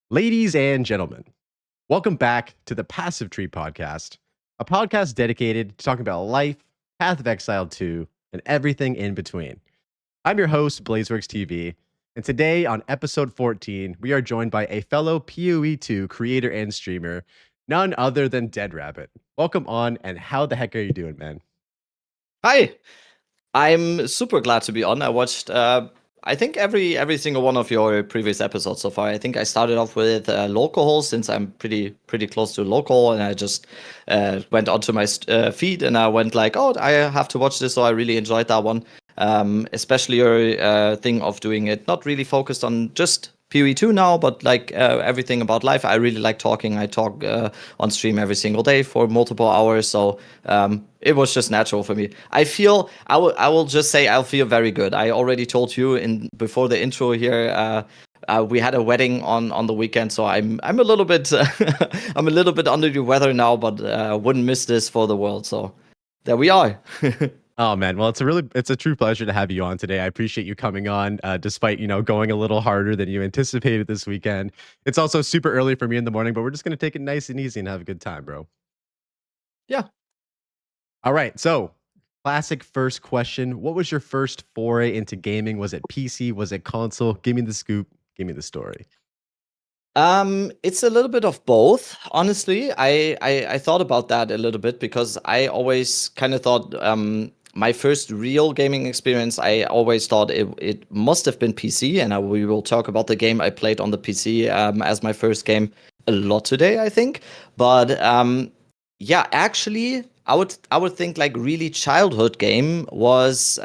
Ladies and gentlemen, welcome back to the Passive Tree Podcast, a podcast dedicated to talking about life, Path of Exile 2, and everything in between. I'm your host, Blazeworks TV, and today on episode 14, we are joined by a fellow PoE 2 creator and streamer, none other than Dead Rabbit. Welcome on, and how the heck are you doing, man? Hi, I'm super glad to be on. I watched, I think every single one of your previous episodes so far. I think I started off with local since I'm pretty close to local, and I just went onto my feed and I went like, oh, I have to watch this. So I really enjoyed that one, especially your thing of doing it not really focused on just PoE2 now, but like everything about life. I really like talking. I talk on stream every single day for multiple hours, so it was just natural for me. I will just say I feel very good. I already told you in before the intro here. We had a wedding on the weekend, so I'm a little bit I'm a little bit under the weather now, but wouldn't miss this for the world. So there we are. Oh man, well it's a true pleasure to have you on today. I appreciate you coming on, despite going a little harder than you anticipated this weekend. It's also super early for me in the morning, but we're just gonna take it nice and easy and have a good time, bro. Yeah. All right, so classic first question: what was your first foray into gaming? Was it PC? Was it console? Give me the scoop. Give me the story. It's a little bit of both. Honestly, I thought about that a little bit because I always kind of thought my first real gaming experience, I always thought it must have been PC, and we will talk about the game I played on the PC as my first game a lot today, I think. But yeah, actually, I would think like really childhood game was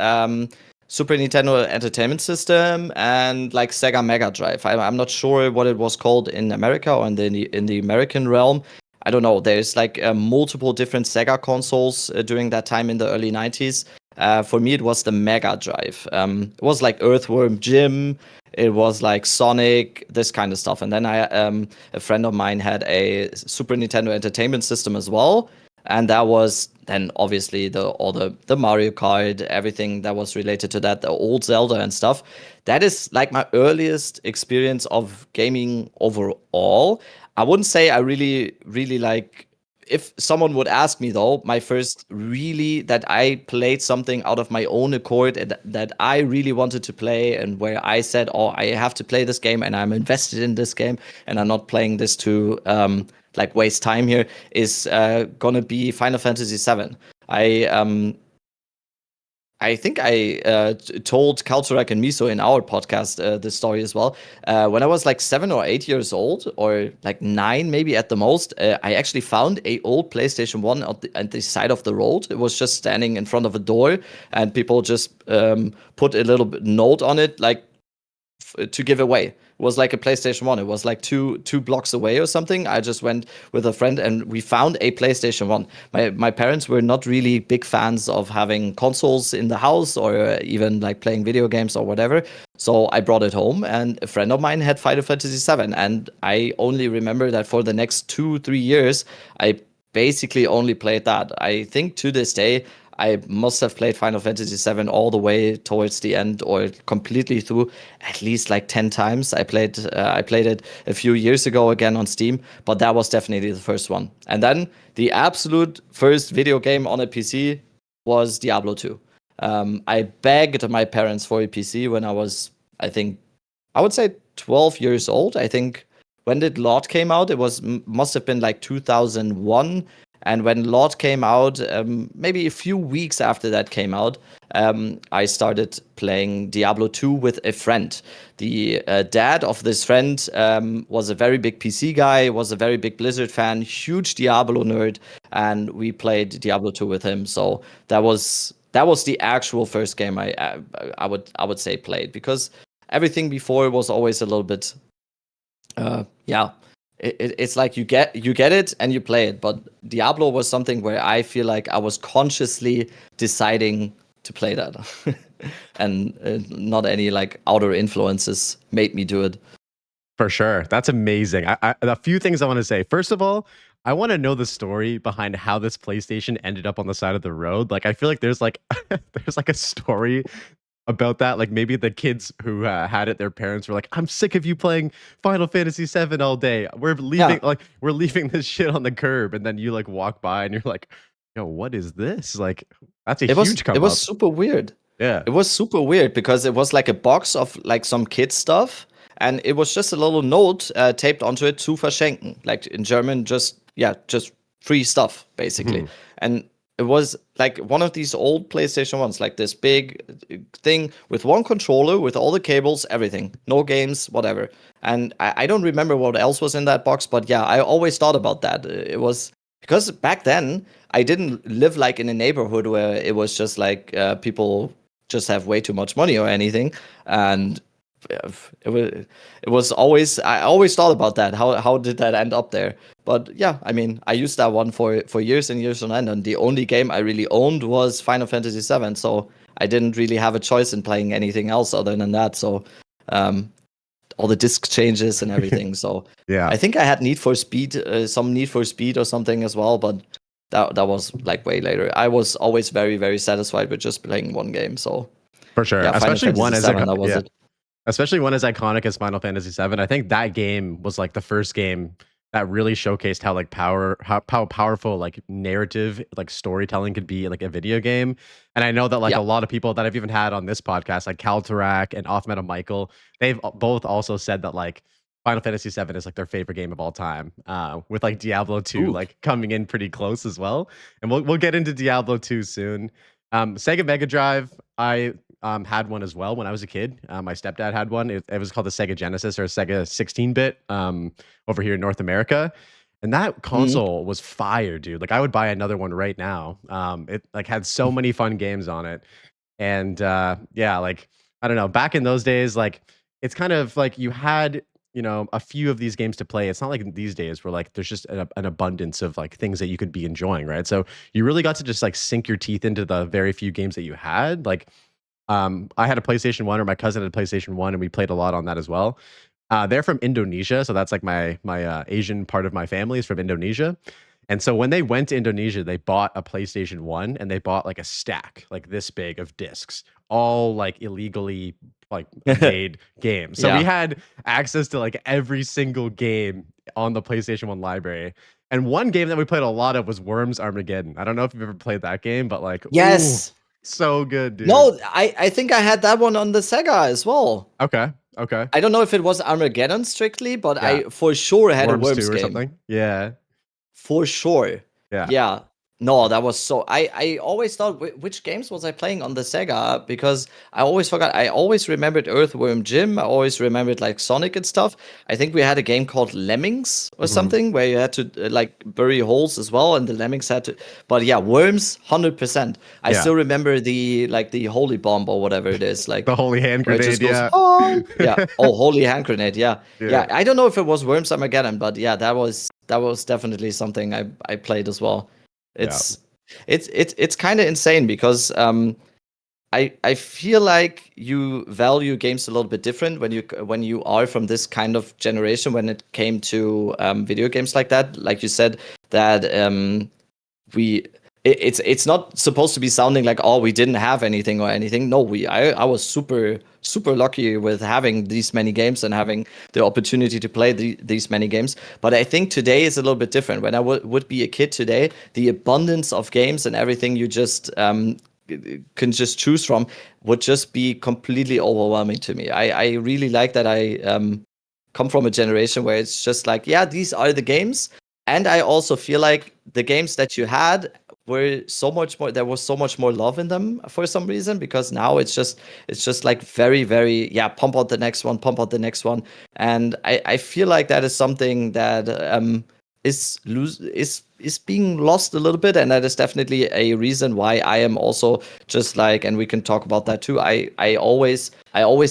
Super Nintendo Entertainment System and like Sega Mega Drive. I'm not sure what it was called in America or in the American realm. I don't know. There's like multiple different Sega consoles during that time in the early 90s. For me, it was the Mega Drive. It was like Earthworm Jim. It was like Sonic, this kind of stuff. And then a friend of mine had a Super Nintendo Entertainment System as well, and that was then obviously all the Mario Kart, everything that was related to that, the old Zelda and stuff. That is like my earliest experience of gaming overall. I wouldn't say I really like. If someone would ask me though, my first really that I played something out of my own accord and that I really wanted to play, and where I said, "Oh, I have to play this game and I'm invested in this game and I'm not playing this to like waste time here," is gonna be Final Fantasy VII. I um I think I told Kalturak and Miso in our podcast this story as well. When I was like 7 or 8 years old, or like 9 maybe at the most, I actually found a old PlayStation 1 at the side of the road. It was just standing in front of a door, and people just put a little note on it, like to give away. It was like a PlayStation 1. It was like two blocks away or something. I just went with a friend and we found a PlayStation 1. My parents were not really big fans of having consoles in the house or even like playing video games or whatever. So I brought it home, and a friend of mine had Final Fantasy 7, and I only remember that for the next 2-3 years I basically only played that. I think to this day I must have played Final Fantasy VII all the way towards the end or completely through at least like 10 times. I played it a few years ago again on Steam, but that was definitely the first one. And then the absolute first video game on a PC was Diablo 2. I begged my parents for a PC when I was, I think, I would say 12 years old. I think when did LOD came out? It was must have been like 2001. And when LOD came out, maybe a few weeks after that came out, I started playing Diablo 2 with a friend. The dad of this friend was a very big PC guy, was a very big Blizzard fan, huge Diablo nerd, and we played Diablo 2 with him. So that was the actual first game I would say played, because everything before was always a little bit yeah, it's like you get it and you play it. But Diablo was something where I feel like I was consciously deciding to play that, and not any like outer influences made me do it. For sure. That's amazing. A few things I want to say. First of all, I want to know the story behind how this PlayStation ended up on the side of the road. Like, I feel like there's like there's like a story about that? Like maybe the kids who had it, their parents were like, "I'm sick of you playing Final Fantasy VII all day. We're leaving, Yeah, we're leaving this shit on the curb." And then you like walk by and you're like, "Yo, what is this?" Like that's a huge it come was up. super weird. Yeah. It was super weird because it was like a box of like some kid stuff, and it was just a little note taped onto it to verschenken, like in German, just free stuff basically. Mhm. And it was like one of these old PlayStation ones, like this big thing with one controller, with all the cables, everything, no games, whatever. And I don't remember what else was in that box, but yeah, I always thought about that. It was because back then I didn't live like in a neighborhood where it was just like people just have way too much money or anything, and it was always I always thought about that. How did that end up there? But yeah, I mean, I used that one for years and years on end, and the only game I really owned was Final Fantasy VII. So I didn't really have a choice in playing anything else other than that. So um, all the disc changes and everything. So Yeah. I think I had Need for Speed, some Need for Speed or something as well, but that was like way later. I was always very very satisfied with just playing one game. So For sure. yeah, Final Especially Fantasy one as VII, that was yeah. it. Especially one as iconic as Final Fantasy VII. I think that game was like the first game that really showcased how like how powerful like narrative like storytelling could be in, like a video game. And I know that like Yeah. a lot of people that I've even had on this podcast, like Kaltarak and Off Meta Michael, they've both also said that like Final Fantasy VII is like their favorite game of all time. With like Diablo 2 Ooh. like coming in pretty close as well. And we'll get into Diablo 2 soon. Sega Mega Drive, I had one as well when I was a kid. My stepdad had one. It was called the Sega Genesis or Sega 16-bit over here in North America. And that Mhm. console was fire, dude. Like I would buy another one right now. It like had so many fun games on it. And yeah, like I don't know, back in those days, like it's kind of like you had, you know, a few of these games to play. It's not like these days where like there's just an abundance of like things that you could be enjoying, right? So you really got to just like sink your teeth into the very few games that you had. Like I had a PlayStation 1 or my cousin had a PlayStation 1 and we played a lot on that as well. They're from Indonesia, so that's like my Asian part of my family is from Indonesia. And so when they went to Indonesia, they bought a PlayStation 1 and they bought like a stack like this big of discs, all like illegally like made games. So we Yeah. had access to like every single game on the PlayStation 1 library. And one game that we played a lot of was Worms Armageddon. I don't know if you've ever played that game, but like, ooh, Yes. so good, dude. No, I think I had that one on the Sega as well. Okay. Okay. I don't know if it was Armageddon strictly, but Yeah. I for sure had a Worms Worms 2 or game. something. Yeah. For sure. Yeah. Yeah. No, that was so. I always thought, which games was I playing on the Sega? Because I always forgot. I always remembered Earthworm Jim. I always remembered like Sonic and stuff. I think we had a game called Lemmings or Mhm. something where you had to like bury holes as well, and the lemmings had to. But yeah, Worms, 100%. I Yeah. still remember the like the holy bomb or whatever it is, The like holy hand where it just grenade, goes, yeah. oh yeah, oh holy hand grenade, yeah, yeah. Yeah. I don't know if it was Worms Armageddon, but yeah, that was definitely something I played as well. Yeah. It's it's kind of insane because I feel like you value games a little bit different when you are from this kind of generation when it came to video games like that. Like you said that we it's not supposed to be sounding like, oh, we didn't have anything or anything. No, I was super lucky with having these many games and having the opportunity to play these many games. But I think today is a little bit different. When I would be a kid today, the abundance of games and everything you just can just choose from would just be completely overwhelming to me. I really like that I come from a generation where it's just like, yeah, these are the games. And I also feel like the games that you had were so much more, there was so much more love in them for some reason, because now it's just like very very, yeah, pump out the next one, pump out the next one. And I feel like that is something that is being lost a little bit, and that is definitely a reason why I am also just like, and we can talk about that too, I always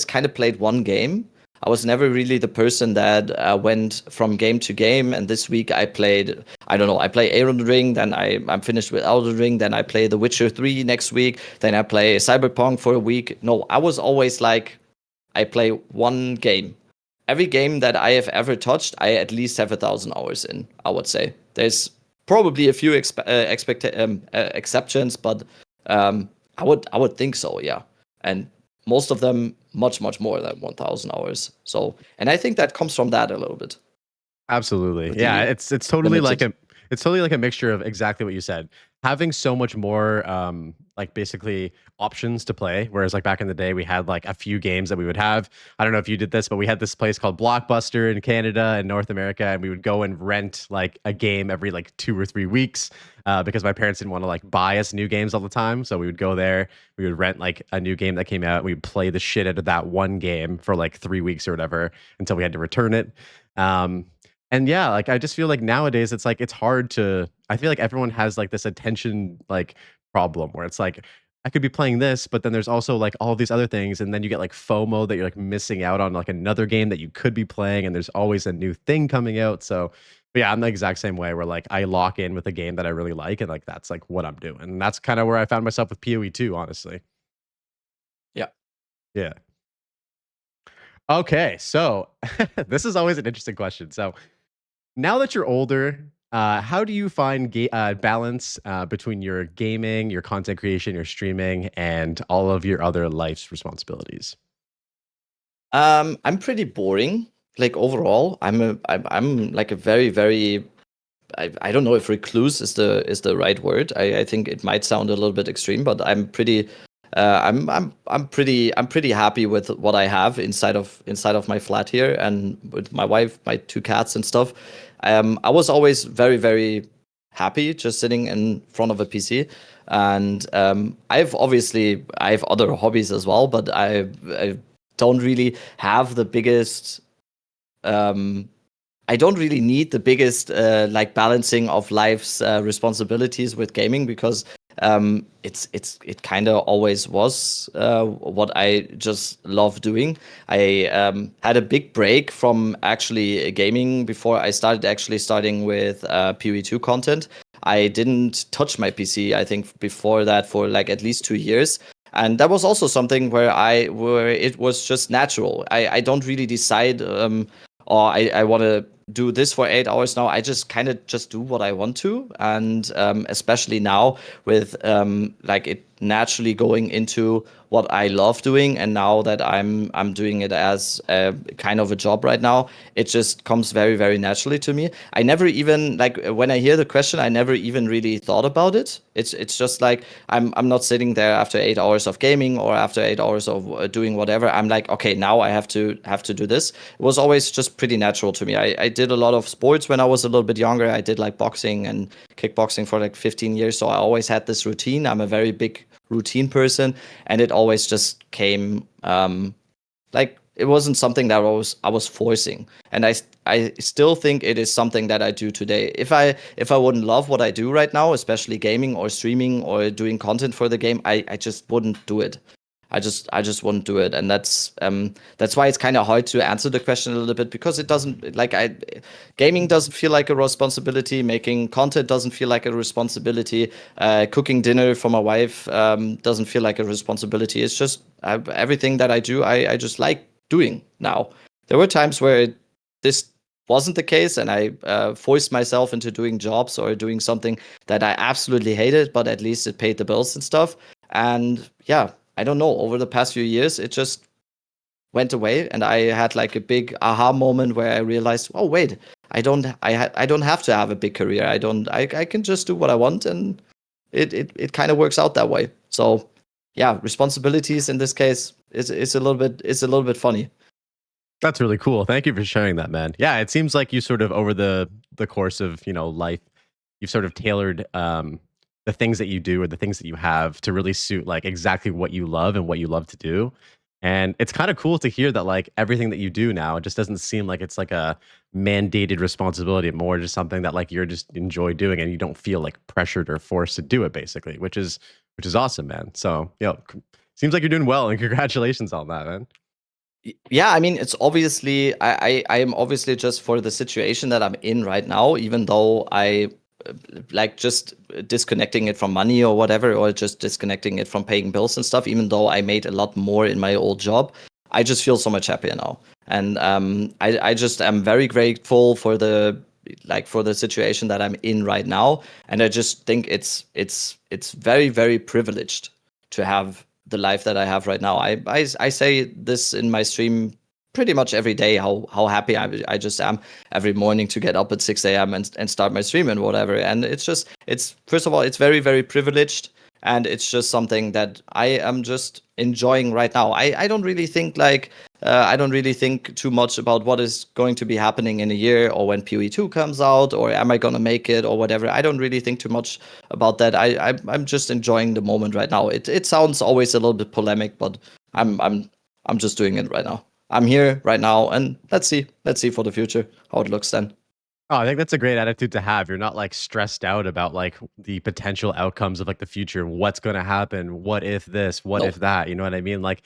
kind of played one game. I was never really the person that went from game to game. And this week I played, I don't know, I play Elden Ring, then I'm finished with Elden Ring, then I play The Witcher 3 next week, then I play Cyberpunk for a week. No, I was always like, I play one game. Every game that I have ever touched, I at least have 1,000 hours in, I would say. There's probably a few exceptions, but I would think so, yeah. And most of them much more than 1,000 hours. So, and I think that comes from that a little bit. Absolutely. With Yeah, the it's totally like limited. it's totally like a mixture of exactly what you said. Having so much more like basically options to play, whereas like back in the day we had like a few games that we would have. I don't know if you did this, but we had this place called Blockbuster in Canada and North America, and we would go and rent like a game every like 2 or 3 weeks because my parents didn't want to like buy us new games all the time. So we would go there, we would rent like a new game that came out, we would play the shit out of that one game for like 3 weeks or whatever until we had to return it. Um, and yeah, like I just feel like nowadays it's like it's hard to I feel like everyone has like this attention like problem where it's like I could be playing this, but then there's also like all these other things, and then you get like FOMO that you're like missing out on like another game that you could be playing, and there's always a new thing coming out. So but yeah, I'm the exact same way where like I lock in with a game that I really like, and like that's like what I'm doing. And that's kind of where I found myself with PoE too, honestly. Yeah. Yeah. Okay, so this is always an interesting question. So now that you're older, how do you find balance between your gaming, your content creation, your streaming, and all of your other life's responsibilities? I'm pretty boring. Like overall, I'm like a very I don't know if recluse is the right word. I think it might sound a little bit extreme, but I'm pretty I'm pretty happy with what I have inside of my flat here, and with my wife, my two cats and stuff. I was always very happy just sitting in front of a PC, and I have other hobbies as well, but I don't really have the biggest um, I don't really need the biggest like balancing of life's responsibilities with gaming, because it kind of always was what I just love doing. I had a big break from actually gaming before I started actually starting with PoE2 content. I didn't touch my PC, I think, before that for like at least 2 years. And that was also something where it was just natural. I don't really decide or I want to do this for 8 hours now. I just kind of just do what I want to, and especially now with like it naturally going into what I love doing, and now that I'm doing it as a kind of a job right now, it just comes very naturally to me. I never even like when I hear the question, I never even really thought about it. It's just like I'm not sitting there after 8 hours of gaming or after 8 hours of doing whatever. I'm like, okay, now I have to do this. It was always just pretty natural to me. I did a lot of sports when I was a little bit younger. I did like boxing and kickboxing for like 15 years, so I always had this routine. I'm a very big routine person, and it always just came like it wasn't something that I was forcing, and I still think it is something that I do today. If I wouldn't love what I do right now, especially gaming or streaming or doing content for the game, I just wouldn't do it. I just wouldn't do it, and that's why it's kind of hard to answer the question a little bit, because it doesn't like I gaming doesn't feel like a responsibility, making content doesn't feel like a responsibility, cooking dinner for my wife doesn't feel like a responsibility. It's just everything that I do, I just like doing now. There were times where this wasn't the case, and I forced myself into doing jobs or doing something that I absolutely hated, but at least it paid the bills and stuff. And yeah, I don't know, over the past few years, it just went away, and I had like a big aha moment where I realized, oh wait, I don't have to have a big career. I can just do what I want, and it kind of works out that way. So yeah, responsibilities in this case is a little bit funny. That's really cool. Thank you for sharing that, man. Yeah, it seems like you sort of over the course of, life, you've sort of tailored the things that you do or the things that you have to really suit like exactly what you love and what you love to do. And it's kind of cool to hear that like everything that you do now, it just doesn't seem like it's like a mandated responsibility, more just something that like you're just enjoy doing and you don't feel like pressured or forced to do it basically, which is awesome, man. So, seems like you're doing well and congratulations on that, man. Yeah, I mean, it's obviously I am obviously just for the situation that I'm in right now, even though I like just disconnecting it from money or whatever, or just disconnecting it from paying bills and stuff, even though I made a lot more in my old job, I just feel so much happier now. And I just am very grateful for the situation that I'm in right now. And I just think it's very privileged to have the life that I have right now. I say this in my stream pretty much every day, how happy I just am every morning to get up at 6 a.m. and start my stream and whatever. And it's first of all, it's very, very privileged. And it's just something that I am just enjoying right now. I don't really think I don't really think too much about what is going to be happening in a year or when PoE 2 comes out or am I going to make it or whatever. I don't really think too much about that. I'm just enjoying the moment right now. It sounds always a little bit polemic, but I'm just doing it right now. I'm here right now, and let's see for the future how it looks then. Oh, I think that's a great attitude to have. You're not like stressed out about like the potential outcomes of like the future, what's going to happen, what if this, what if that, you know what I mean? Like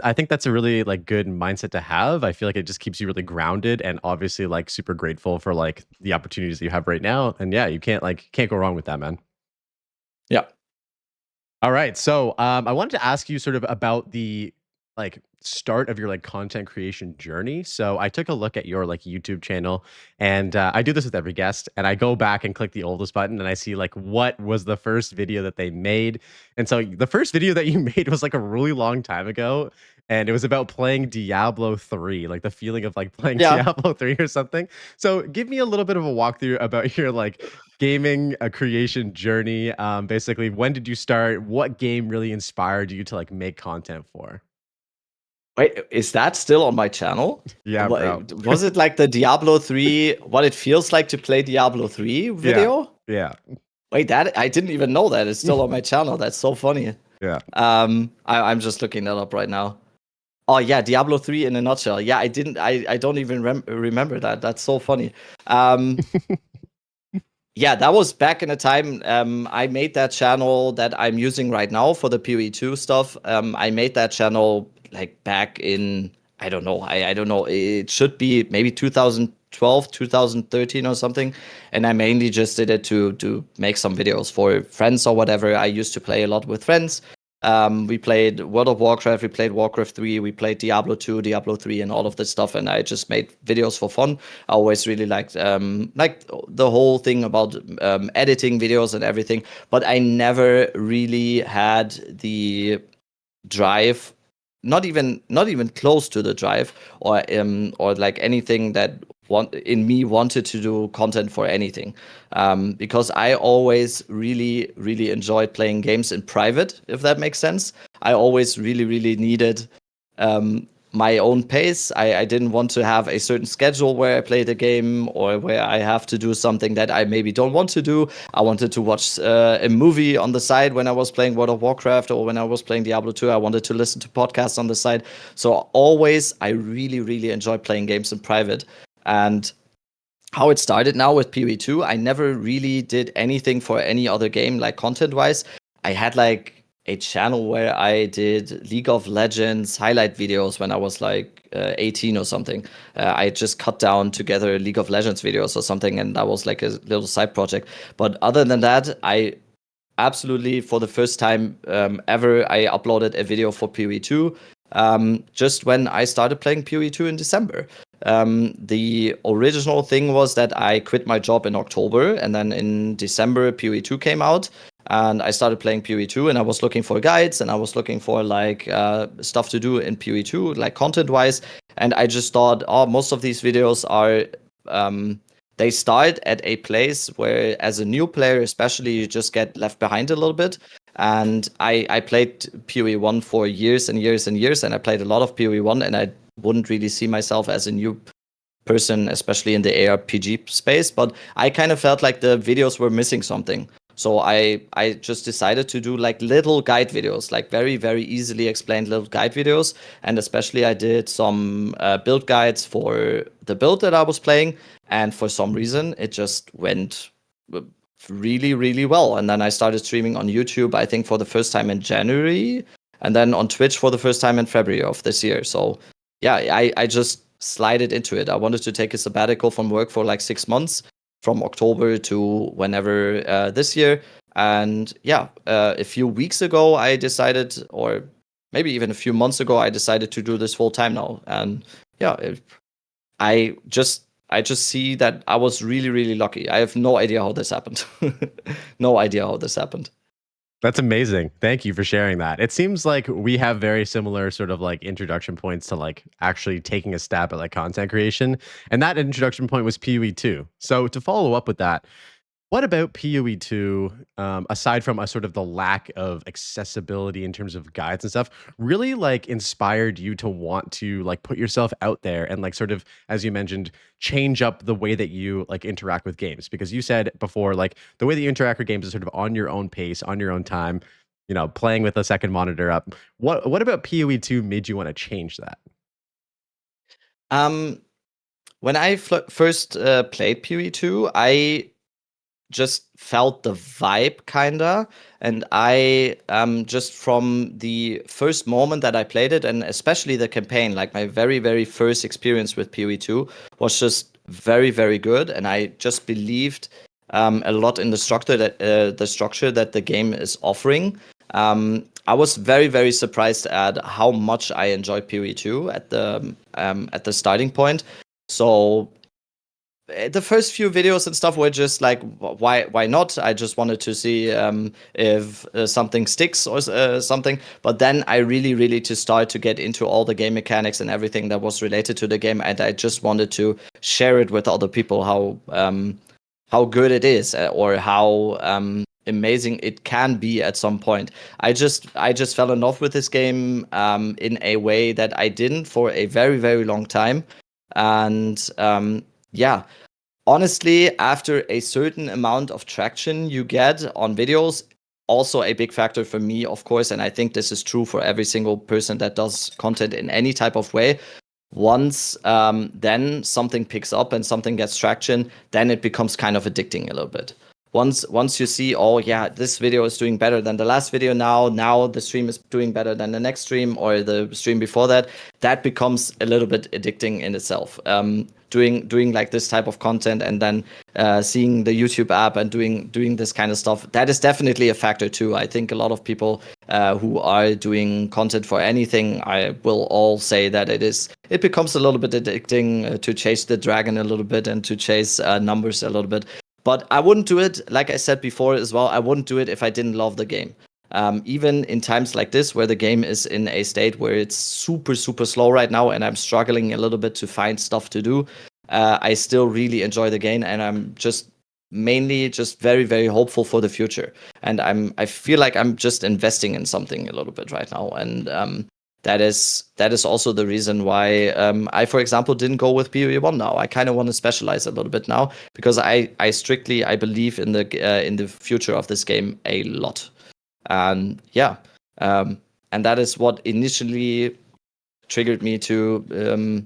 I think that's a really like good mindset to have. I feel like it just keeps you really grounded and obviously like super grateful for like the opportunities that you have right now. And yeah, you can't go wrong with that, man. Yeah. All right. So I wanted to ask you sort of about the like start of your like content creation journey. So I took a look at your like YouTube channel, and I do this with every guest, and I go back and click the oldest button, and I see like what was the first video that they made. And so the first video that you made was like a really long time ago, and it was about playing Diablo 3, like the feeling of like playing Diablo 3 or something. So give me a little bit of a walkthrough about your like gaming creation journey. Basically, when did you start? What game really inspired you to like make content for? Wait, is that still on my channel? Yeah, bro. Was it like the Diablo 3, what it feels like to play Diablo 3 video? Yeah. Wait, that I didn't even know that it's still on my channel. That's so funny. Yeah. I'm just looking that up right now. Oh yeah, Diablo 3 in a nutshell. Yeah, I don't even remember that. That's so funny. Yeah, that was back in the time. I made that channel that I'm using right now for the PoE 2 stuff. I made that channel like back in, I don't know. I don't know. It should be maybe 2012, 2013 or something. And I mainly just did it to make some videos for friends or whatever. I used to play a lot with friends. We played World of Warcraft, we played Warcraft 3, we played Diablo 2, Diablo 3, and all of this stuff. And I just made videos for fun. I always really liked the whole thing about editing videos and everything. But I never really had the drive, not even close to the drive, or like anything that wanted to do content for anything, because I always really enjoyed playing games in private, if that makes sense. I always really needed my own pace. I didn't want to have a certain schedule where I play the game or where I have to do something that I maybe don't want to do. I wanted to watch a movie on the side when I was playing World of Warcraft or when I was playing Diablo 2. I wanted to listen to podcasts on the side. So always, I really enjoy playing games in private. And how it started now with PoE 2, I never really did anything for any other game, like content-wise. I had like a channel where I did League of Legends highlight videos when I was like 18 or something. I just cut down together League of Legends videos or something, and that was like a little side project. But other than that, I absolutely, for the first time ever, I uploaded a video for PoE 2 just when I started playing PoE 2 in December. The original thing was that I quit my job in October, and then in December, PoE 2 came out. And I started playing PoE 2, and I was looking for guides, and I was looking for like stuff to do in PoE 2, like content-wise. And I just thought, oh, most of these videos are they start at a place where, as a new player, especially, you just get left behind a little bit. And I played PoE 1 for years and years and years, and I played a lot of PoE 1, and I wouldn't really see myself as a new person, especially in the ARPG space. But I kind of felt like the videos were missing something. So I just decided to do like little guide videos, like very easily explained little guide videos. And especially I did some build guides for the build that I was playing. And for some reason, it just went really well. And then I started streaming on YouTube, I think for the first time in January, and then on Twitch for the first time in February of this year. So yeah, I just slided into it. I wanted to take a sabbatical from work for like 6 months, from October to whenever this year. And yeah, a few weeks ago, I decided, or maybe even a few months ago, I decided to do this full time now. And yeah, I just see that I was really lucky. I have no idea how this happened. No idea how this happened. That's amazing. Thank you for sharing that. It seems like we have very similar sort of like introduction points to like actually taking a stab at like content creation. And that introduction point was PoE 2. So to follow up with that, what about PoE 2, aside from a sort of the lack of accessibility in terms of guides and stuff, really like inspired you to want to like put yourself out there and like sort of, as you mentioned, change up the way that you like interact with games? Because you said before, like the way that you interact with games is sort of on your own pace, on your own time, playing with a second monitor up. What about PoE 2 made you want to change that? Um, when I first played PoE 2, I just felt the vibe kinda, and I just from the first moment that I played it, and especially the campaign, like my very first experience with PoE 2 was just very good, and I just believed a lot in the structure that the game is offering. I was very surprised at how much I enjoyed PoE 2 at the starting point. So the first few videos and stuff were just like, why not? I just wanted to see if something sticks or something. But then I really to start to get into all the game mechanics and everything that was related to the game, and I just wanted to share it with other people how good it is, or how amazing it can be at some point. I just fell in love with this game in a way that I didn't for a very long time, and yeah, honestly, after a certain amount of traction you get on videos, also a big factor for me, of course, and I think this is true for every single person that does content in any type of way. Once then something picks up and something gets traction, then it becomes kind of addicting a little bit. Once you see, oh yeah, this video is doing better than the last video, now the stream is doing better than the next stream or the stream before that, that becomes a little bit addicting in itself. Doing like this type of content, and then seeing the YouTube app and doing this kind of stuff, that is definitely a factor too. I think a lot of people who are doing content for anything, I will all say that it becomes a little bit addicting to chase the dragon a little bit and to chase numbers a little bit. But I wouldn't do it, like I said before as well, I wouldn't do it if I didn't love the game. Even in times like this, where the game is in a state where it's super slow right now, and I'm struggling a little bit to find stuff to do, I still really enjoy the game, and I'm just mainly just very hopeful for the future. And I feel like I'm just investing in something a little bit right now, and that is also the reason why I, for example, didn't go with PoE 1 now. I kind of want to specialize a little bit now, because I strictly believe in the future of this game a lot. And yeah, and that is what initially triggered me to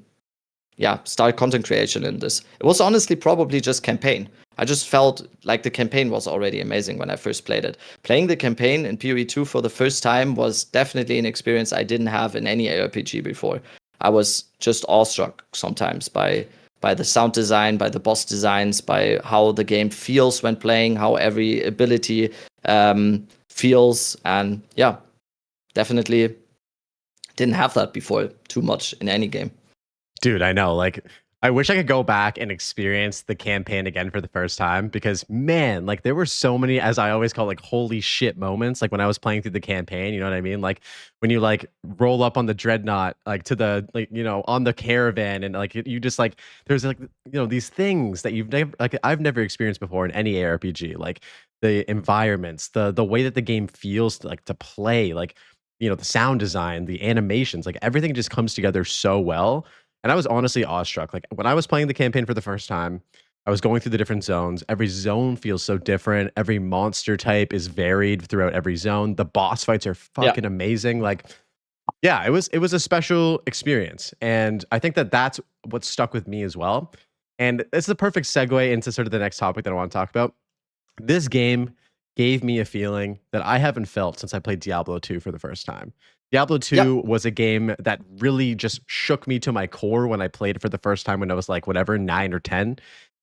start content creation in this. It was honestly probably just campaign. I just felt like the campaign was already amazing when I first played it. Playing the campaign in PoE 2 for the first time was definitely an experience I didn't have in any ARPG before. I was just awestruck sometimes by the sound design, by the boss designs, by how the game feels when playing, how every ability feels, and yeah, definitely didn't have that before too much in any game. Dude, I know. Like, I wish I could go back and experience the campaign again for the first time, because man, like there were so many, as I always call, like holy shit moments. Like when I was playing through the campaign, you know what I mean? Like when you like roll up on the dreadnought, like to the like on the caravan, and like you just like there's like these things that you've never like I've never experienced before in any ARPG. Like the environments, the way that the game feels like to play, like the sound design, the animations, like everything just comes together so well. And I was honestly awestruck. Like when I was playing the campaign for the first time, I was going through the different zones. Every zone feels so different. Every monster type is varied throughout every zone. The boss fights are fucking amazing. Like, yeah, it was a special experience, and I think that that's what stuck with me as well. And it's the perfect segue into sort of the next topic that I want to talk about. This game gave me a feeling that I haven't felt since I played Diablo 2 for the first time. Diablo 2 was a game that really just shook me to my core when I played it for the first time when I was like, whatever, 9 or 10.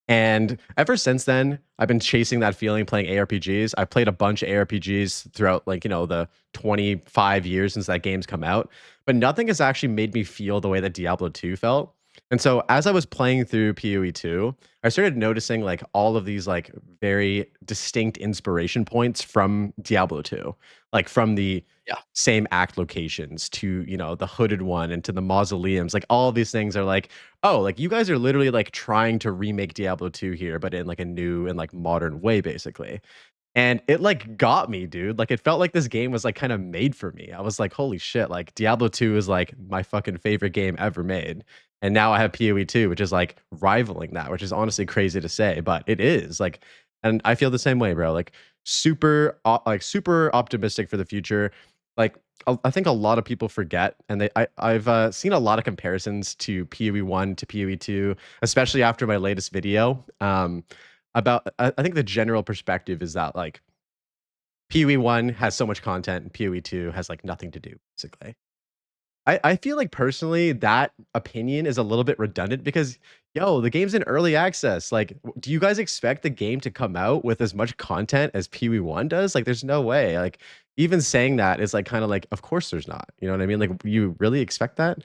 And ever since then, I've been chasing that feeling playing ARPGs. I played a bunch of ARPGs throughout, like, the 25 years since that game's come out. But nothing has actually made me feel the way that Diablo 2 felt. And so as I was playing through PoE 2, I started noticing like all of these like very distinct inspiration points from Diablo 2, like from the Yeah. same act locations to, you know, the hooded one and to the mausoleums. Like all of these things are like, oh, like you guys are literally like trying to remake Diablo 2 here, but in like a new and like modern way, basically. And it like got me, dude. Like it felt like this game was like kind of made for me. I was like, holy shit, like Diablo 2 is like my fucking favorite game ever made. And now I have PoE 2, which is like rivaling that, which is honestly crazy to say, but it is. Like, and I feel the same way, bro. Like super optimistic for the future. Like I think a lot of people forget, and I've seen a lot of comparisons to PoE 1 to PoE 2, especially after my latest video. About I think the general perspective is that like PoE 1 has so much content and PoE 2 has like nothing to do, basically. I feel like personally that opinion is a little bit redundant because yo, the game's in early access. Like, do you guys expect the game to come out with as much content as PoE 1 does? Like, there's no way. Like, even saying that is like kind of like, of course there's not. You know what I mean? Like, you really expect that?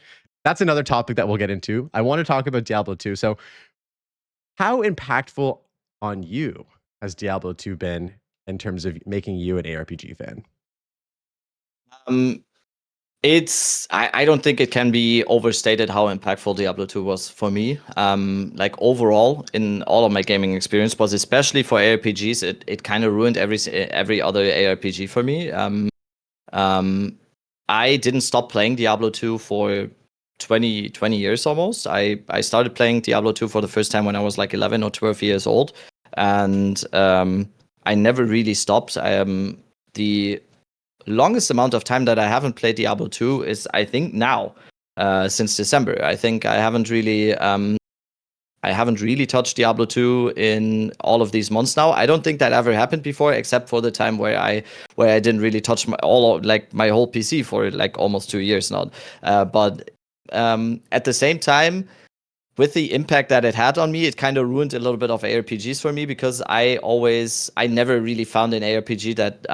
That's another topic that we'll get into. I want to talk about Diablo 2. So, how impactful on you has Diablo 2 been in terms of making you an ARPG fan? Um, I don't think it can be overstated how impactful Diablo 2 was for me. Like overall in all of my gaming experience, but especially for ARPGs, it kind of ruined every other ARPG for me. Um, I didn't stop playing Diablo 2 for 20 years almost. I started playing Diablo 2 for the first time when I was like 11 or 12 years old, and I never really stopped. The longest amount of time that I haven't played Diablo 2 is I think now, since December. I think I haven't really touched Diablo 2 in all of these months now. I don't think that ever happened before, except for the time where I didn't really touch my whole PC for like almost 2 years now. But at the same time, with the impact that it had on me, it kind of ruined a little bit of ARPGs for me because I never really found an ARPG that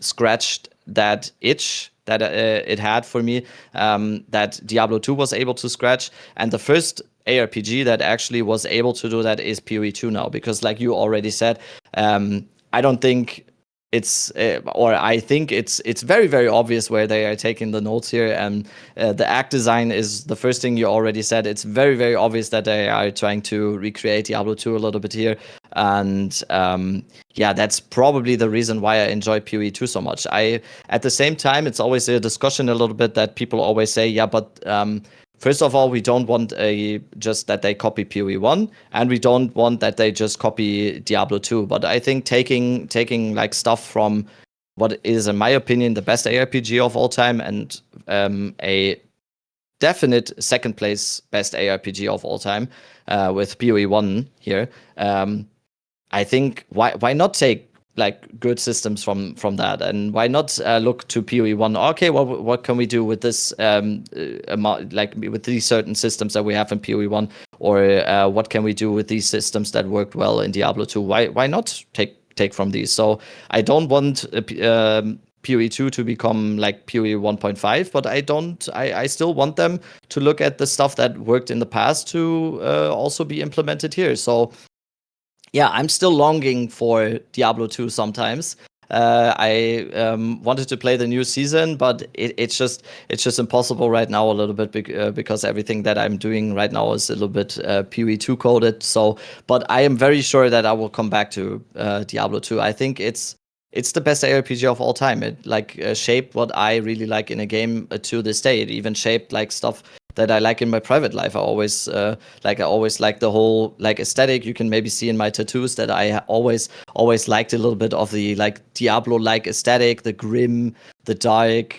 scratched that itch that it had for me, that Diablo 2 was able to scratch. And the first ARPG that actually was able to do that is PoE 2 now, because like you already said, I don't think or I think it's very very obvious where they are taking the notes here, and the act design is the first thing you already said. It's very very obvious that they are trying to recreate Diablo 2 a little bit here, and yeah, that's probably the reason why I enjoy PoE 2 so much. At the same time, it's always a discussion a little bit that people always say, yeah, but first of all, we don't want just that they copy PoE 1, and we don't want that they just copy Diablo 2. But I think taking like stuff from what is, in my opinion, the best ARPG of all time, and a definite second place best ARPG of all time, with PoE 1 here. I think why not take like good systems from that, and why not look to PoE 1? Okay, what can we do with this like with these certain systems that we have in PoE 1, or what can we do with these systems that worked well in Diablo 2? Why not take from these? So I don't want PoE 2 to become like PoE 1.5, but I still want them to look at the stuff that worked in the past to also be implemented here. So yeah, I'm still longing for Diablo 2 sometimes. I wanted to play the new season, but it's just impossible right now a little bit because everything that I'm doing right now is a little bit PoE 2 coded. So, but I am very sure that I will come back to Diablo 2. I think it's the best ARPG of all time. It like shaped what I really like in a game to this day. It even shaped like stuff that I like in my private life. I always like the whole like aesthetic. You can maybe see in my tattoos that I always liked a little bit of the like Diablo like aesthetic, the grim, the dark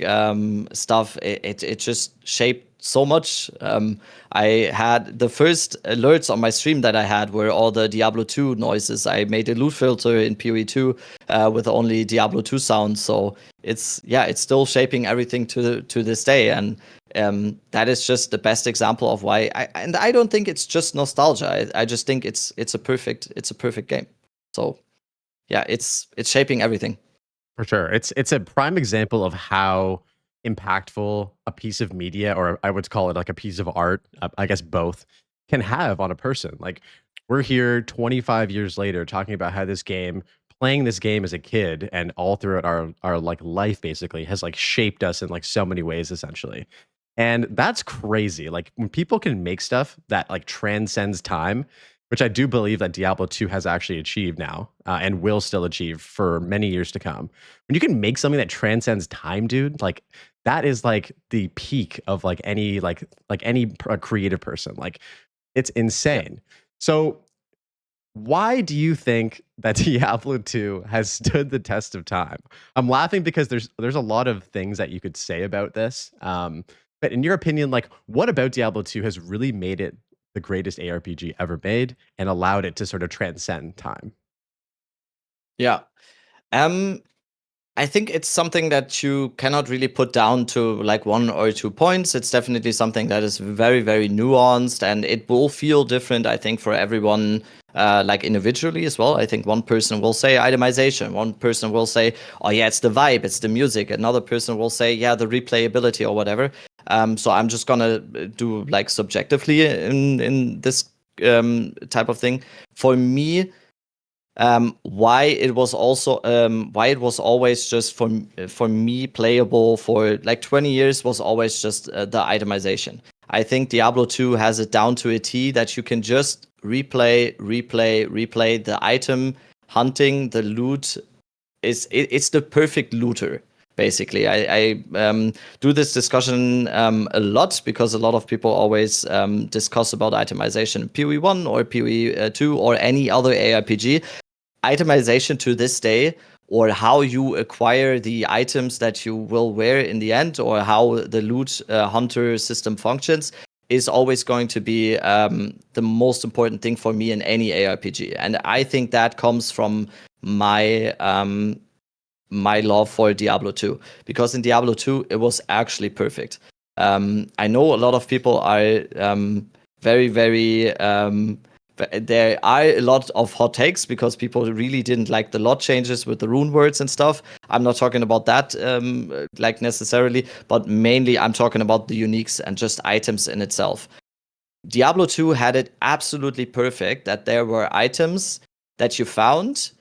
stuff. It just shaped so much. I had the first alerts on my stream that I had were all the Diablo 2 noises. I made a loot filter in PoE 2 with only Diablo 2 sounds. So it's still shaping everything to this day, and that is just the best example of why. And I don't think it's just nostalgia. I just think it's a perfect game. So yeah, it's shaping everything. For sure. It's a prime example of how impactful a piece of media, or I would call it like a piece of art, I guess both, can have on a person. Like, we're here 25 years later talking about how playing this game as a kid and all throughout our like life basically has like shaped us in like so many ways essentially. And that's crazy. Like when people can make stuff that like transcends time, which I do believe that Diablo 2 has actually achieved now, and will still achieve for many years to come. When you can make something that transcends time, dude, like that is like the peak of like any creative person. Like it's Yeah. insane. So why do you think that Diablo 2 has stood the test of time? I'm laughing because there's a lot of things that you could say about this. But in your opinion, like what about Diablo 2 has really made it the greatest ARPG ever made and allowed it to sort of transcend time? Yeah. Um, I think it's something that you cannot really put down to like 1 or 2 points. It's definitely something that is very, very nuanced, and it will feel different, I think, for everyone, like individually as well. I think one person will say itemization, one person will say, oh, yeah, it's the vibe, it's the music. Another person will say, yeah, the replayability or whatever. So I'm just gonna do like subjectively in this type of thing. For me, why it was always just for me playable for like 20 years was always just the itemization. I think Diablo 2 has it down to a T that you can just replay the item hunting, the loot it's the perfect looter. Basically, I do this discussion a lot because a lot of people always discuss about itemization in PoE 1 or PoE 2 or any other ARPG. Itemization to this day, or how you acquire the items that you will wear in the end, or how the loot hunter system functions, is always going to be the most important thing for me in any ARPG. And I think that comes from my my love for Diablo 2, because in Diablo 2 it was actually perfect. I know a lot of people are very, very there are a lot of hot takes because people really didn't like the lot changes with the rune words and stuff. I'm not talking about that like necessarily, but mainly I'm talking about the uniques and just items in itself. Diablo 2 had it absolutely perfect that there were items that you found.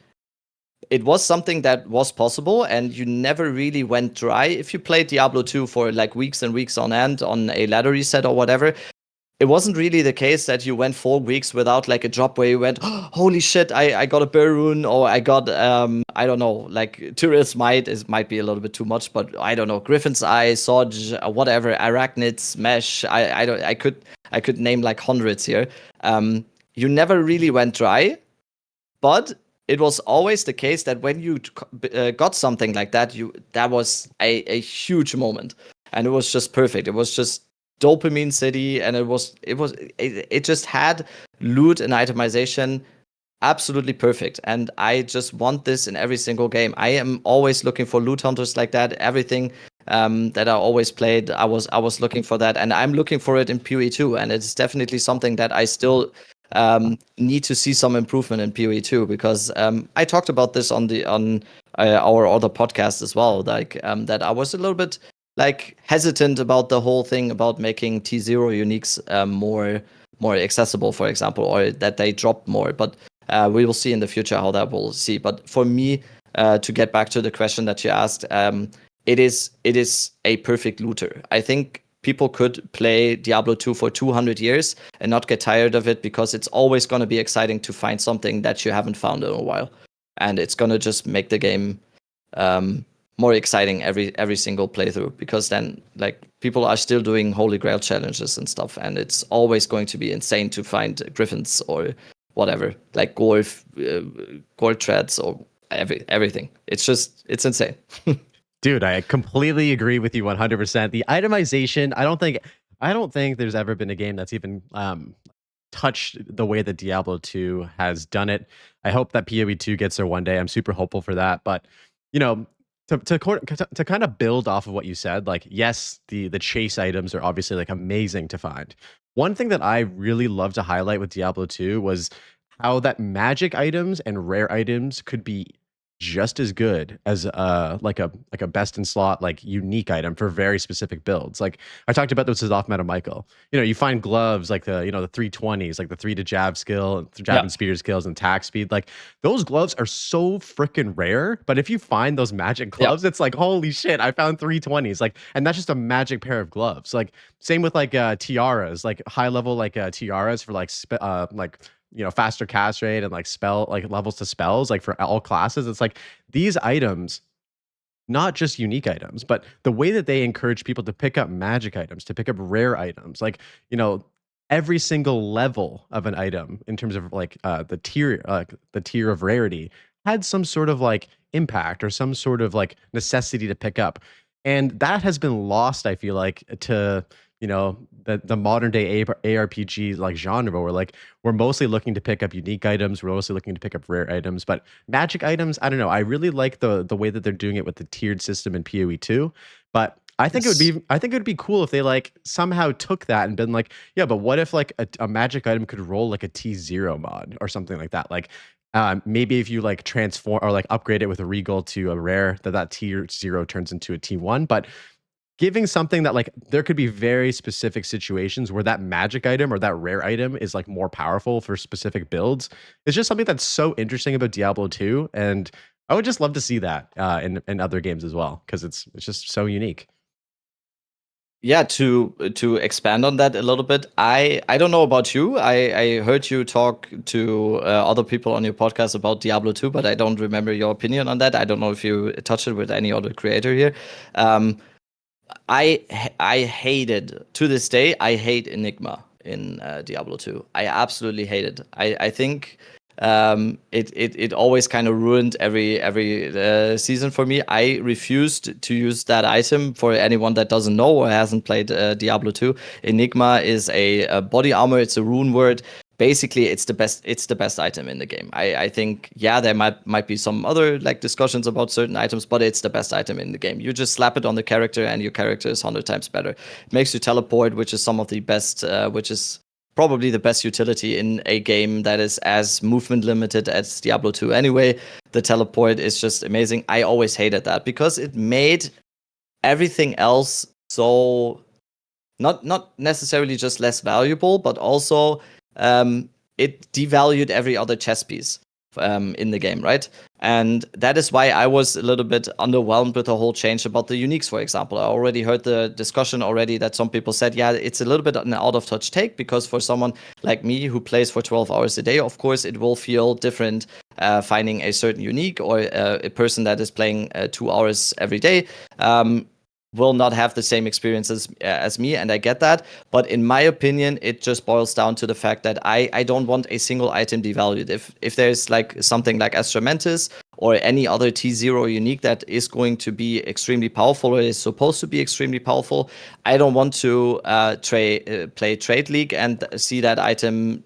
It was something that was possible, and you never really went dry if you played Diablo 2 for like weeks and weeks on end on a ladder reset or whatever. It wasn't really the case that you went 4 weeks without like a drop where you went, oh, holy shit, I got a bear rune, or I got I don't know, like Tyrell's might be a little bit too much, but I don't know, Griffin's Eye, Sodge, whatever, Arachnids, Mesh. I could name like hundreds here. You never really went dry, but it was always the case that when you got something like that, that was a huge moment, and it was just perfect. It was just dopamine city, and it just had loot and itemization absolutely perfect. And I just want this in every single game. I am always looking for loot hunters like that. Everything that I always played, I was looking for that, and I'm looking for it in PoE 2, and it's definitely something that I still need to see some improvement in PoE 2, because I talked about this on our other podcast as well, like that I was a little bit like hesitant about the whole thing about making T0 uniques more accessible, for example, or that they dropped more. But we will see in the future how that will see. But for me, to get back to the question that you asked, it is a perfect looter. I think people could play Diablo 2 for 200 years and not get tired of it, because it's always going to be exciting to find something that you haven't found in a while. And it's going to just make the game more exciting every single playthrough, because then like people are still doing Holy Grail challenges and stuff, and it's always going to be insane to find griffins or whatever, like gold threads or everything. It's insane. Dude, I completely agree with you 100%. The itemization, I don't think there's ever been a game that's even touched the way that Diablo 2 has done it. I hope that PoE 2 gets there one day. I'm super hopeful for that. But, you know, to kind of build off of what you said, like, yes, the chase items are obviously like amazing to find. One thing that I really love to highlight with Diablo 2 was how that magic items and rare items could be just as good as like a best in slot like unique item for very specific builds. Like I talked about this with off meta Michael. You find gloves like the 320s, like the 3 to jab skill, jab Yeah. and spear skills and attack speed. Like those gloves are so freaking rare. But if you find those magic Yeah. gloves, it's like holy shit, I found 320s. Like, and that's just a magic pair of gloves. Like same with like tiaras, like high level like tiaras for like faster cast rate and like spell like levels to spells like for all classes. It's like these items, not just unique items, but the way that they encourage people to pick up magic items, to pick up rare items, like every single level of an item in terms of like the tier of rarity had some sort of like impact or some sort of like necessity to pick up, and that has been lost, I feel like, to the modern day ARPG like genre, where like we're mostly looking to pick up unique items, we're mostly looking to pick up rare items, but magic items, I don't know. I really like the way that they're doing it with the tiered system in PoE 2, but Yes. I think it would be cool if they like somehow took that and been like, yeah, but what if like a magic item could roll like a T0 mod or something like that? Like maybe if you like transform or like upgrade it with a regal to a rare, that T0 turns into a T1, but giving something that like there could be very specific situations where that magic item or that rare item is like more powerful for specific builds. It's just something that's so interesting about Diablo 2, and I would just love to see that in other games as well, because it's just so unique. Yeah, to expand on that a little bit, I don't know about you. I heard you talk to other people on your podcast about Diablo 2, but I don't remember your opinion on that. I don't know if you touched it with any other creator here. Um, I hated, to this day, I hate Enigma in Diablo 2. I absolutely hate it. I think it always kind of ruined every season for me. I refused to use that item. For anyone that doesn't know or hasn't played Diablo 2, Enigma is a body armor. It's a rune word. Basically, it's the best item in the game. I think, yeah, there might be some other like discussions about certain items, but it's the best item in the game. You just slap it on the character and your character is 100 times better. It makes you teleport, which is some of the best, which is probably the best utility in a game that is as movement limited as Diablo 2 anyway. The teleport is just amazing. I always hated that because it made everything else so not necessarily just less valuable, but also it devalued every other chess piece in the game, right? And that is why I was a little bit underwhelmed with the whole change about the uniques, for example. I already heard the discussion already that some people said, yeah, it's a little bit an out of touch take, because for someone like me who plays for 12 hours a day, of course, it will feel different finding a certain unique, or a person that is playing 2 hours every day. Will not have the same experiences as me, and I get that. But in my opinion, it just boils down to the fact that I don't want a single item devalued. If there's like something like Astra Mantis or any other T0 unique that is going to be extremely powerful, or is supposed to be extremely powerful, I don't want to play Trade League and see that item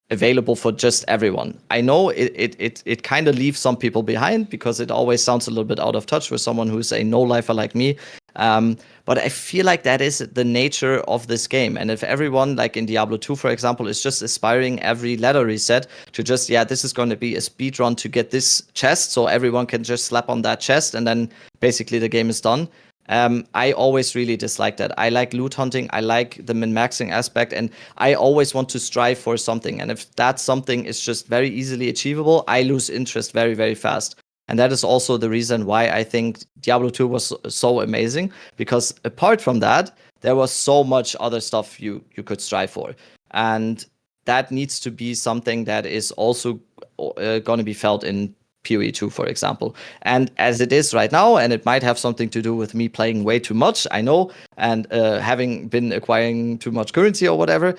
available for just everyone. I know it kind of leaves some people behind, because it always sounds a little bit out of touch with someone who's a no-lifer like me. But I feel like that is the nature of this game. And if everyone, like in Diablo 2, for example, is just aspiring every ladder reset to just, yeah, this is going to be a speed run to get this chest, so everyone can just slap on that chest and then basically the game is done. I always really dislike that. I like loot hunting. I like the min-maxing aspect, and I always want to strive for something. And if that something is just very easily achievable, I lose interest very, very fast. And that is also the reason why I think Diablo 2 was so amazing, because apart from that, there was so much other stuff you could strive for. And that needs to be something that is also going to be felt in PoE 2, for example. And as it is right now, and it might have something to do with me playing way too much, I know, and having been acquiring too much currency or whatever.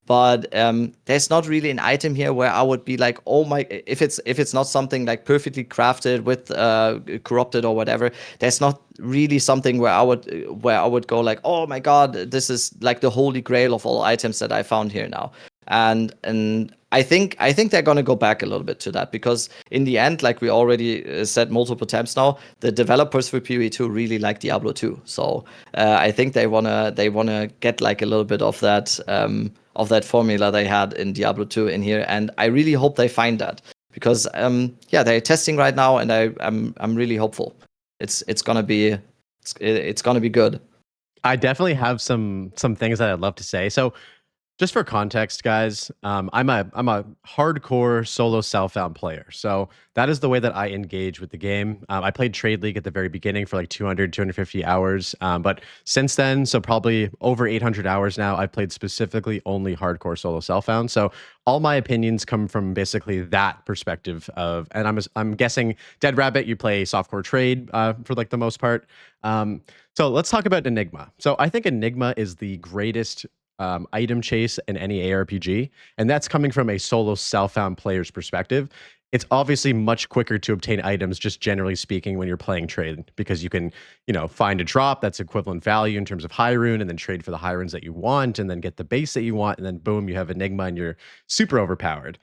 But there's not really an item here where I would be like, oh my, if it's not something like perfectly crafted with corrupted or whatever, there's not really something where I would go like, oh my god, this is like the holy grail of all items that I found here now. And I think they're gonna go back a little bit to that, because in the end, like we already said multiple times now, the developers for PoE 2 really like Diablo 2. So I think they wanna get like a little bit of that formula they had in Diablo 2 in here, and I really hope they find that, because they're testing right now, and I'm really hopeful. It's gonna be good. I definitely have some things that I'd love to say. So just for context, guys, I'm a hardcore solo self-found player. So that is the way that I engage with the game. I played Trade League at the very beginning for like 250 hours. But since then, so probably over 800 hours now, I've played specifically only hardcore solo self-found. So all my opinions come from basically that perspective of, and I'm guessing Dead Rabbit, you play softcore trade for like the most part. So let's talk about Enigma. So I think Enigma is the greatest item chase in any ARPG, and that's coming from a solo self-found player's perspective. It's obviously much quicker to obtain items, just generally speaking, when you're playing trade, because you can, find a drop that's equivalent value in terms of high rune, and then trade for the high runes that you want, and then get the base that you want, and then boom, you have Enigma, and you're super overpowered.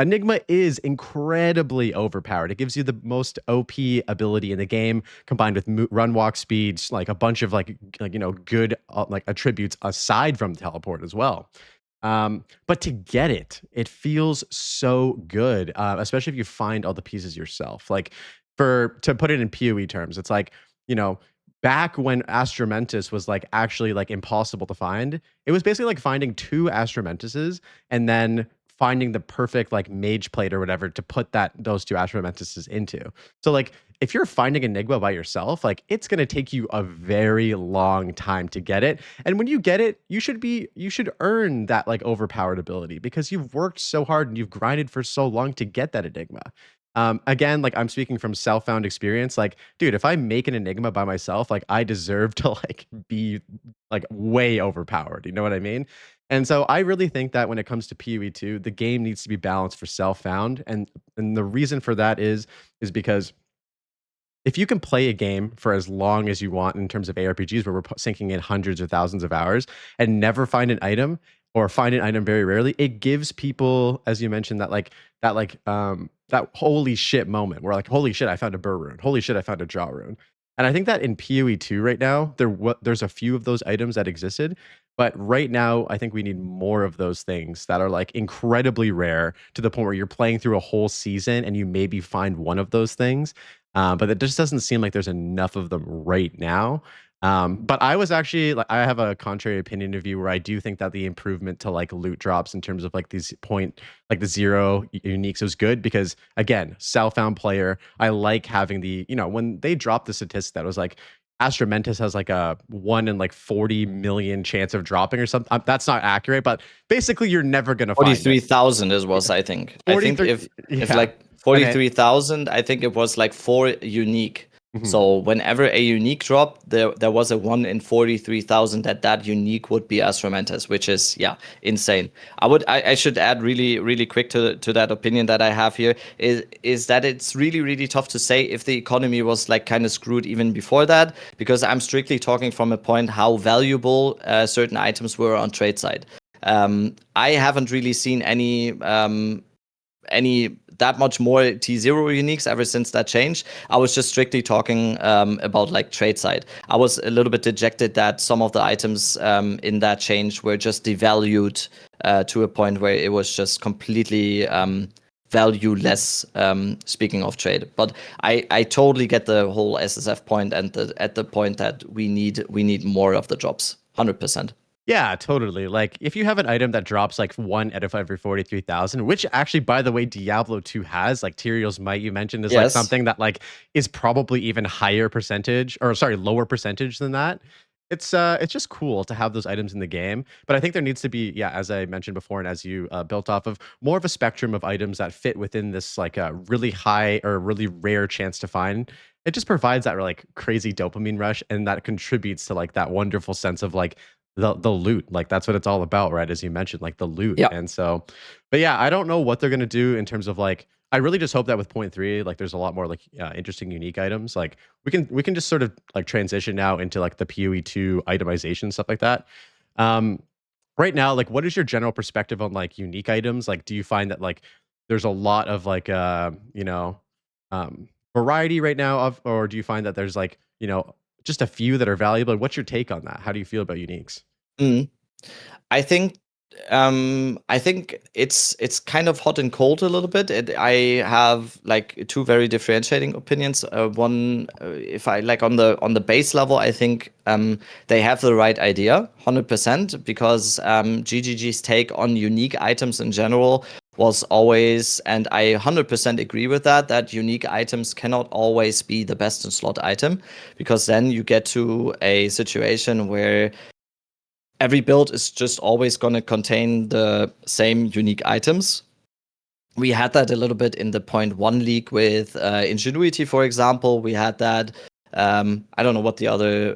Enigma is incredibly overpowered. It gives you the most OP ability in the game, combined with run walk speeds, like a bunch of good like attributes aside from teleport as well. But to get it, it feels so good, especially if you find all the pieces yourself. Like to put it in PoE terms, it's like back when Astromentis was like actually like impossible to find. It was basically like finding two Astromentises and then finding the perfect like mage plate or whatever to put those two Astromentises into. So like if you're finding Enigma by yourself, like it's going to take you a very long time to get it. And when you get it, you should earn that like overpowered ability because you've worked so hard and you've grinded for so long to get that Enigma. Again, like I'm speaking from self-found experience. Like, dude, if I make an Enigma by myself, like I deserve to like be like way overpowered. You know what I mean? And so I really think that when it comes to PoE 2, the game needs to be balanced for self-found. And the reason for that is because if you can play a game for as long as you want in terms of ARPGs, where we're sinking in hundreds or thousands of hours and never find an item or find an item very rarely, it gives people, as you mentioned, that holy shit moment where like, holy shit, I found a burr rune. Holy shit, I found a jaw rune. And I think that in PoE 2 right now, there's a few of those items that existed. But right now, I think we need more of those things that are like incredibly rare to the point where you're playing through a whole season and you maybe find one of those things. But it just doesn't seem like there's enough of them right now. But I was actually like, I have a contrary opinion of you where I do think that the improvement to like loot drops in terms of like these like the 0 uniques was good because again, self-found player, I like having when they dropped the statistic that was like Astromentis has like a 1 in like 40 million chance of dropping or something. That's not accurate, but basically you're never gonna find it. 43,000 was, I think. I think if like 43,000, I think it was like 4 unique. Mm-hmm. So whenever a unique dropped, there was a 1 in 43,000 that unique would be Astromentis, which is insane. I should add really quick to that opinion that I have here is that it's really tough to say if the economy was like kind of screwed even before that, because I'm strictly talking from a point how valuable certain items were on trade side. I haven't really seen any that much more T0 uniques ever since that change. I was just strictly talking about like trade side. I was a little bit dejected that some of the items in that change were just devalued to a point where it was just completely valueless, speaking of trade. But I totally get the whole SSF point and at the point that we need more of the drops, 100%. Yeah, totally. Like if you have an item that drops like 1 out of every 43,000, which actually, by the way, Diablo 2 has, like Tyrion's Might you mentioned is like something that like is probably even higher percentage or sorry, lower percentage than that. It's just cool to have those items in the game. But I think there needs to be, as I mentioned before, and as you built off of, more of a spectrum of items that fit within this like a really high or really rare chance to find. It just provides that like crazy dopamine rush, and that contributes to like that wonderful sense of like the loot. Like that's what it's all about, right? As you mentioned, like the loot. Yeah. And so, but yeah, I don't know what they're gonna do in terms of like. I really just hope that with 0.3, like there's a lot more like interesting unique items. Like we can just sort of like transition now into like the PoE 2 itemization stuff like that. Right now, like what is your general perspective on like unique items? Like, do you find that like there's a lot of like variety right now of, or do you find that there's like just a few that are valuable? What's your take on that? How do you feel about uniques? I think I think it's kind of hot and cold a little bit. I have like two very differentiating opinions. One, if I like on the base level, I think they have the right idea, 100%, because GGG's take on unique items in general was always, and I 100% agree with that, that unique items cannot always be the best in slot item, because then you get to a situation where every build is just always going to contain the same unique items. We had that a little bit in the point one league with Ingenuity, for example. We had that. I don't know what the other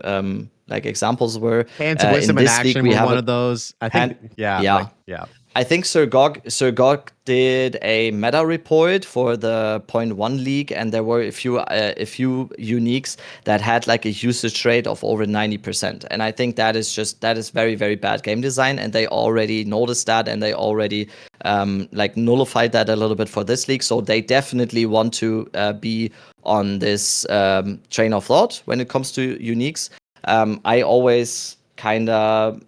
like examples were. Hands of In Wisdom and this league, Action we were have one it. of those. I think, And yeah, yeah, like, yeah. I think Sir Gog did a meta report for the point one league, and there were a few uniques that had like a usage rate of over 90%. And I think that is very, very bad game design, and they already noticed that, and they already like nullified that a little bit for this league. So they definitely want to be on this train of thought when it comes to uniques. I always kind of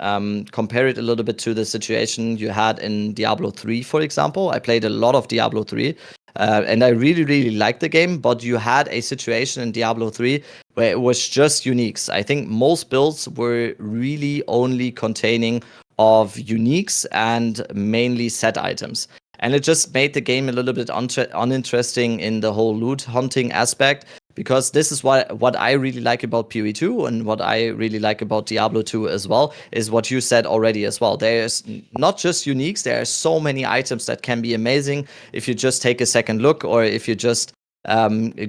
compare it a little bit to the situation you had in Diablo 3, for example. I played a lot of Diablo 3, and I really, really liked the game, but you had a situation in Diablo 3 where it was just uniques. I think most builds were really only containing of uniques and mainly set items. And it just made the game a little bit uninteresting in the whole loot hunting aspect, because this is what I really like about PoE 2 and what I really like about Diablo 2 as well, is what you said already as well. There's not just uniques, there are so many items that can be amazing if you just take a second look, or if you just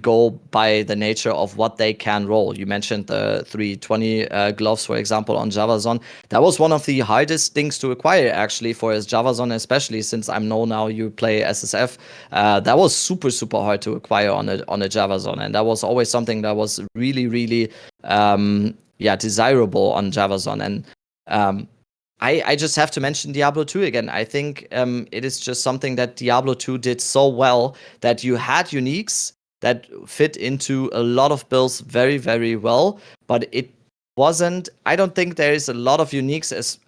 go by the nature of what they can roll. You mentioned the 320 gloves, for example, on Javazon. That was one of the hardest things to acquire, actually, for his Javazon, especially since I know now you play SSF. That was super, super hard to acquire on a Javazon, and that was always something that was really, really desirable on Javazon. And I just have to mention Diablo 2 again. I think it is just something that Diablo 2 did so well, that you had uniques that fit into a lot of builds very, very well, but it wasn't. I don't think there is a lot of uniques as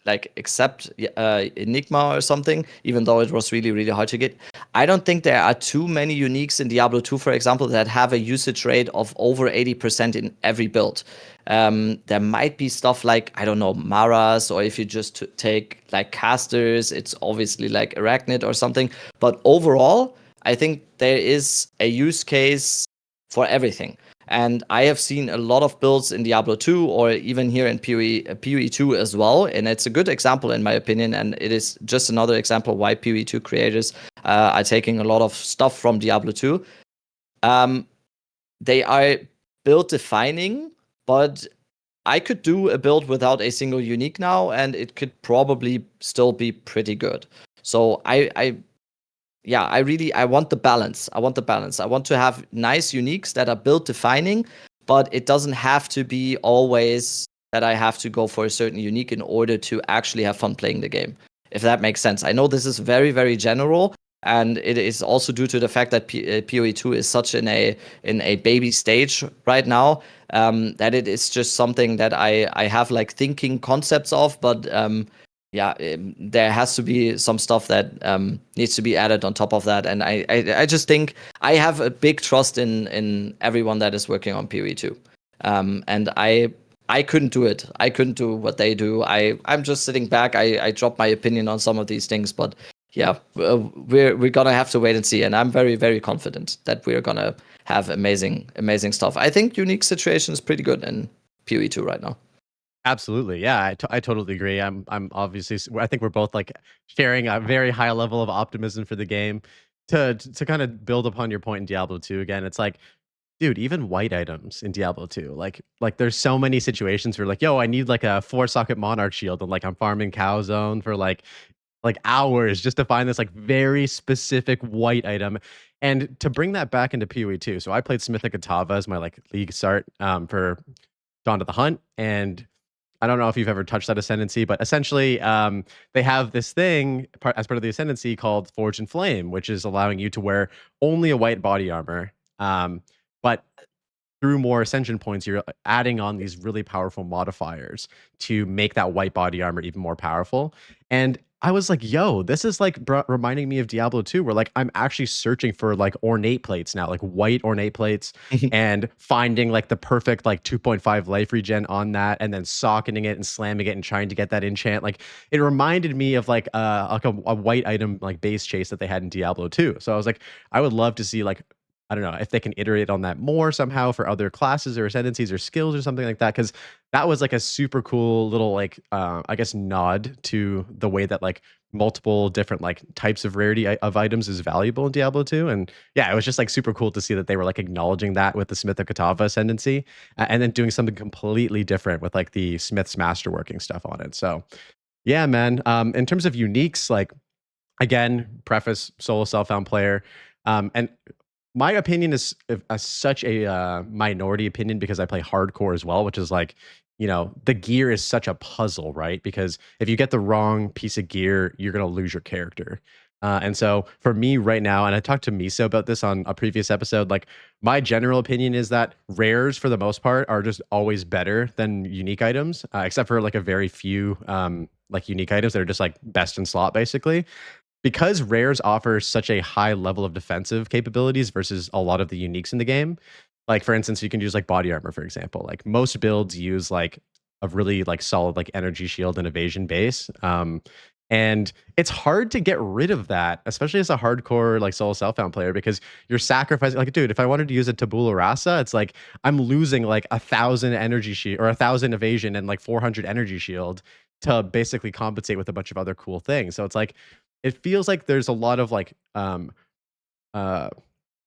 like except Enigma or something, even though it was really, really hard to get. I don't think there are too many uniques in Diablo 2, for example, that have a usage rate of over 80% in every build. There might be stuff like, I don't know, Maras, or if you just take like casters, it's obviously like Arachnid or something. But overall, I think there is a use case for everything. And I have seen a lot of builds in Diablo 2, or even here in PoE 2 as well. And it's a good example, in my opinion. And it is just another example why PoE 2 creators are taking a lot of stuff from Diablo 2. They are build defining, but I could do a build without a single unique now, and it could probably still be pretty good. So I want the balance. I want the balance. I want to have nice uniques that are build defining, but it doesn't have to be always that I have to go for a certain unique in order to actually have fun playing the game. If that makes sense. I know this is very, very general, and it is also due to the fact that PoE 2 is such in a baby stage right now, that it is just something that I have like thinking concepts of, but there has to be some stuff that needs to be added on top of that. And I just think I have a big trust in everyone that is working on PoE 2. And I couldn't do it. I couldn't do what they do. I'm just sitting back. I drop my opinion on some of these things, but yeah, we're gonna have to wait and see. And I'm very, very confident that we're gonna have amazing, amazing stuff. I think unique situation is pretty good in PoE 2 right now. Absolutely. Yeah, I totally agree. I'm obviously I think we're both like sharing a very high level of optimism for the game. To kind of build upon your point in Diablo 2 again, it's like, dude, even white items in Diablo 2, like there's so many situations where like, yo, I need like a 4-socket monarch shield, and like I'm farming cow zone for like hours just to find this like very specific white item. And to bring that back into PoE 2, so I played Smithic Atava as my like league start for Dawn to the Hunt, and I don't know if you've ever touched that ascendancy, but essentially, they have this thing as part of the ascendancy called Forge and Flame, which is allowing you to wear only a white body armor. But through more ascension points, you're adding on these really powerful modifiers to make that white body armor even more powerful. And I was like, yo, this is like reminding me of Diablo 2, where like I'm actually searching for like ornate plates now, like white ornate plates, and finding like the perfect like 2.5 life regen on that, and then socketing it and slamming it and trying to get that enchant. Like it reminded me of like a white item like base chase that they had in Diablo 2. So I was like, I would love to see like, I don't know if they can iterate on that more somehow for other classes or ascendancies or skills or something like that, because that was like a super cool little like I guess nod to the way that like multiple different like types of rarity of items is valuable in Diablo 2. And yeah, it was just like super cool to see that they were like acknowledging that with the Smith of Katava ascendancy, and then doing something completely different with like the Smith's masterworking stuff on it. So yeah, man. In terms of uniques, like again, preface solo self-found player, and my opinion is such a minority opinion because I play hardcore as well, which is like, you know, the gear is such a puzzle, right? Because if you get the wrong piece of gear, you're going to lose your character. And so for me right now, and I talked to Miso about this on a previous episode, like my general opinion is that rares for the most part are just always better than unique items, except for like a very few like unique items that are just like best in slot basically, because rares offer such a high level of defensive capabilities versus a lot of the uniques in the game. Like for instance, you can use like body armor, for example. Like most builds use like a really like solid like energy shield and evasion base. And it's hard to get rid of that, especially as a hardcore like solo self-found player, because you're sacrificing. Like, dude, if I wanted to use a tabula rasa, it's like I'm losing like 1,000 energy shield or 1,000 evasion and like 400 energy shield to basically compensate with a bunch of other cool things. So it's like it feels like there's a lot of like uh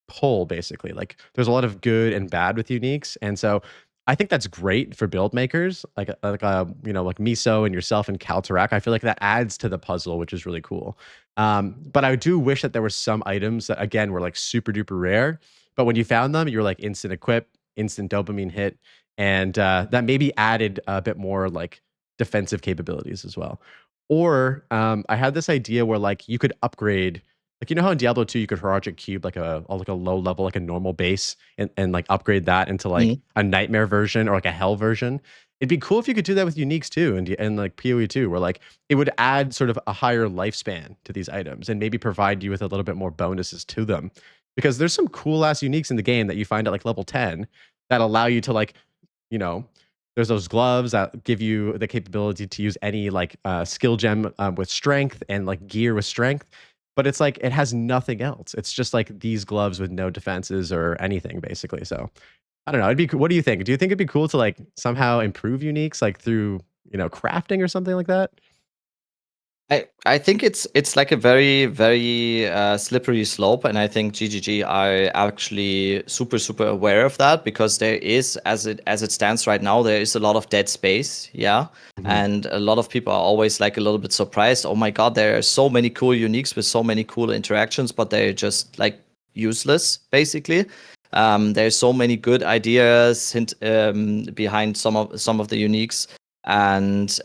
pull basically. Like there's a lot of good and bad with uniques. And so I think that's great for build makers like you know, like Miso and yourself and Kaltarak. I feel like that adds to the puzzle, which is really cool. But I do wish that there were some items that again were like super duper rare, but when you found them, you're like instant equip, instant dopamine hit, and that maybe added a bit more like defensive capabilities as well. Or I had this idea where like you could upgrade, like you know how in Diablo 2 you could heroic cube like a low level, like a normal base, and like upgrade that into like a nightmare version or like a hell version. It'd be cool if you could do that with uniques too, and like PoE 2, where like it would add sort of a higher lifespan to these items and maybe provide you with a little bit more bonuses to them. Because there's some cool ass uniques in the game that you find at like level 10 that allow you to like, you know, there's those gloves that give you the capability to use any like skill gem with strength and like gear with strength. But it's like it has nothing else. It's just like these gloves with no defenses or anything, basically. So I don't know. It'd be. What do you think? Do you think it'd be cool to like somehow improve uniques, like through, you know, crafting or something like that? I think it's like a very slippery slope, and I think GGG are actually super aware of that, because there is, as it stands right now, there is a lot of dead space, yeah, and a lot of people are always like a little bit surprised. Oh my god, there are so many cool uniques with so many cool interactions, but they're just like useless basically. There's so many good ideas behind some of the uniques. And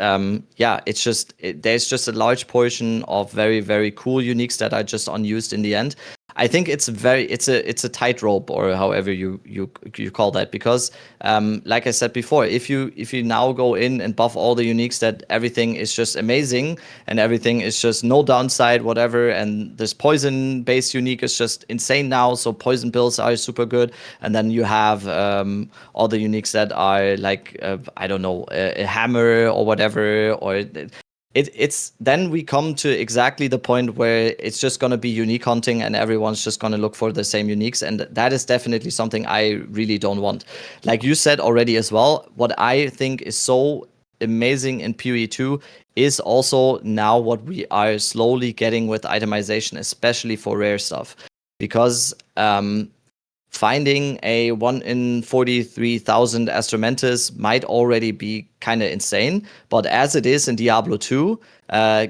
yeah, it's just there's just a large portion of very cool uniques that are just unused in the end. I think it's a tightrope, or however you call that, because like I said before, if you now go in and buff all the uniques, that everything is just amazing and everything is just no downside whatever, and this poison based unique is just insane now, so poison pills are super good, and then you have all the uniques that are like I don't know, a hammer or whatever, or it's then we come to exactly the point where it's just going to be unique hunting and everyone's just going to look for the same uniques, and that is definitely something I really don't want. Like you said already as well, what I think is so amazing in PoE 2 is also now what we are slowly getting with itemization, especially for rare stuff, because finding a 1 in 43,000 Astromantis might already be kind of insane, but as it is in Diablo 2,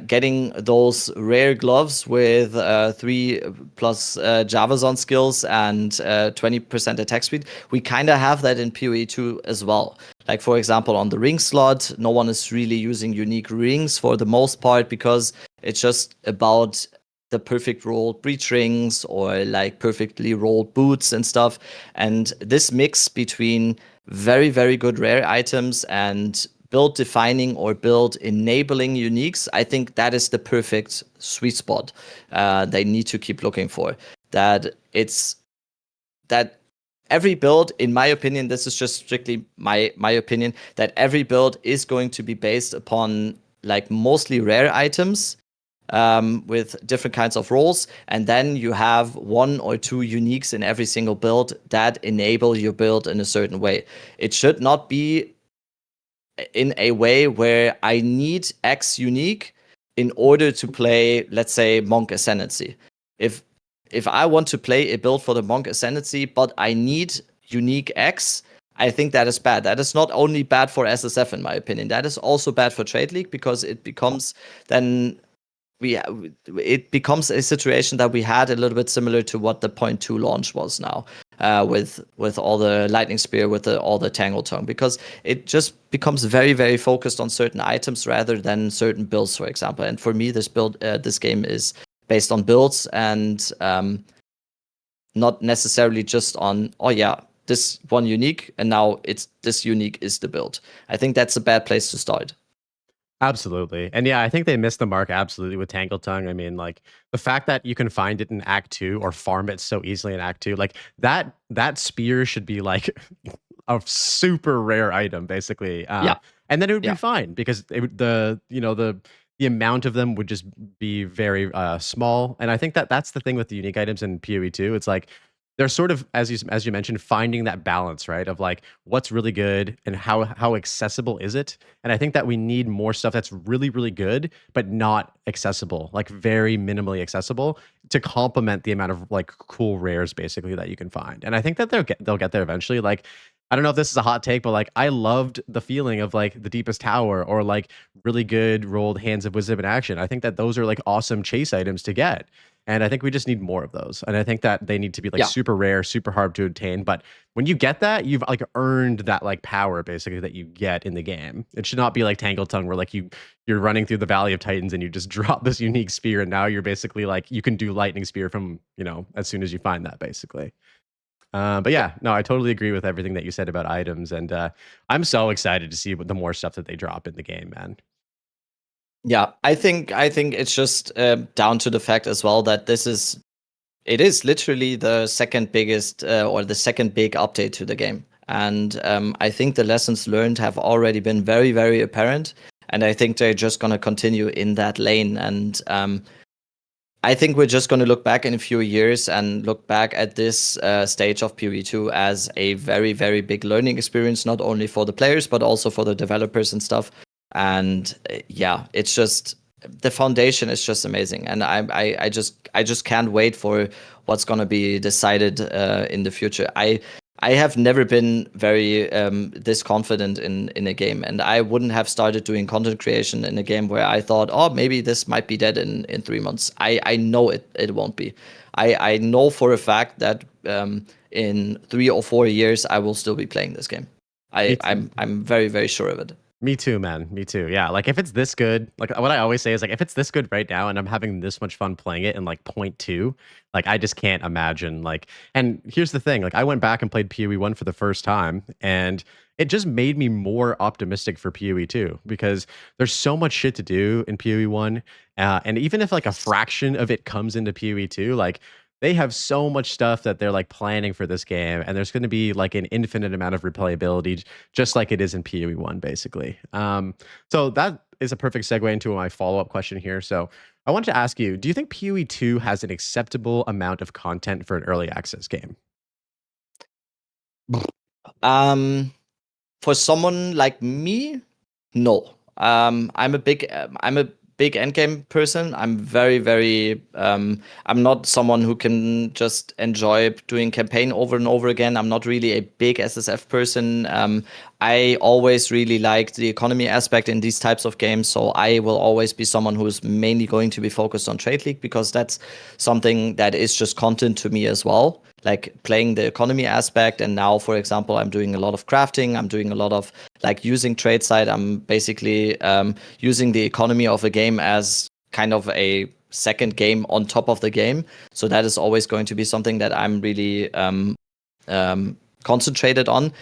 getting those rare gloves with 3 plus Javazon skills and 20% attack speed, we kind of have that in PoE 2 as well. Like, for example, on the ring slot, no one is really using unique rings for the most part, because it's just about the perfect rolled breach rings or like perfectly rolled boots and stuff. And this mix between very, very good rare items and build defining or build enabling uniques, I think that is the perfect sweet spot they need to keep looking for. That every build, in my opinion, this is just strictly my opinion, that every build is going to be based upon like mostly rare items with different kinds of roles, and then you have one or two uniques in every single build that enable your build in a certain way. It should not be in a way where I need X unique in order to play, let's say, Monk Ascendancy. If I want to play a build for the Monk Ascendancy, but I need unique X, I think that is bad. That is not only bad for SSF, in my opinion. That is also bad for Trade League, because it becomes then it becomes a situation that we had a little bit similar to what the Point 2 launch was now, with all the Lightning Spear, with all the Tangle Tongue, because it just becomes very, very focused on certain items rather than certain builds, for example. And for me, this game is based on builds and not necessarily just on, oh yeah, this one unique, and now this unique is the build. I think that's a bad place to start. Absolutely. And yeah, I think they missed the mark absolutely with Tangle Tongue. I mean, like the fact that you can find it in Act 2 or farm it so easily in Act 2, like that spear should be like a super rare item, basically. Yeah. And then it would be fine, because the amount of them would just be very small. And I think that that's the thing with the unique items in PoE 2. It's like they're sort of, as you mentioned, finding that balance, right? Of like what's really good and how accessible is it? And I think that we need more stuff that's really, really good, but not accessible, like very minimally accessible, to complement the amount of like cool rares basically that you can find. And I think that they'll get there eventually. Like, I don't know if this is a hot take, but like I loved the feeling of like the Deepest Tower or like really good rolled Hands of Wisdom in action. I think that those are like awesome chase items to get. And I think we just need more of those. And I think that they need to be like super rare, super hard to obtain. But when you get that, you've like earned that like power basically that you get in the game. It should not be like Tangle Tongue, where like you're running through the Valley of Titans and you just drop this unique spear, and now you're basically like you can do Lightning Spear from, as soon as you find that basically. But yeah, no, I totally agree with everything that you said about items, and I'm so excited to see what the more stuff that they drop in the game, man. Yeah, I think it's just down to the fact as well that it is literally the second biggest or the second big update to the game, and I think the lessons learned have already been very, very apparent, and I think they're just gonna continue in that lane. And I think we're just going to look back in a few years and look back at this stage of PoE 2 as a very, very big learning experience, not only for the players, but also for the developers and stuff. And yeah, it's just, the foundation is just amazing. And I just can't wait for what's going to be decided in the future. I have never been very this confident in a game, and I wouldn't have started doing content creation in a game where I thought, oh, maybe this might be dead in 3 months. I know it won't be. I know for a fact that in 3 or 4 years I will still be playing this game. I'm very, very sure of it. Me too, man. Me too. Yeah. Like if it's this good, like what I always say is like if it's this good right now and I'm having this much fun playing it in like 0.2, like I just can't imagine like, and here's the thing, like I went back and played PoE 1 for the first time, and it just made me more optimistic for PoE 2, because there's so much shit to do in PoE 1. And even if like a fraction of it comes into PoE 2, like they have so much stuff that they're like planning for this game, and there's going to be like an infinite amount of replayability, just like it is in PoE 1, basically. So that is a perfect segue into my follow-up question here. So I wanted to ask you, do you think PoE 2 has an acceptable amount of content for an early access game? For someone like me, no. I'm a big endgame person. I'm very, very. I'm not someone who can just enjoy doing campaign over and over again. I'm not really a big SSF person. I always really like the economy aspect in these types of games, so I will always be someone who's mainly going to be focused on Trade League, because that's something that is just content to me as well, like playing the economy aspect. And now, for example, I'm doing a lot of crafting. I'm doing a lot of like using trade side. I'm basically using the economy of a game as kind of a second game on top of the game. So that is always going to be something that I'm really concentrated on.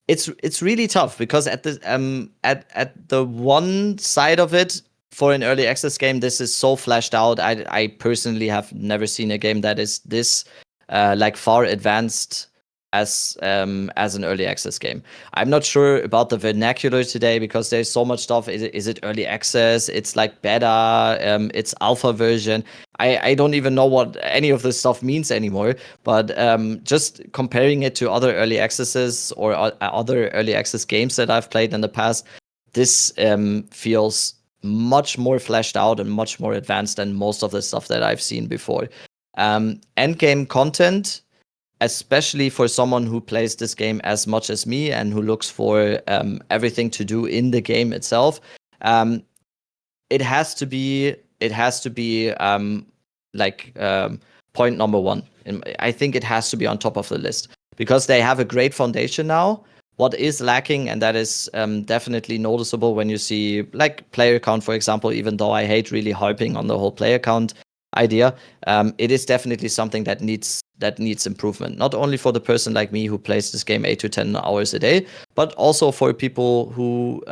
It's really tough because at the one side of it, for an early access game, this is so fleshed out. I personally have never seen a game that is this like far advanced as an early access game. I'm not sure about the vernacular today because there's so much stuff. Is it early access? It's like beta. It's alpha version. I don't even know what any of this stuff means anymore. But just comparing it to other early accesses or other early access games that I've played in the past, this feels much more fleshed out and much more advanced than most of the stuff that I've seen before. Endgame content, especially for someone who plays this game as much as me and who looks for everything to do in the game itself, it has to be point number one. I think it has to be on top of the list because they have a great foundation now. What is lacking, and that is definitely noticeable when you see like player count, for example, even though I hate really harping on the whole player count idea, it is definitely something that needs improvement, not only for the person like me who plays this game 8 to 10 hours a day, but also for people who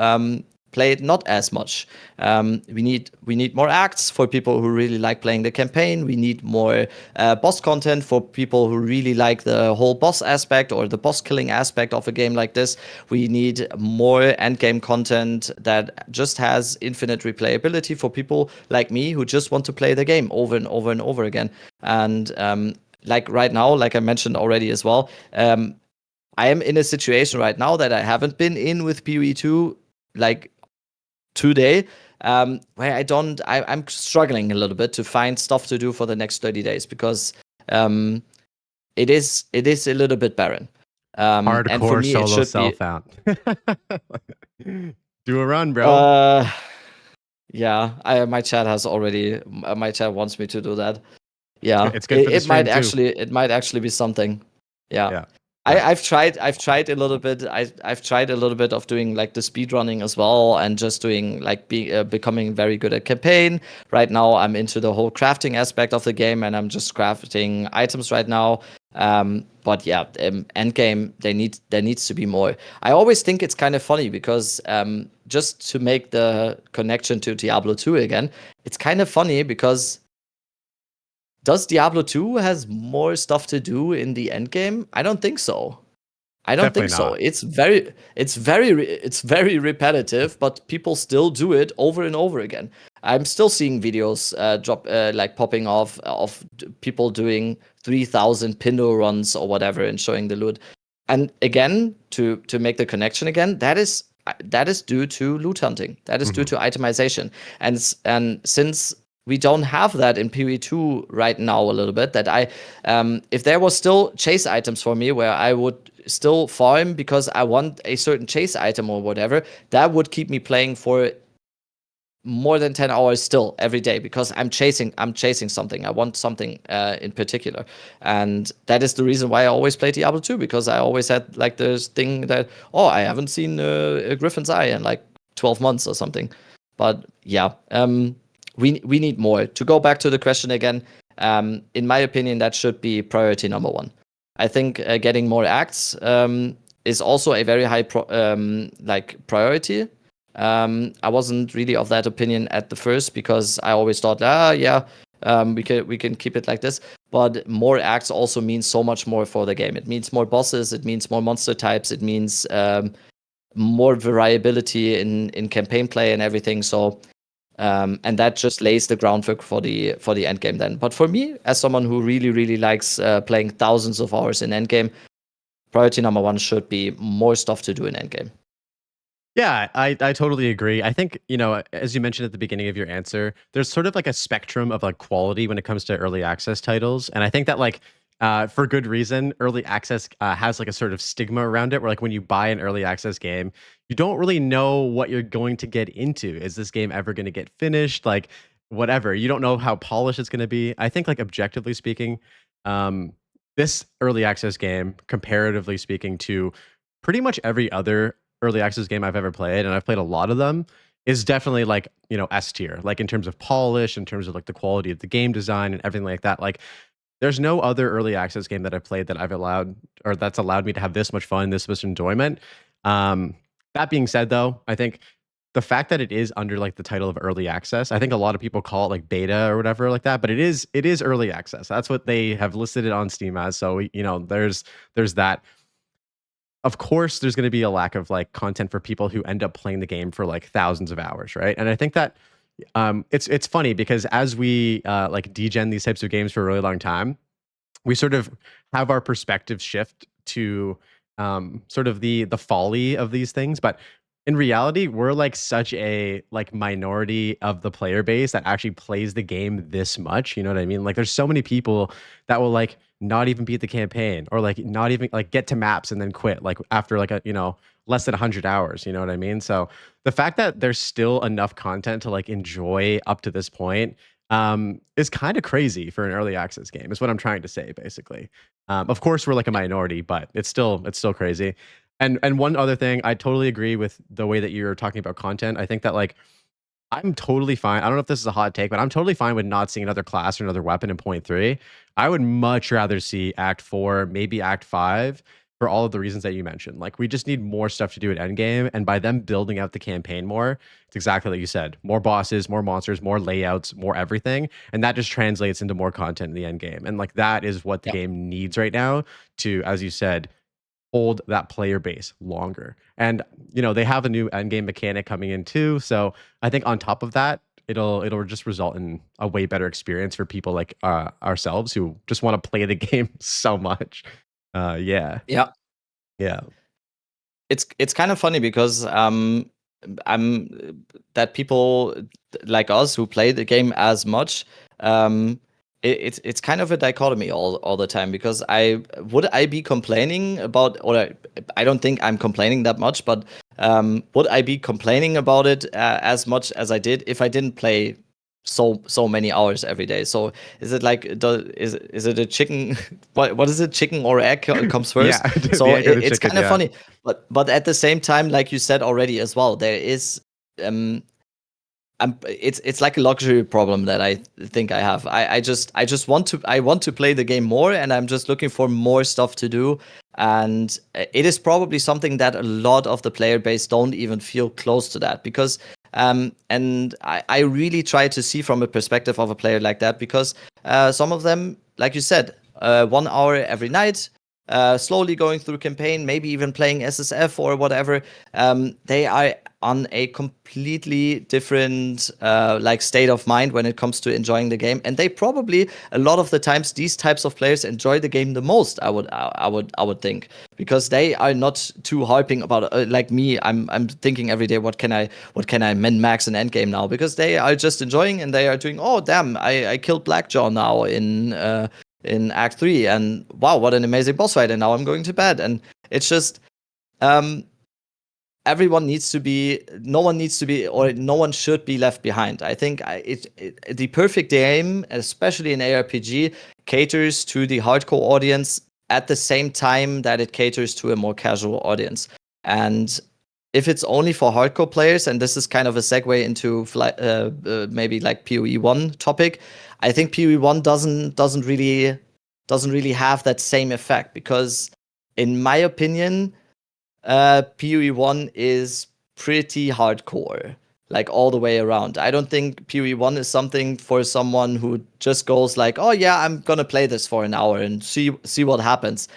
play it not as much. We need more acts for people who really like playing the campaign. We need more boss content for people who really like the whole boss aspect or the boss killing aspect of a game like this. We need more endgame content that just has infinite replayability for people like me who just want to play the game over and over and over again. And like right now, like I mentioned already as well, I am in a situation right now that I haven't been in with PoE 2 like today, where I'm struggling a little bit to find stuff to do for the next 30 days because it is a little bit barren. Hardcore and for me, solo it should self be out. Do a run, bro. Yeah, my chat wants me to do that. Yeah, It's good for the it might stream too. it might actually be something. Yeah. Yeah. I've tried a little bit. I've tried a little bit of doing like the speed running as well, and just doing like becoming very good at campaign. Right now, I'm into the whole crafting aspect of the game, and I'm just crafting items right now. But yeah, end game there needs to be more. I always think it's kind of funny because just to make the connection to Diablo 2 again, it's kind of funny because does Diablo 2 has more stuff to do in the end game? I don't think so. I don't think so. Not. It's very repetitive, but people still do it over and over again. I'm still seeing videos like popping off of people doing 3,000 Pindo runs or whatever and showing the loot. And again, to make the connection again, that is due to loot hunting. That is due to itemization. And since we don't have that in PoE2 right now a little bit, that if there was still chase items for me where I would still farm because I want a certain chase item or whatever, that would keep me playing for more than 10 hours still every day because I'm chasing something. I want something in particular. And that is the reason why I always play Diablo 2, because I always had like this thing that, I haven't seen a Griffin's Eye in like 12 months or something. But yeah, we need more. To go back to the question again, in my opinion, that should be priority number one. I think getting more acts is also a very high priority. I wasn't really of that opinion at the first because I always thought, we can keep it like this. But more acts also means so much more for the game. It means more bosses. It means more monster types. It means more variability in campaign play and everything. So. And that just lays the groundwork for the end game then. But for me, as someone who really, really likes playing thousands of hours in endgame, priority number one should be more stuff to do in endgame. Yeah, I totally agree. I think, as you mentioned at the beginning of your answer, there's sort of like a spectrum of like quality when it comes to early access titles. And I think that like for good reason, early access has like a sort of stigma around it where like when you buy an early access game, you don't really know what you're going to get into. Is this game ever going to get finished? Like whatever. You don't know how polished it's going to be. I think like objectively speaking, this early access game, comparatively speaking to pretty much every other early access game I've ever played, and I've played a lot of them, is definitely like, you know, S tier, like in terms of polish, in terms of like the quality of the game design and everything like that. Like there's no other early access game that I've played that I've allowed or that's allowed me to have this much fun, this much enjoyment. That being said, though, I think the fact that it is under like the title of early access, I think a lot of people call it like beta or whatever like that, but it is early access. That's what they have listed it on Steam as. So you know, there's that. Of course, there's going to be a lack of like content for people who end up playing the game for like thousands of hours, right? And I think that it's funny because as we like degen these types of games for a really long time, we sort of have our perspective shift to sort of the folly of these things. But in reality, we're like such a like minority of the player base that actually plays the game this much. You know what I mean? Like there's so many people that will like not even beat the campaign or like not even like get to maps and then quit like after like a, you know, less than 100 hours. You know what I mean? So the fact that there's still enough content to like enjoy up to this point is kind of crazy for an early access game is what I'm trying to say basically. Of course we're like a minority, but it's still crazy. And one other thing, I totally agree with the way that you're talking about content. I think that like I'm totally fine. I don't know if this is a hot take, but I'm totally fine with not seeing another class or another weapon in point three. I would much rather see Act 4, maybe Act 5, for all of the reasons that you mentioned. Like we just need more stuff to do at Endgame, and by them building out the campaign more, it's exactly like you said. More bosses, more monsters, more layouts, more everything. And that just translates into more content in the end game. And like that is what the Yeah. game needs right now to, as you said, hold that player base longer. And you know, they have a new end game mechanic coming in too. So I think on top of that, it'll just result in a way better experience for people like ourselves who just want to play the game so much. Yeah, Yeah. yeah, It's kind of funny because I'm that people like us who play the game as much. It's kind of a dichotomy all the time because I be complaining about, or I don't think I'm complaining that much, but would I be complaining about it as much as I did if I didn't play so many hours every day? So is it like is it a chicken? What is it? Chicken or egg comes yeah. first? The So egg or the it's chicken. kind of Yeah, funny, but at the same time, like you said already as well, there is um it's like a luxury problem that I think I have. I just want to play the game more, and I'm just looking for more stuff to do. And it is probably something that a lot of the player base don't even feel close to that because and I really try to see from a perspective of a player like that because some of them, like you said, 1 hour every night. Slowly going through campaign, maybe even playing SSF or whatever. They are on a completely different like state of mind when it comes to enjoying the game, and they probably a lot of the times these types of players enjoy the game the most. I would think because they are not too harping about like me. I'm thinking every day what can I min max an end game now because they are just enjoying and they are doing, oh damn, I killed Blackjaw now in Act 3, and wow, what an amazing boss fight! And now I'm going to bed, and it's just um everyone needs to be no one needs to be or no one should be left behind. I think the perfect game, especially in ARPG, caters to the hardcore audience at the same time that it caters to a more casual audience. And if it's only for hardcore players, and this is kind of a segue into maybe like PoE 1 topic, I think PoE 1 doesn't really have that same effect because in my opinion PoE 1 is pretty hardcore, like all the way around. I don't think PoE 1 is something for someone who just goes like, "Oh yeah, I'm gonna play this for an hour and see what happens."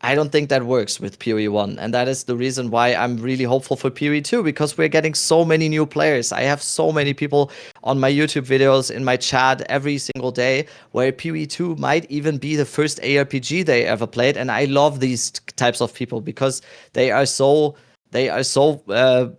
I don't think that works with PoE 1, and that is the reason why I'm really hopeful for PoE 2 because we're getting so many new players. I have so many people on my YouTube videos, in my chat every single day, where PoE 2 might even be the first ARPG they ever played, and I love these types of people because they are so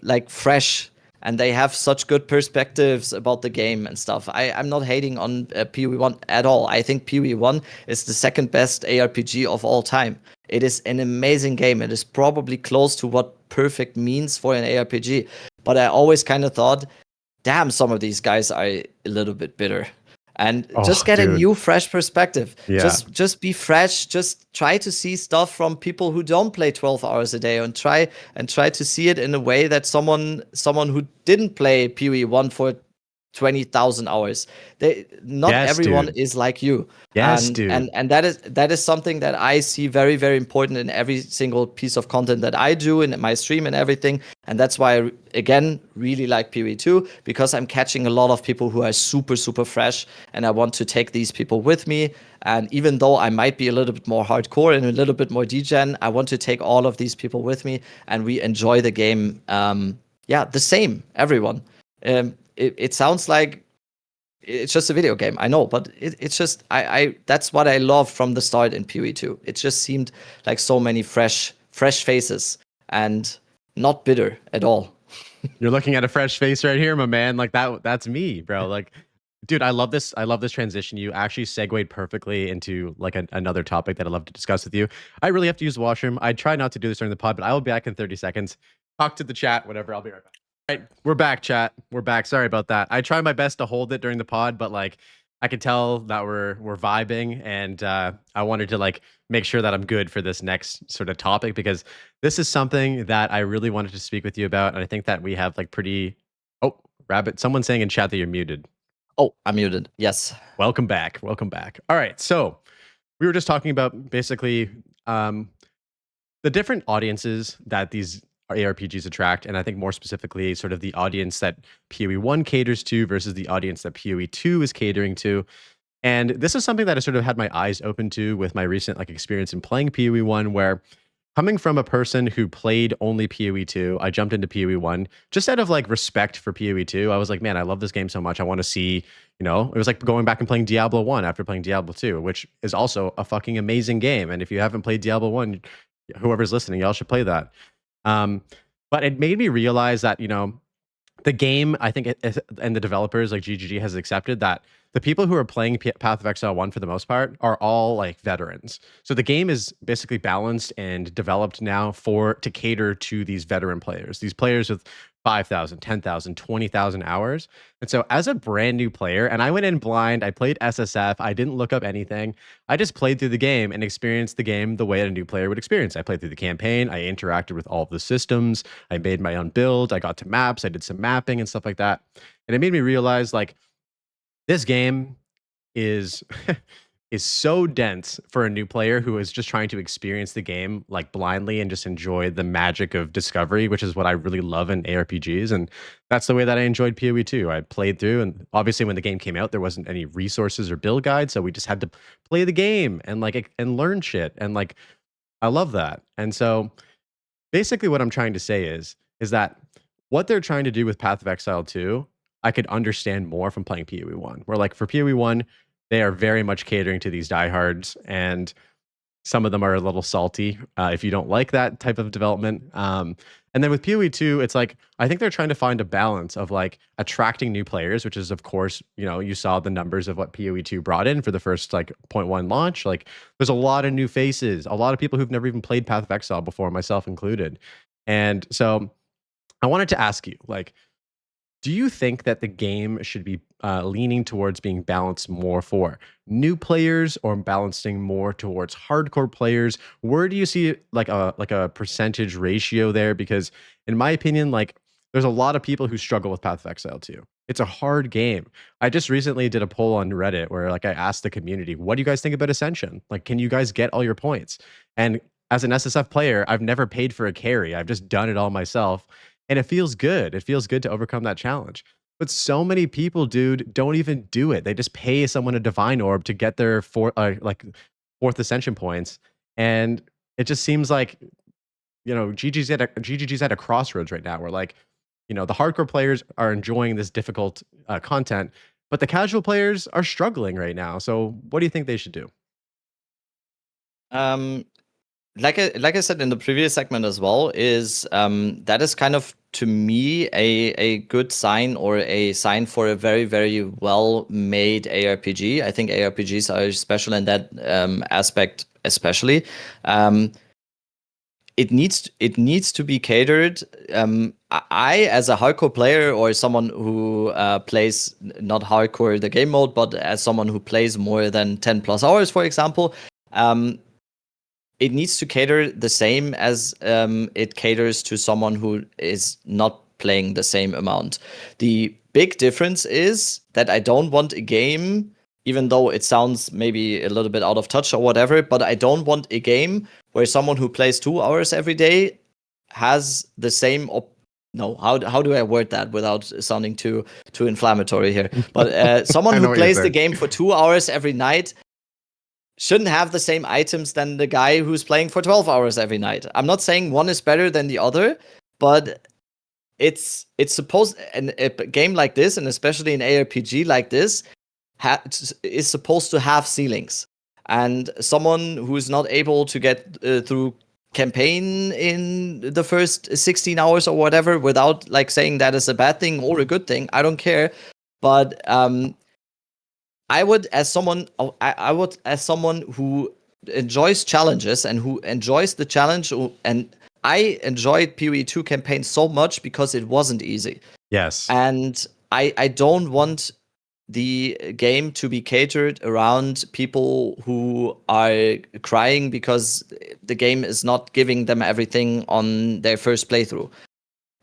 like fresh and they have such good perspectives about the game and stuff. I'm not hating on PoE 1 at all. I think PoE 1 is the second best ARPG of all time. It is an amazing game. It is probably close to what perfect means for an ARPG. But I always kind of thought, damn, some of these guys are a little bit bitter. and Oh, just get a dude. new fresh perspective. Yeah. Just be fresh, just try to see stuff from people who don't play 12 hours a day, and try to see it in a way that someone who didn't play PoE 1 for 20,000 hours. Not Yes, everyone dude. is like you. Yes, And dude. that is something that I see very, very important in every single piece of content that I do in my stream and everything. And that's why I, again, really like PoE 2, because I'm catching a lot of people who are super, super fresh, and I want to take these people with me. And even though I might be a little bit more hardcore and a little bit more degen, I want to take all of these people with me, and we enjoy the game. The same, everyone. It sounds like it's just a video game, I know, but it's just I that's what I love from the start in PoE 2. It just seemed like so many fresh faces, and not bitter at all. You're looking at a fresh face right here, my man. Like that's me, bro. Like, dude, I love this. I love this transition. You actually segued perfectly into like another topic that I'd love to discuss with you. I really have to use the washroom. I try not to do this during the pod, but I will be back in 30 seconds. Talk to the chat, whatever. I'll be right back. All right, we're back, chat. We're back. Sorry about that. I try my best to hold it during the pod, but like I could tell that we're vibing, and I wanted to like make sure that I'm good for this next sort of topic, because this is something that I really wanted to speak with you about, and I think that we have like pretty. Oh, Rabbit! Someone's saying in chat that you're muted. Oh, I'm muted. Yes. Welcome back. Welcome back. All right, so we were just talking about basically the different audiences that these ARPGs attract, and I think more specifically, sort of the audience that PoE 1 caters to versus the audience that PoE 2 is catering to. And this is something that I sort of had my eyes open to with my recent like experience in playing PoE 1, where coming from a person who played only PoE 2, I jumped into PoE 1 just out of like respect for PoE 2. I was like, man, I love this game so much. I want to see, it was like going back and playing Diablo 1 after playing Diablo 2, which is also a fucking amazing game. And if you haven't played Diablo 1, whoever's listening, y'all should play that. Um, but it made me realize that, the game, I think, and the developers like GGG has accepted that the people who are playing Path of Exile 1 for the most part are all like veterans. So the game is basically balanced and developed now to cater to these veteran players, these players with 5,000, 10,000, 20,000 hours. And so as a brand new player, and I went in blind, I played SSF, I didn't look up anything. I just played through the game and experienced the game the way a new player would experience. I played through the campaign, I interacted with all of the systems, I made my own build, I got to maps, I did some mapping and stuff like that. And it made me realize like this game is is so dense for a new player who is just trying to experience the game like blindly and just enjoy the magic of discovery, which is what I really love in ARPGs. And that's the way that I enjoyed PoE 2. I played through, and obviously when the game came out, there wasn't any resources or build guides, so we just had to play the game and like and learn shit. And like I love that. And so basically what I'm trying to say is that what they're trying to do with Path of Exile 2, I could understand more from playing PoE 1. Where like for PoE 1, they are very much catering to these diehards, and some of them are a little salty if you don't like that type of development. And then with PoE 2, it's like I think they're trying to find a balance of like attracting new players, which is of course, you saw the numbers of what PoE 2 brought in for the first like 0.1 launch. Like there's a lot of new faces, a lot of people who've never even played Path of Exile before, myself included. And so I wanted to ask you, like, do you think that the game should be leaning towards being balanced more for new players or balancing more towards hardcore players? Where do you see like a percentage ratio there? Because in my opinion, like there's a lot of people who struggle with Path of Exile 2. It's a hard game. I just recently did a poll on Reddit where like I asked the community, what do you guys think about Ascension? Like, can you guys get all your points? And as an SSF player, I've never paid for a carry. I've just done it all myself. And it feels good. It feels good to overcome that challenge. But so many people, dude, don't even do it. They just pay someone a divine orb to get their fourth ascension points. And it just seems like, GGG's at a crossroads right now where like, the hardcore players are enjoying this difficult content, but the casual players are struggling right now. So what do you think they should do? Um, like I said in the previous segment as well, is that is kind of to me a good sign, or a sign for a very, very well made ARPG. I think ARPGs are special in that aspect, especially. it needs to be catered. I, as a hardcore player or someone who plays not hardcore the game mode, but as someone who plays more than 10 plus hours, for example, it needs to cater the same as it caters to someone who is not playing the same amount. The big difference is that I don't want a game, even though it sounds maybe a little bit out of touch or whatever, but I don't want a game where someone who plays 2 hours every day has the same no, how do I word that without sounding too inflammatory here? But someone who plays the game for 2 hours every night shouldn't have the same items than the guy who's playing for 12 hours every night. I'm not saying one is better than the other, but it's supposed, and a game like this, and especially an ARPG like this, is supposed to have ceilings. And someone who's not able to get through campaign in the first 16 hours or whatever, without like saying that is a bad thing or a good thing, I don't care. But I would, as someone who enjoys challenges and who enjoys the challenge, and I enjoyed PoE 2 campaign so much because it wasn't easy. Yes. And I don't want the game to be catered around people who are crying because the game is not giving them everything on their first playthrough.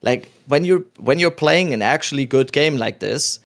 Like when you're playing an actually good game like this,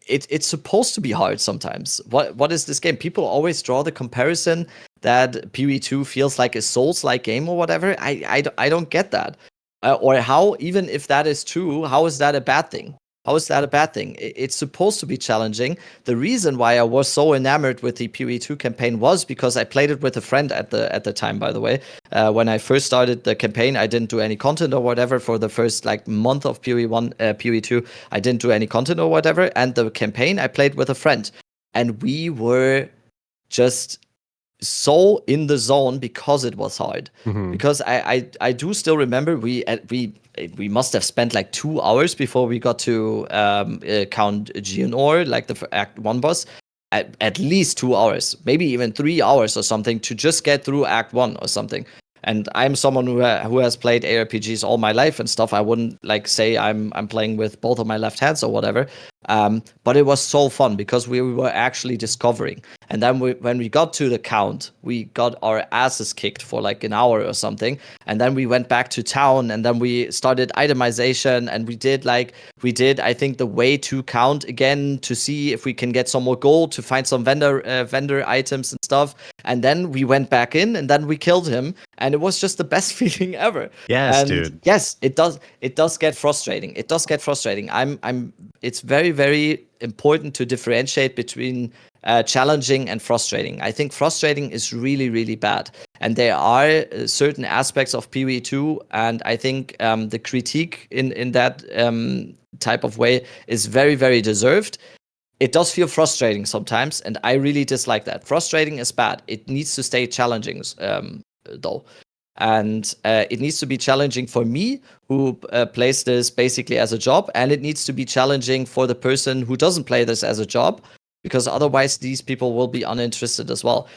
it's supposed to be hard sometimes. What is this game? People always draw the comparison that PoE 2 feels like a Souls-like game or whatever. I don't get that. Or how, even if that is true, how is that a bad thing? How is that a bad thing? It's supposed to be challenging. The reason why I was so enamored with the PoE 2 campaign was because I played it with a friend at the time, by the way. When I first started the campaign, I didn't do any content or whatever for the first like month of PoE 2. I didn't do any content or whatever. And the campaign I played with a friend. And we were just so in the zone because it was hard. Mhm. Because I do still remember we must have spent like 2 hours before we got to Count Geonor, like the Act 1 boss. At least 2 hours, maybe even 3 hours or something, to just get through Act 1 or something. And I'm someone who has played ARPGs all my life and stuff. I wouldn't like say I'm playing with both of my left hands or whatever. But it was so fun because we were actually discovering. And then when we got to the count, we got our asses kicked for like an hour or something. And then we went back to town, and then we started itemization, and we did I think the way to count again to see if we can get some more gold, to find some vendor items and stuff. And then we went back in, and then we killed him, and it was just the best feeling ever. Yes, and dude. Yes, it does get frustrating. It's very, very important to differentiate between challenging and frustrating. I think frustrating is really, really bad. And there are certain aspects of PoE 2, and I think the critique in that type of way is very, very deserved. It does feel frustrating sometimes, and I really dislike that. Frustrating is bad. It needs to stay challenging, though. And it needs to be challenging for me, who plays this basically as a job, and it needs to be challenging for the person who doesn't play this as a job, because otherwise these people will be uninterested as well.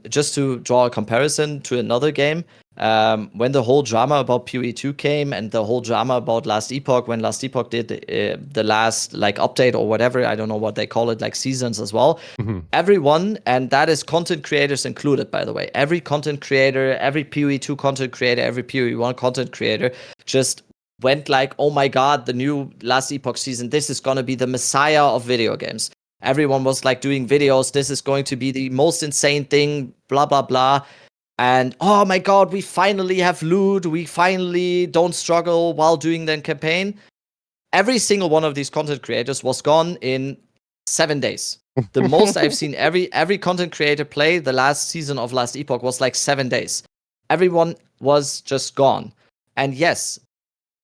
Just to draw a comparison to another game, when the whole drama about PoE 2 came, and the whole drama about Last Epoch, when Last Epoch did the last like update or whatever, I don't know what they call it, like seasons as well. Mm-hmm. Everyone, and that is content creators included, by the way, every content creator, every PoE 2 content creator, every PoE 1 content creator just went like, oh my god, the new Last Epoch season, this is gonna be the messiah of video games. Everyone was like doing videos, this is going to be the most insane thing, blah blah blah. And oh my god, we finally have loot, we finally don't struggle while doing the campaign. Every single one of these content creators was gone in 7 days. The most I've seen every content creator play the last season of Last Epoch was like 7 days. Everyone was just gone. And yes,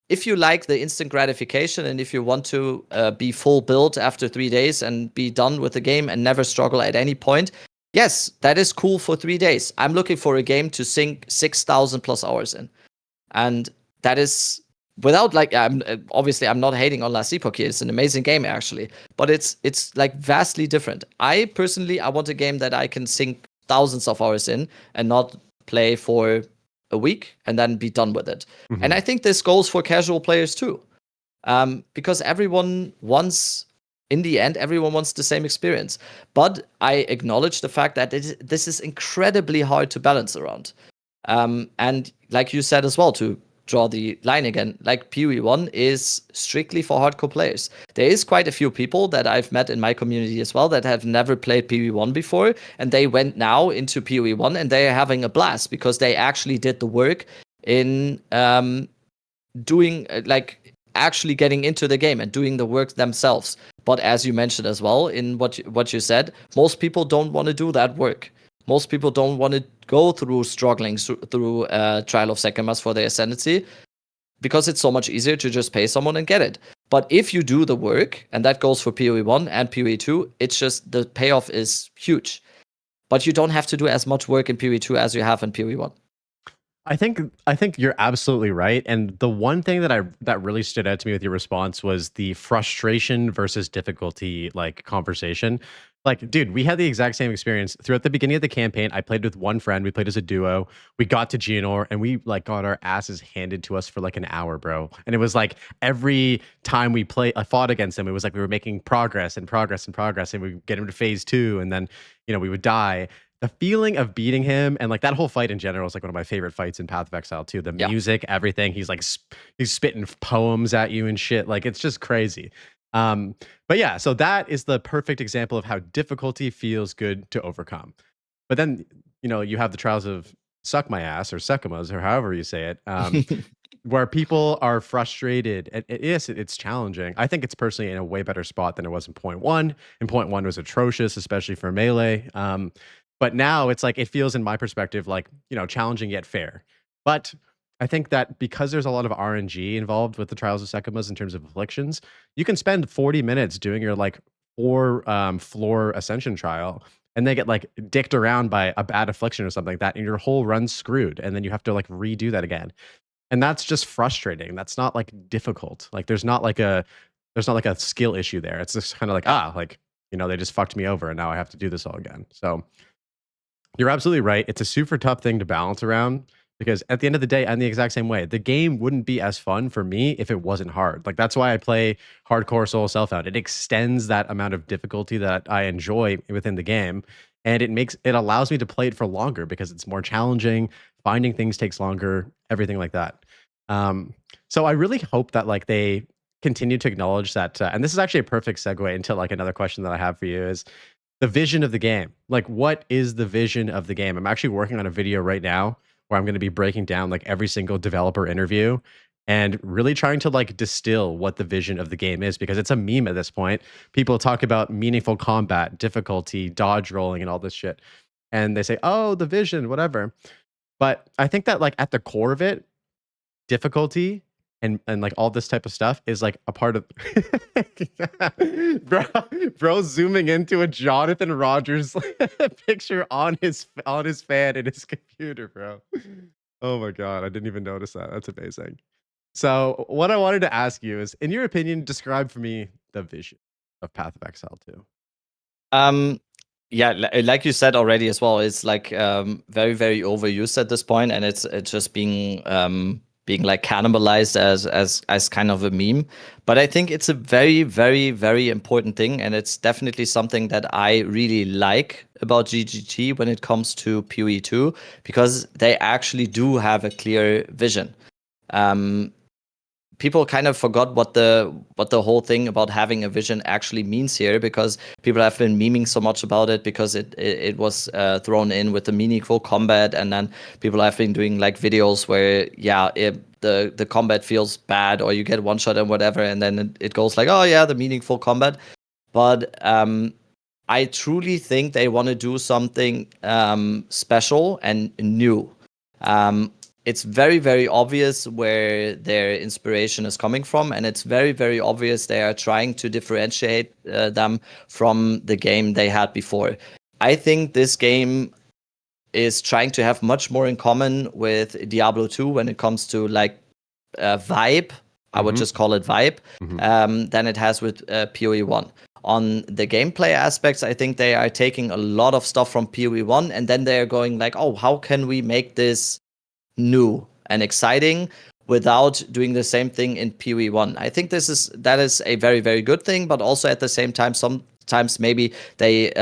if you like the instant gratification, and if you want to be full build after 3 days and be done with the game and never struggle at any point, yes, that is cool for 3 days. I'm looking for a game to sink 6,000 plus hours in. And that is without like, I'm not hating on Last Epoch here. It's an amazing game actually, but it's like vastly different. I personally want a game that I can sink thousands of hours in and not play for a week and then be done with it. Mhm. And I think this goes for casual players too, because everyone wants, in the end, everyone wants the same experience. But I acknowledge the fact that this is incredibly hard to balance around. And like you said as well, to draw the line again, like PoE 1 is strictly for hardcore players. There is quite a few people that I've met in my community as well that have never played PoE 1 before, and they went now into PoE 1 and they are having a blast because they actually did the work in doing like actually getting into the game and doing the work themselves. But as you mentioned as well in what you said, most people don't want to do that work. Most people don't want to go through struggling through Trial of Sekimas for their ascendancy, because it's so much easier to just pay someone and get it. But if you do the work, and that goes for PoE 1 and PoE 2, it's just the payoff is huge. But you don't have to do as much work in PoE 2 as you have in PoE 1. I think you're absolutely right. And the one thing that really stood out to me with your response was the frustration versus difficulty like conversation. Like, dude, we had the exact same experience throughout the beginning of the campaign. I played with one friend. We played as a duo. We got to Geonor and we like got our asses handed to us for like an hour, bro. And it was like every time I fought against him, it was like we were making progress and progress and progress, and we would get him to phase 2, and then we would die. The feeling of beating him, and like that whole fight in general is like one of my favorite fights in Path of Exile too. The music, everything. He's like he's spitting poems at you and shit. Like it's just crazy. But yeah, so that is the perfect example of how difficulty feels good to overcome. But then you have the trials of Suck My Ass or Sekimas or however you say it, where people are frustrated. It's challenging. I think it's personally in a way better spot than it was in point one. And point one was atrocious, especially for melee. But now it's like, it feels in my perspective like, challenging yet fair. But I think that because there's a lot of RNG involved with the Trials of Sekimas in terms of afflictions, you can spend 40 minutes doing your like 4 floor ascension trial, and they get like dicked around by a bad affliction or something like that, and your whole run's screwed. And then you have to like redo that again. And that's just frustrating. That's not like difficult. Like there's not like a skill issue there. It's just kind of like, they just fucked me over and now I have to do this all again. So you're absolutely right. It's a super tough thing to balance around, because at the end of the day, I'm the exact same way. The game wouldn't be as fun for me if it wasn't hard. Like that's why I play hardcore solo self-found. It extends that amount of difficulty that I enjoy within the game, and it allows me to play it for longer because it's more challenging. Finding things takes longer, everything like that. So I really hope that like they continue to acknowledge that. And this is actually a perfect segue into like another question that I have for you is the vision of the game. Like, what is the vision of the game? I'm actually working on a video right now where I'm going to be breaking down like every single developer interview and really trying to like distill what the vision of the game is, because it's a meme at this point. People talk about meaningful combat, difficulty, dodge rolling, and all this shit. And they say, oh, the vision, whatever. But I think that like at the core of it, difficulty and like all this type of stuff is like a part of bro zooming into a Jonathan Rogers picture on his fan in his computer, bro. Oh my god, I didn't even notice that. That's amazing. So what I wanted to ask you is, in your opinion, describe for me the vision of Path of Exile 2. Yeah, like you said already as well, it's like very, very overused at this point, and it's just being like cannibalized as kind of a meme. But I think it's a very, very, very important thing, and it's definitely something that I really like about GGT when it comes to PoE 2, because they actually do have a clear vision. People kind of forgot what the whole thing about having a vision actually means here, because people have been memeing so much about it because it was thrown in with the meaningful combat, and then people have been doing like videos where the combat feels bad or you get one shot and whatever, and then it goes like, oh yeah, the meaningful combat. But I truly think they want to do something special and new. It's very, very obvious where their inspiration is coming from, and it's very, very obvious they are trying to differentiate them from the game they had before. I think this game is trying to have much more in common with Diablo 2 when it comes to like vibe. I would just call it vibe, than it has with PoE 1. On the gameplay aspects, I think they are taking a lot of stuff from PoE 1, and then they are going like, oh, how can we make this new and exciting without doing the same thing in PoE 1. I think that is a very, very good thing, but also at the same time, sometimes maybe they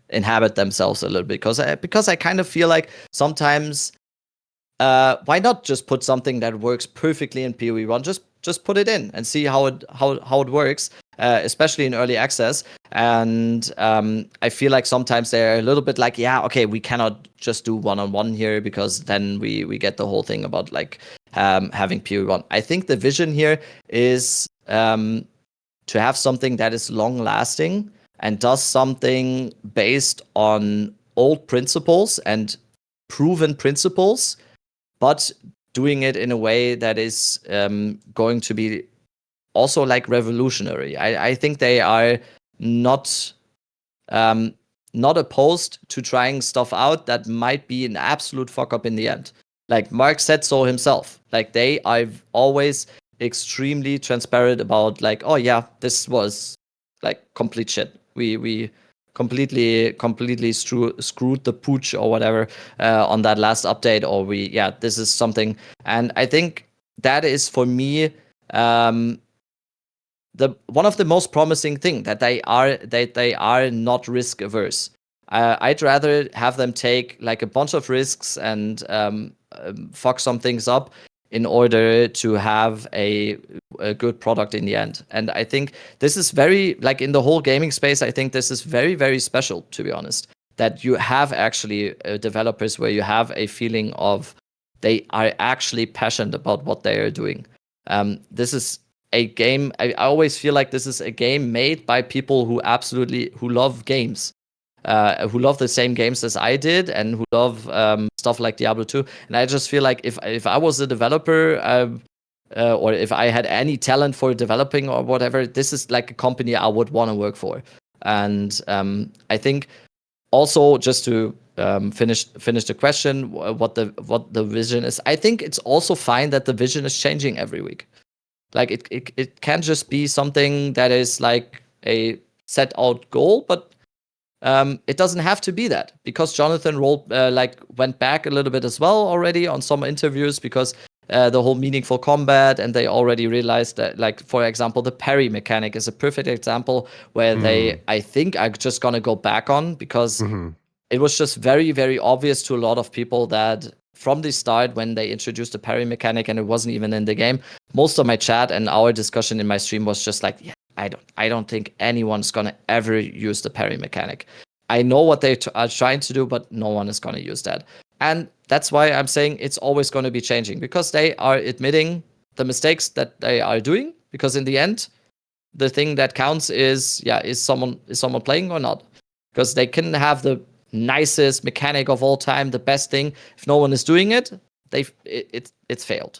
inhabit themselves a little bit, because I kind of feel like sometimes why not just put something that works perfectly in PoE 1? Just put it in and see how it works, especially in early access. And I feel like sometimes they're a little bit like, yeah, okay, we cannot just do one-on-one here, because then we get the whole thing about like having PoE 1. I think the vision here is to have something that is long-lasting and does something based on old principles and proven principles, but doing it in a way that is going to be also like revolutionary. I think they are not opposed to trying stuff out that might be an absolute fuck up in the end. Like Mark said so himself. Like they are always extremely transparent about like, oh yeah, this was like complete shit. We completely screwed the pooch or whatever on that last update, or this is something. And I think that is for me the one of the most promising thing, that they are not risk averse. I'd rather have them take like a bunch of risks and fuck some things up in order to have a good product in the end. And I think this is very, like in the whole gaming space, I think this is very, very special, to be honest, that you have actually developers where you have a feeling of they are actually passionate about what they are doing. This is a game. I always feel like this is a game made by people who love games, who love the same games as I did, and who love stuff like Diablo 2. And I just feel like if I was a developer, or if I had any talent for developing or whatever, this is like a company I would want to work for. And I think also, just to finish the question, what the vision is, I think it's also fine that the vision is changing every week. Like it can just be something that is like a set out goal, but it doesn't have to be that, because Jonathan went back a little bit as well already on some interviews, because the whole meaningful combat, and they already realized that, like, for example, the parry mechanic is a perfect example where they, I think, are just gonna go back on, because it was just very, very obvious to a lot of people that from the start, when they introduced the parry mechanic and it wasn't even in the game, most of my chat and our discussion in my stream was just like, yeah, I don't think anyone's gonna ever use the parry mechanic. I know what they are trying to do, but no one is gonna use that. And that's why I'm saying it's always going to be changing, because they are admitting the mistakes that they are doing. Because in the end, the thing that counts is someone playing or not? Because they can have the nicest mechanic of all time, the best thing. If no one is doing it, it's failed.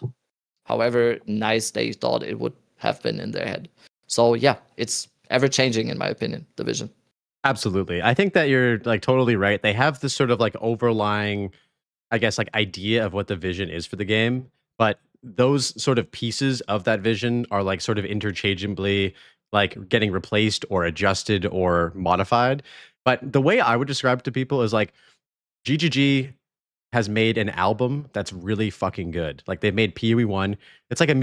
However nice they thought it would have been in their head. So yeah, it's ever changing, in my opinion, the vision. Absolutely. I think that you're like totally right. They have this sort of like overlying, I guess, like idea of what the vision is for the game, but those sort of pieces of that vision are like sort of interchangeably like getting replaced or adjusted or modified. But the way I would describe it to people is like GGG has made an album that's really fucking good. Like they've made PoE 1. It's like I'm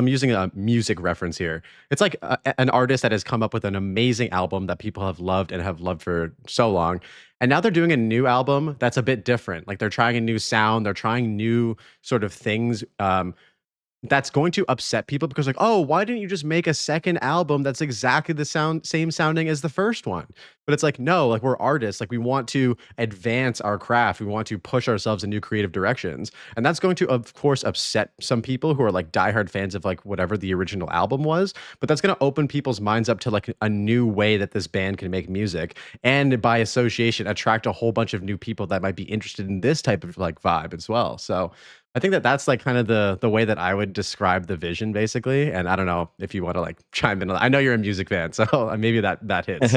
using a music reference here. It's like an artist that has come up with an amazing album that people have loved and have loved for so long. And now they're doing a new album that's a bit different. Like they're trying a new sound, they're trying new sort of things. That's going to upset people because like, oh, why didn't you just make a second album that's exactly the same sounding as the first one? But it's like, no, like we're artists, like we want to advance our craft, we want to push ourselves in new creative directions, and that's going to of course upset some people who are like diehard fans of like whatever the original album was. But that's going to open people's minds up to like a new way that this band can make music, and by association attract a whole bunch of new people that might be interested in this type of like vibe as well. So I think that that's like kind of the way that I would describe the vision, basically. And I don't know if you want to like chime in. I know you're a music fan, so maybe that hits.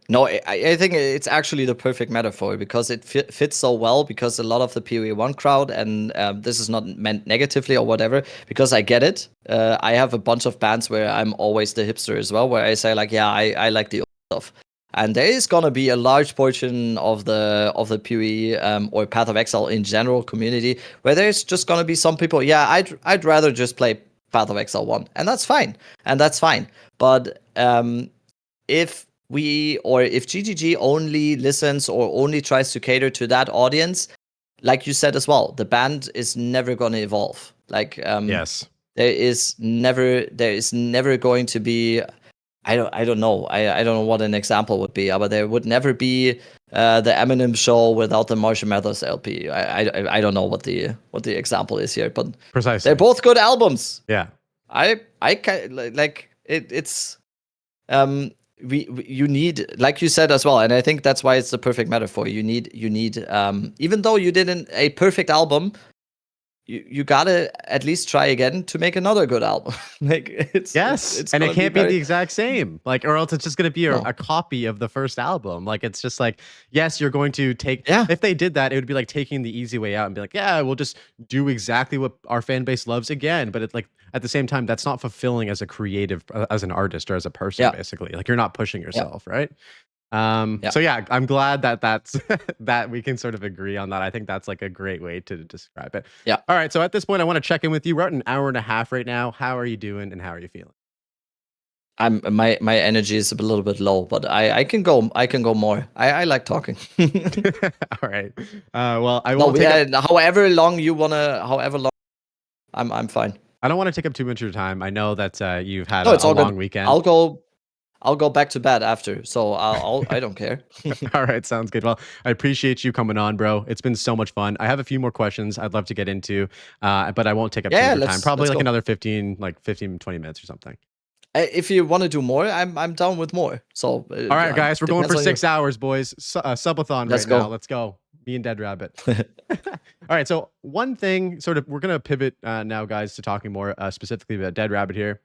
No, I think it's actually the perfect metaphor, because it fits so well. Because a lot of the PoE 1 crowd, and this is not meant negatively or whatever, because I get it. I have a bunch of bands where I'm always the hipster as well, where I say like, yeah, I like the old stuff. And there is gonna be a large portion of the PoE or Path of Exile in general community where there's just gonna be some people. Yeah, I'd rather just play Path of Exile 1, and that's fine, But if GGG only listens or only tries to cater to that audience, like you said as well, the band is never gonna evolve. Like Yes. there is never going to be. I don't know. I don't know what an example would be, but there would never be the Eminem show without the Marshall Mathers LP. I don't know what the example is here, but Precisely. they're both good albums. Yeah. I can like it. It's you need, like you said as well, and I think that's why it's the perfect metaphor. You need even though you didn't a perfect album, you gotta at least try again to make another good album. Like it's and it can't be very... the exact same, like, or else it's just going to be a copy of the first album. Like, it's just like, yes, you're going to take, if they did that, it would be like taking the easy way out and be like, yeah, we'll just do exactly what our fan base loves again. But it's like, at the same time, that's not fulfilling as a creative, as an artist or as a person, basically. Like, you're not pushing yourself, right? So yeah, I'm glad that that's that we can sort of agree on that. I think that's like a great way to describe it. Yeah. All right. So at this point, I want to check in with you. We're at an hour and a half right now. How are you doing and how are you feeling? My energy is a little bit low, but I can go more. I like talking. All right. Well, I won't however long you wanna, I'm fine. I don't want to take up too much of your time. I know that you've had a long weekend. I'll go back to bed after, so I don't care. All right, sounds good. Well, I appreciate you coming on, bro. It's been so much fun. I have a few more questions I'd love to get into, but I won't take up too much of your time. Probably like another 15, 20 minutes or something. If you want to do more, I'm down with more. So all right, guys, we're going for 6 hours, boys. Subathon right now. Let's go. Me and Dead Rabbit. All right, so one thing, sort of, we're gonna pivot now, guys, to talking more specifically about Dead Rabbit here.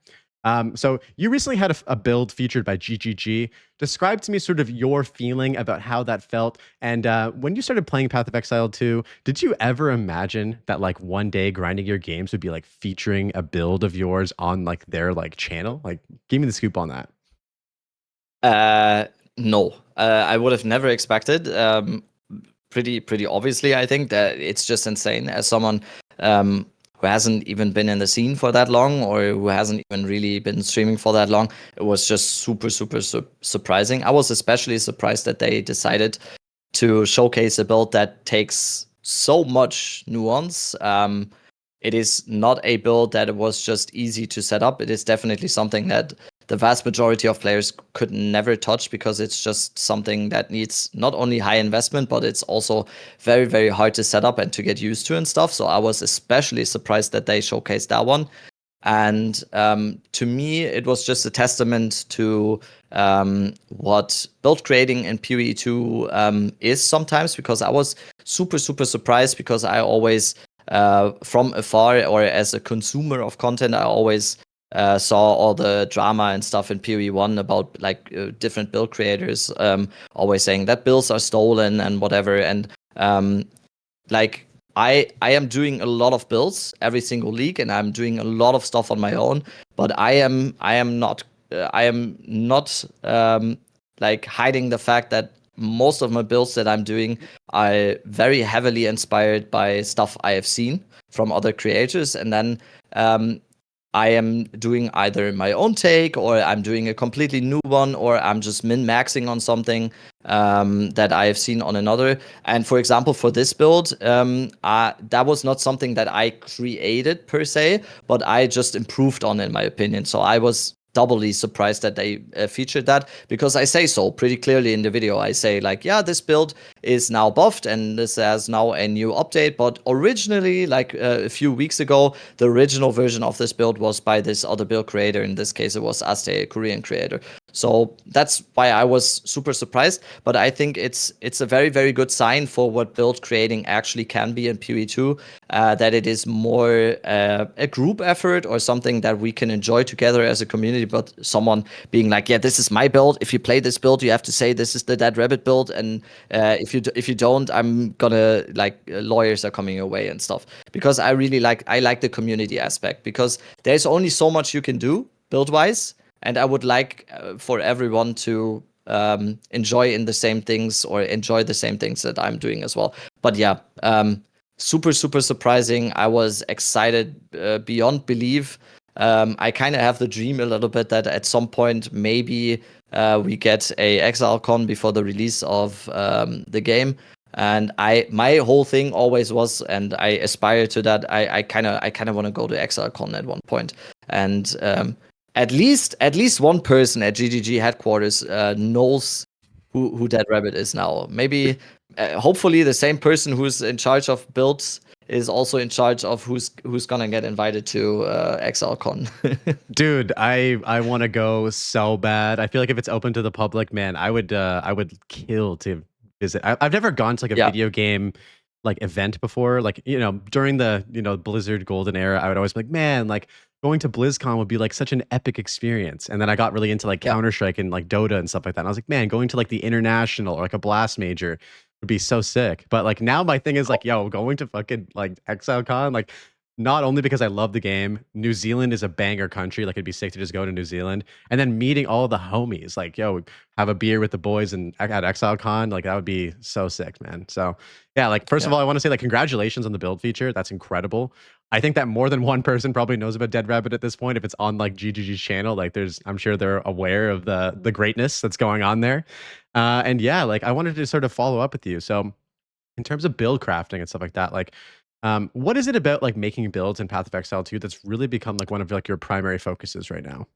So you recently had a build featured by GGG. Describe to me sort of your feeling about how that felt. And when you started playing Path of Exile 2, did you ever imagine that like one day grinding your games would be like featuring a build of yours on like their like channel? Like, give me the scoop on that. No, I would have never expected. Pretty obviously, I think that it's just insane as someone who hasn't even been in the scene for that long, or who hasn't even really been streaming for that long. It was just super surprising. I was especially surprised that they decided to showcase a build that takes so much nuance. It is not a build that was just easy to set up. It is definitely something that the vast majority of players could never touch, because it's just something that needs not only high investment, but it's also very hard to set up and to get used to and stuff. So I was especially surprised that they showcased that one. And to me, it was just a testament to what build creating in PoE 2 is sometimes, because I was super surprised, because I always, from afar or as a consumer of content, I always saw all the drama and stuff in PoE 1 about like different build creators always saying that builds are stolen and whatever. And like I am doing a lot of builds every single league, and I'm doing a lot of stuff on my own, but I am not like hiding the fact that most of my builds that I'm doing are very heavily inspired by stuff I have seen from other creators. And then I am doing either my own take, or I'm doing a completely new one, or I'm just min-maxing on something that I have seen on another. And for example, for this build, that was not something that I created per se, but I just improved on, in my opinion. So I was doubly surprised that they featured that, because I say so pretty clearly in the video. I say like, yeah, this build is now buffed and this has now a new update, but originally, like a few weeks ago, the original version of this build was by this other build creator. In this case, it was Aste, a Korean creator. So that's why I was super surprised. But I think it's a very good sign for what build creating actually can be in PoE 2, that it is more a group effort or something that we can enjoy together as a community. But someone being like, yeah, this is my build. If you play this build, you have to say this is the Dead Rabbit build, and if you don't, I'm gonna like lawyers are coming your way and stuff. Because I like the community aspect, because there's only so much you can do build wise. And I would like for everyone to enjoy in the same things or enjoy the same things that I'm doing as well. But yeah, super super surprising. I was excited beyond belief. I kind of have the dream a little bit that at some point maybe we get a ExileCon before the release of the game. And my whole thing always was, and I aspire to that. I kind of want to go to ExileCon at one point, and at least one person at GGG headquarters knows who Dead Rabbit is now. Maybe, hopefully, the same person who's in charge of builds is also in charge of who's gonna get invited to ExileCon. Dude, I want to go so bad. I feel like if it's open to the public, man, I would kill to visit. I've never gone to like a Yeah. video game like event before. Like, during the, Blizzard golden era, I would always be like, man, like going to BlizzCon would be like such an epic experience. And then I got really into like Yeah. Counter-Strike and like Dota and stuff like that. And I was like, man, going to like the international or like a blast major would be so sick. But like now my thing is like, yo, going to fucking like ExileCon, like not only because I love the game, New Zealand is a banger country. Like it'd be sick to just go to New Zealand and then meeting all the homies. Like, yo, have a beer with the boys and at ExileCon. Like that would be so sick, man. So yeah, like first of all, I want to say like congratulations on the build feature. That's incredible. I think that more than one person probably knows about Dead Rabbit at this point. If it's on like GGG's channel, like I'm sure they're aware of the greatness that's going on there. And yeah, like I wanted to sort of follow up with you. So in terms of build crafting and stuff like that, like what is it about like making builds in Path of Exile 2 that's really become like one of like your primary focuses right now?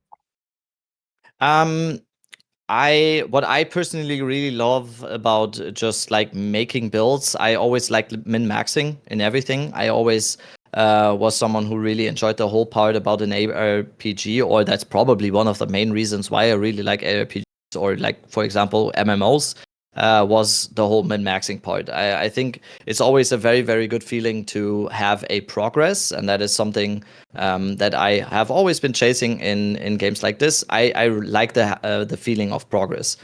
What I personally really love about just like making builds, I always like min-maxing in everything. I always was someone who really enjoyed the whole part about an ARPG, or that's probably one of the main reasons why I really like ARPGs, or like, for example, MMOs. Was the whole min-maxing part. I think it's always a very, very good feeling to have a progress, and that is something that I have always been chasing in games like this. I like the feeling of progress.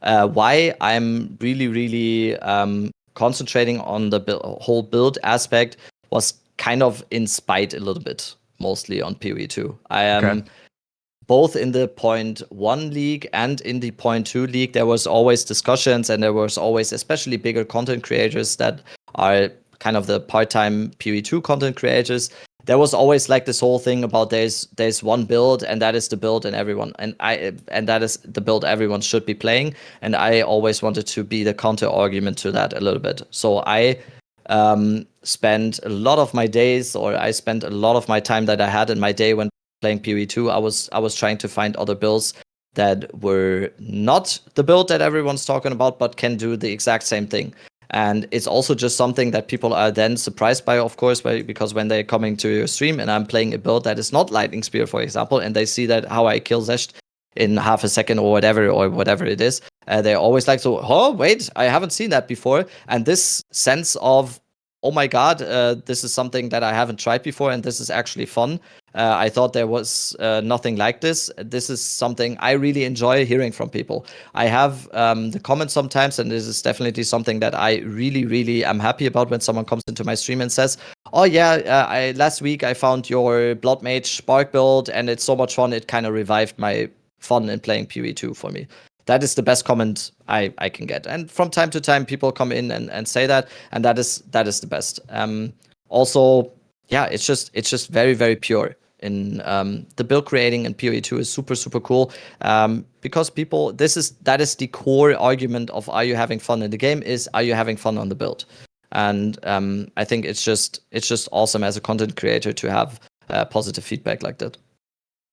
Why I'm really, really concentrating on the whole build aspect was kind of in spite a little bit, mostly on PoE 2. I am. Okay. Both in the point 1 league and in the point 2 league, there was always discussions, and there was always, especially bigger content creators that are kind of the part-time PoE 2 content creators. There was always like this whole thing about there's one build, and that is the build, and that is the build everyone should be playing. And I always wanted to be the counter argument to that a little bit. So I spent a lot of my days, or I spent a lot of my time that I had in my day when playing PoE 2, I was trying to find other builds that were not the build that everyone's talking about, but can do the exact same thing. And it's also just something that people are then surprised by, of course, because when they're coming to your stream and I'm playing a build that is not Lightning Spear, for example, and they see that how I kill Zesht in half a second or whatever it is, they're always like, so, oh, wait, I haven't seen that before. And this sense of, oh my god, this is something that I haven't tried before, and this is actually fun. I thought there was nothing like this. This is something I really enjoy hearing from people. I have the comments sometimes, and this is definitely something that I really, really am happy about when someone comes into my stream and says, oh yeah, last week I found your Blood Mage Spark build, and it's so much fun. It kind of revived my fun in playing PoE 2 for me. That is the best comment I can get. And from time to time, people come in and say that, and that is the best. Also, yeah, it's just very, very pure. In the build creating in PoE 2 is super, super cool, because people, that is the core argument of, are you having fun in the game, is, are you having fun on the build? And I think it's just awesome as a content creator to have positive feedback like that.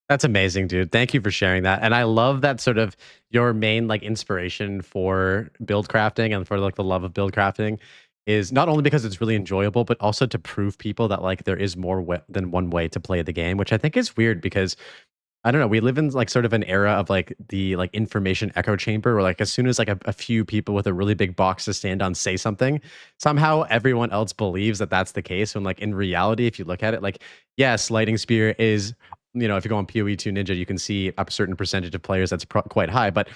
That's amazing, dude. Thank you for sharing that. And I love that sort of your main like inspiration for build crafting and for like the love of build crafting is not only because it's really enjoyable, but also to prove people that like there is more than one way to play the game, which I think is weird because I don't know, we live in like sort of an era of like the like information echo chamber where like as soon as like a few people with a really big box to stand on say something, somehow everyone else believes that that's the case. When like in reality, if you look at it, like, yes, Lightning Spear is, if you go on PoE2 Ninja, you can see a certain percentage of players that's quite high, but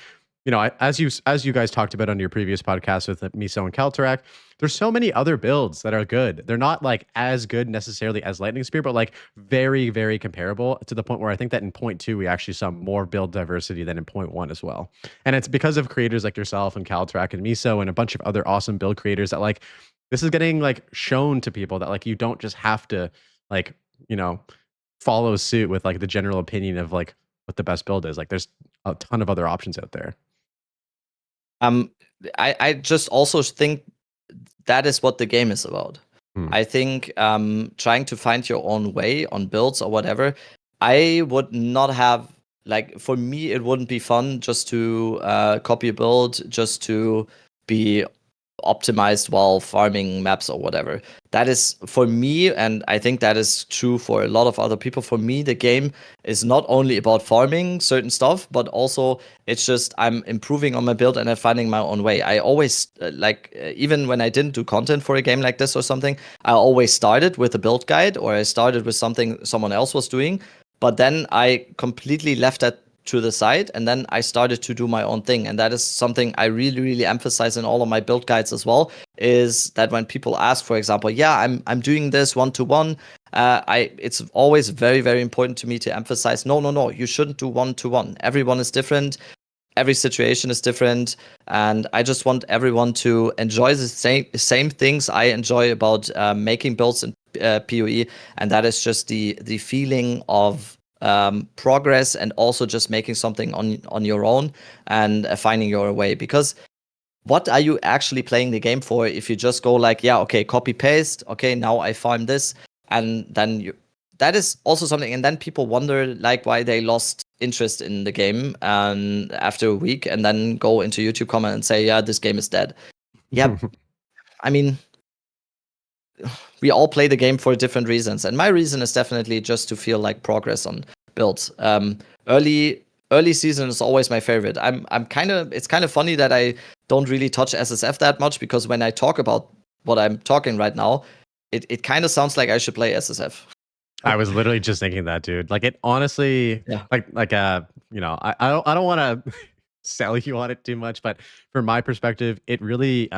as you guys talked about on your previous podcast with Miso and Kaltarak, there's so many other builds that are good. They're not like as good necessarily as Lightning Spear, but like very, very comparable to the point where I think that in point two we actually saw more build diversity than in point one as well. And it's because of creators like yourself and Kaltarak and Miso and a bunch of other awesome build creators that like this is getting like shown to people that like you don't just have to like, you know, follow suit with like the general opinion of like what the best build is. Like there's a ton of other options out there. Um, I just also think that is what the game is about. I think trying to find your own way on builds or whatever, I would not have, like, for me, it wouldn't be fun just to copy a build, just to be optimized while farming maps or whatever. That is for me, and I think that is true for a lot of other people. For me, the game is not only about farming certain stuff, but also it's just I'm improving on my build and I'm finding my own way. I always even when I didn't do content for a game like this or something, I always started with a build guide or I started with something someone else was doing, but then I completely left that to the side, and then I started to do my own thing. And that is something I really, really emphasize in all of my build guides as well, is that when people ask, for example, I'm doing this one-to-one, it's always very, very important to me to emphasize, no, you shouldn't do one-to-one. Everyone is different. Every situation is different, and I just want everyone to enjoy the same things I enjoy about making builds in PoE, and that is just the feeling of progress and also just making something on your own and finding your way. Because what are you actually playing the game for if you just go like, yeah, okay, copy paste, okay, now I farm this, and then that is also something. And then people wonder like why they lost interest in the game after a week, and then go into YouTube comment and say, yeah, this game is dead. Yeah, I mean, we all play the game for different reasons, and my reason is definitely just to feel like progress on builds. Early season is always my favorite. It's kind of funny that I don't really touch SSF that much, because when I talk about what I'm talking right now, it kind of sounds like I should play SSF. I was literally just thinking that, dude. Like it honestly, Yeah. I don't want to sell you on it too much, but from my perspective, it really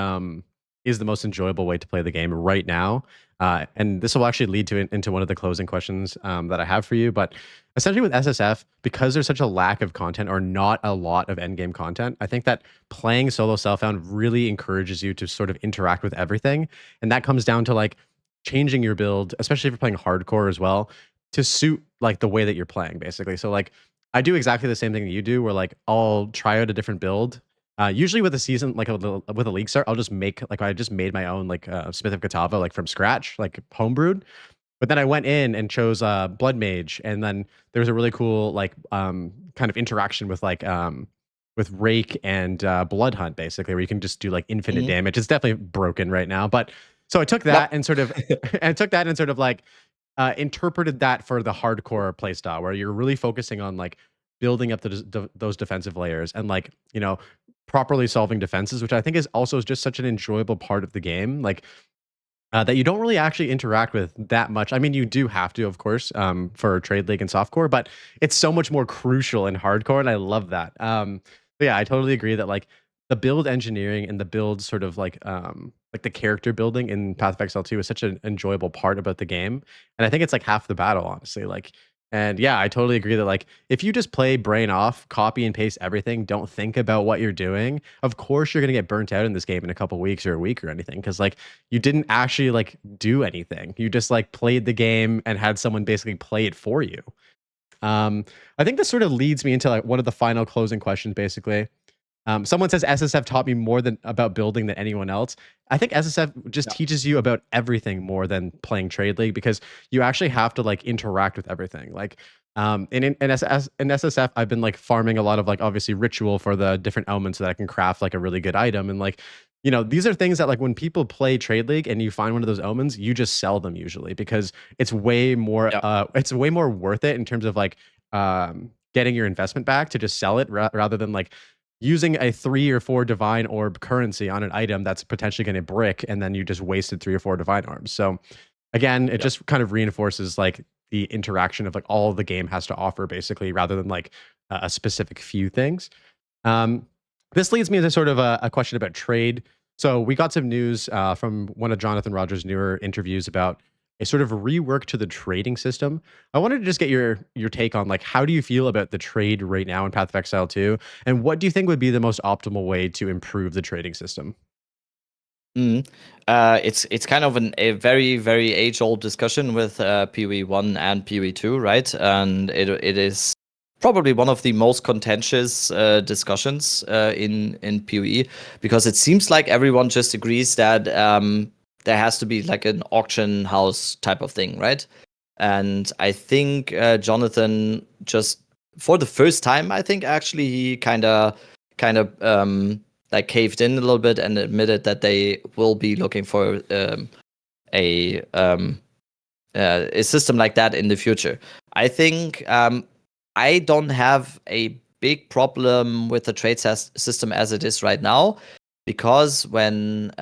is the most enjoyable way to play the game right now. And this will actually lead into one of the closing questions that I have for you. But essentially with SSF, because there's such a lack of content or not a lot of endgame content, I think that playing solo self-found really encourages you to sort of interact with everything. And that comes down to like changing your build, especially if you're playing hardcore as well, to suit like the way that you're playing, basically. So like I do exactly the same thing that you do, where like I'll try out a different build. Usually with a season, like with a league start, I'll just make like I just made my own like Smith of Katava like from scratch, like homebrewed. But then I went in and chose Blood Mage, and then there was a really cool like kind of interaction with Rake and Blood Hunt, basically, where you can just do like infinite damage. It's definitely broken right now, but so I took that and sort of like interpreted that for the hardcore playstyle, where you're really focusing on like building up those defensive layers and like, you know, properly solving defenses, which I think is also just such an enjoyable part of the game. Like that you don't really actually interact with that much. I mean, you do have to, of course, for Trade League and Softcore, but it's so much more crucial in hardcore, and I love that. But yeah, I totally agree that like the build engineering and the build sort of like the character building in Path of Exile 2 is such an enjoyable part about the game, and I think it's like half the battle, honestly. Like, and yeah, I totally agree that like if you just play brain off, copy and paste everything, don't think about what you're doing, of course you're gonna get burnt out in this game in a couple weeks or a week or anything, because like you didn't actually like do anything. You just like played the game and had someone basically play it for you. I think this sort of leads me into like one of the final closing questions, basically. Someone says SSF taught me more than about building than anyone else. I think SSF just teaches you about everything more than playing Trade League, because you actually have to like interact with everything. Like in SSF, I've been like farming a lot of like obviously ritual for the different elements so that I can craft like a really good item. And like, you know, these are things that like when people play Trade League and you find one of those omens, you just sell them usually, because it's way more it's way more worth it in terms of like getting your investment back to just sell it rather than like using a 3 or 4 divine orb currency on an item that's potentially going to brick, and then you just wasted 3 or 4 divine orbs. So again, it just kind of reinforces like the interaction of like all the game has to offer, basically, rather than like a specific few things. This leads me to sort of a question about trade. So we got some news from one of Jonathan Rogers' newer interviews about a sort of rework to the trading system. I wanted to just get your take on, like, how do you feel about the trade right now in Path of Exile 2, and what do you think would be the most optimal way to improve the trading system? Mm. It's kind of a very very age old discussion with PoE 1 and PoE 2, right? And it is probably one of the most contentious discussions in PoE, because it seems like everyone just agrees that there has to be like an auction house type of thing, right? And I think Jonathan just for the first time, I think actually he kind of like caved in a little bit and admitted that they will be looking for a um, a system like that in the future. I think I don't have a big problem with the trade system as it is right now, because when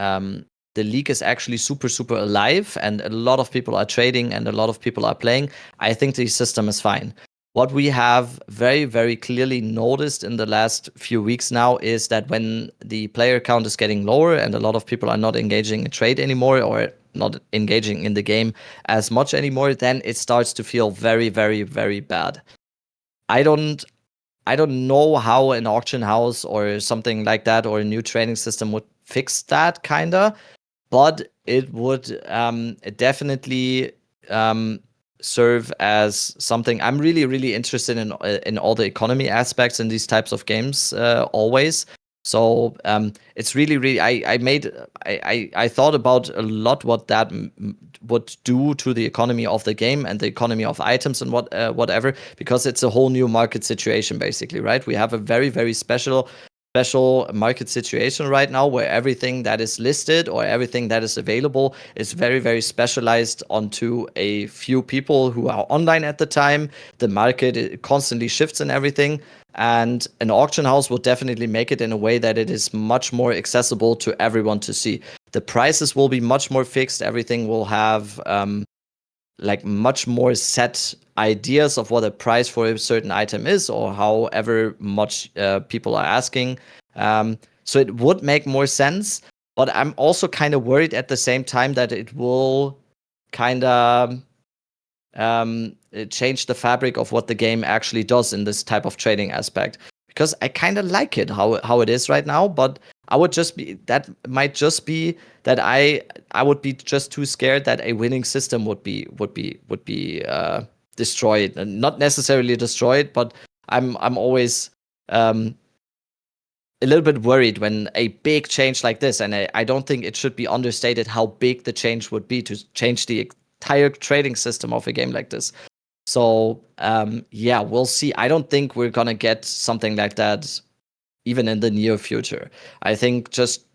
the league is actually super super alive and a lot of people are trading and a lot of people are playing, I think the system is fine. What we have very very clearly noticed in the last few weeks now is that when the player count is getting lower and a lot of people are not engaging in trade anymore, or not engaging in the game as much anymore, then it starts to feel very very very bad. I don't i don't know how an auction house or something like that, or a new trading system, would fix that kinda, but it would definitely um, serve as something. I'm really, really interested in all the economy aspects in these types of games always. So it's really, really. I thought about a lot what that would do to the economy of the game and the economy of items and whatever, because it's a whole new market situation basically, right? We have a very, very special market situation right now, where everything that is listed or everything that is available is very very specialized onto a few people who are online at the time. The market, it constantly shifts and everything, and an auction house will definitely make it in a way that it is much more accessible to everyone to see. The prices will be much more fixed. Everything will have like much more set ideas of what a price for a certain item is, or however much people are asking. So it would make more sense, but I'm also kind of worried at the same time that it will kind of change the fabric of what the game actually does in this type of trading aspect. Because I kind of like it how it is right now, but I would just be that might just be that I would be just too scared that a winning system would be destroyed, and not necessarily destroyed, but I'm always a little bit worried when a big change like this, and I don't think it should be understated how big the change would be to change the entire trading system of a game like this. So yeah, we'll see. I don't think we're gonna get something like that even in the near future. I think just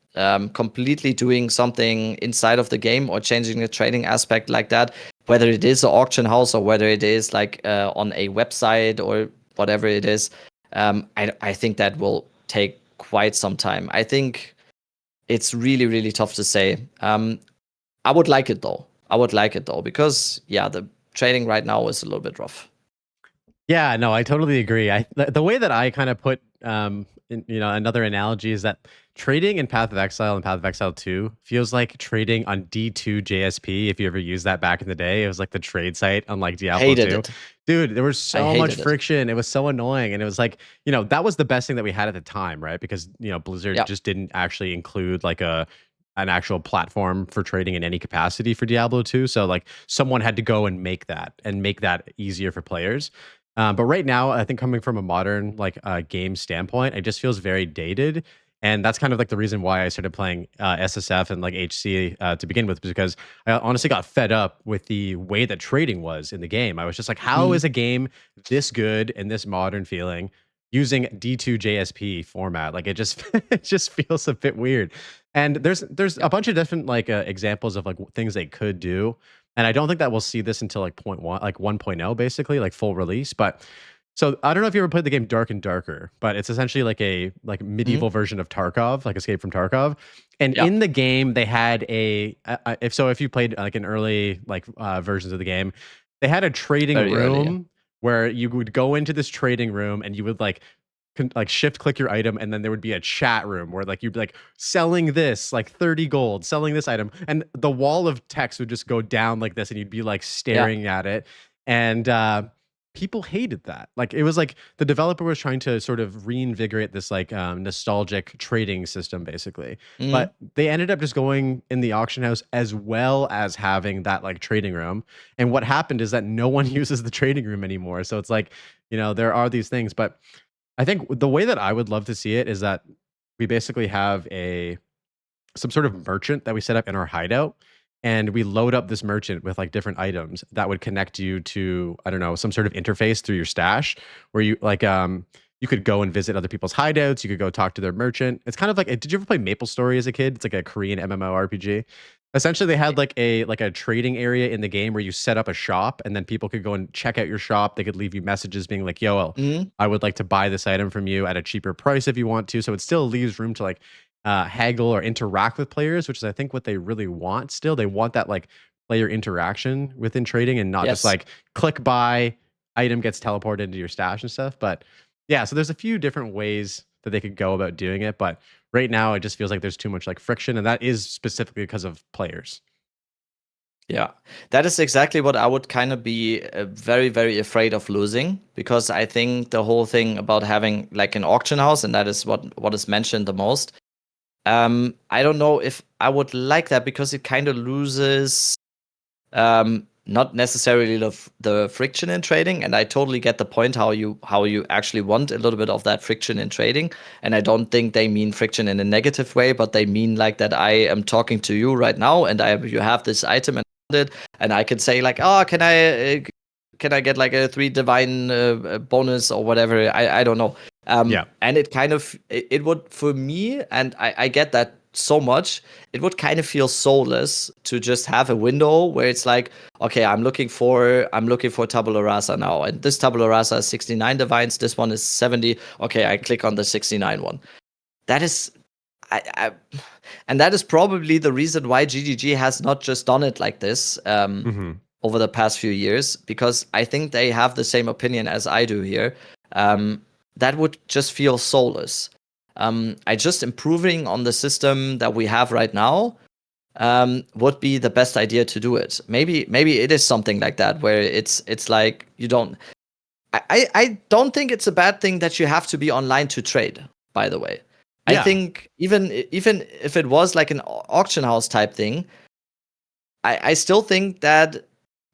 completely doing something inside of the game or changing the trading aspect like that, whether it is an auction house or whether it is like on a website or whatever it is, I think that will take quite some time. I think it's really, really tough to say. I would like it though. I would like it though, because yeah, the trading right now is a little bit rough. Yeah, no, I totally agree. The way that I kind of put another analogy is that trading in Path of Exile and Path of Exile 2 feels like trading on D2 JSP. If you ever used that back in the day, it was like the trade site on like Diablo Hated 2. it. Dude, there was I so much hated it. friction. It was so annoying. And it was like, that was the best thing that we had at the time, right? Because, Blizzard Yeah. just didn't actually include like an actual platform for trading in any capacity for Diablo 2. So like someone had to go and make that easier for players. But right now, I think coming from a modern like game standpoint, it just feels very dated, and that's kind of like the reason why I started playing SSF and like HC to begin with, because I honestly got fed up with the way that trading was in the game. I was just like, how Mm. is a game this good and this modern feeling using D2 JSP format? Like it just it just feels a bit weird. And there's Yeah. a bunch of different like examples of like things they could do, and I don't think that we'll see this until like point one, like 1.0, basically, like full release. But so I don't know if you ever played the game Dark and Darker, but it's essentially like a like Mm. medieval version of Tarkov, like Escape from Tarkov. And Yeah. in the game, they had if you played like an early like versions of the game, they had a trading Very early. Yeah. room where you would go into this trading room and you would like like shift click your item, and then there would be a chat room where like you'd be like selling this like 30 gold, selling this item, and the wall of text would just go down like this, and you'd be like Yeah. staring at it. And people hated that. Like it was like the developer was trying to sort of reinvigorate this like nostalgic trading system basically, Mhm. but they ended up just going in the auction house as well as having that like trading room. And what happened is that no one uses the trading room anymore, so it's like, you know, there are these things. But I think the way that I would love to see it is that we basically have some sort of merchant that we set up in our hideout, and we load up this merchant with like different items that would connect you to, I don't know, some sort of interface through your stash, where you like you could go and visit other people's hideouts, you could go talk to their merchant. It's kind of like, did you ever play MapleStory as a kid? It's like a Korean MMORPG. Essentially they had like a trading area in the game where you set up a shop, and then people could go and check out your shop. They could leave you messages being like, yo, Mhm. I would like to buy this item from you at a cheaper price if you want to. So it still leaves room to like haggle or interact with players, which is I think what they really want. Still, they want that like player interaction within trading, and not just Yes. like click buy, item gets teleported into your stash and stuff. But yeah, so there's a few different ways that they could go about doing it, but right now it just feels like there's too much like friction, and that is specifically because of players. Yeah, that is exactly what I would kind of be very, very afraid of losing, because I think the whole thing about having like an auction house, and that is what is mentioned the most. I don't know if I would like that, because it kind of loses not necessarily the friction in trading. And I totally get the point how you actually want a little bit of that friction in trading. And I don't think they mean friction in a negative way, but they mean like that I am talking to you right now, and you have this item it, and I can say like, oh, can I get like a 3 divine bonus or whatever? I don't know. Yeah. And it kind of it would, for me, and I get that so much, it would kind of feel soulless to just have a window where it's like, okay, I'm looking for tabula rasa now, and this tabula rasa is 69 divines, this one is 70. Okay, I click on the 69 one. That is I and that is probably the reason why GGG has not just done it like this over the past few years, because I think they have the same opinion as I do here. That would just feel soulless. I just improving on the system that we have right now would be the best idea to do it. Maybe it is something like that, where it's like you don't. I don't think it's a bad thing that you have to be online to trade, by the way. I Yeah. think even if it was like an auction house type thing, I still think that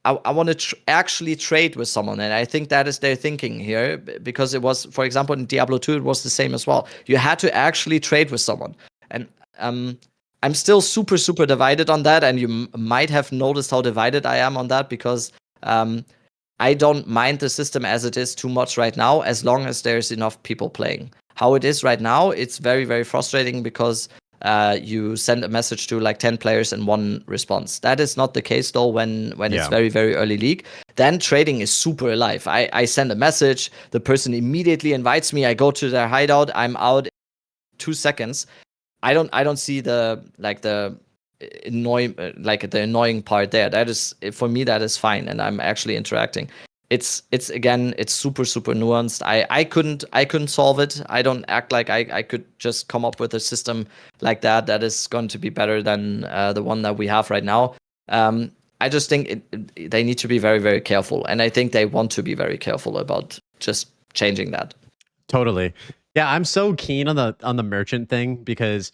I want to actually trade with someone, and I think that is their thinking here, because it was, for example, in Diablo 2, it was the same as well. You had to actually trade with someone, and I'm still super super divided on that, and you might have noticed how divided I am on that, because I don't mind the system as it is too much right now, as long as there's enough people playing. How it is right now, it's very, very frustrating, because you send a message to like 10 players and one response. That is not the case though when it's very, very early league. Then trading is super alive. I send a message, the person immediately invites me, I go to their hideout, I'm out in 2 seconds. I don't see the annoying part there. That is, for me, that is fine, and I'm actually interacting. It's again, it's super super nuanced. I couldn't solve it. I don't act like I could just come up with a system like that is going to be better than the one that we have right now. I just think they need to be very very careful, and I think they want to be very careful about just changing that. Totally. Yeah, I'm so keen on the merchant thing, because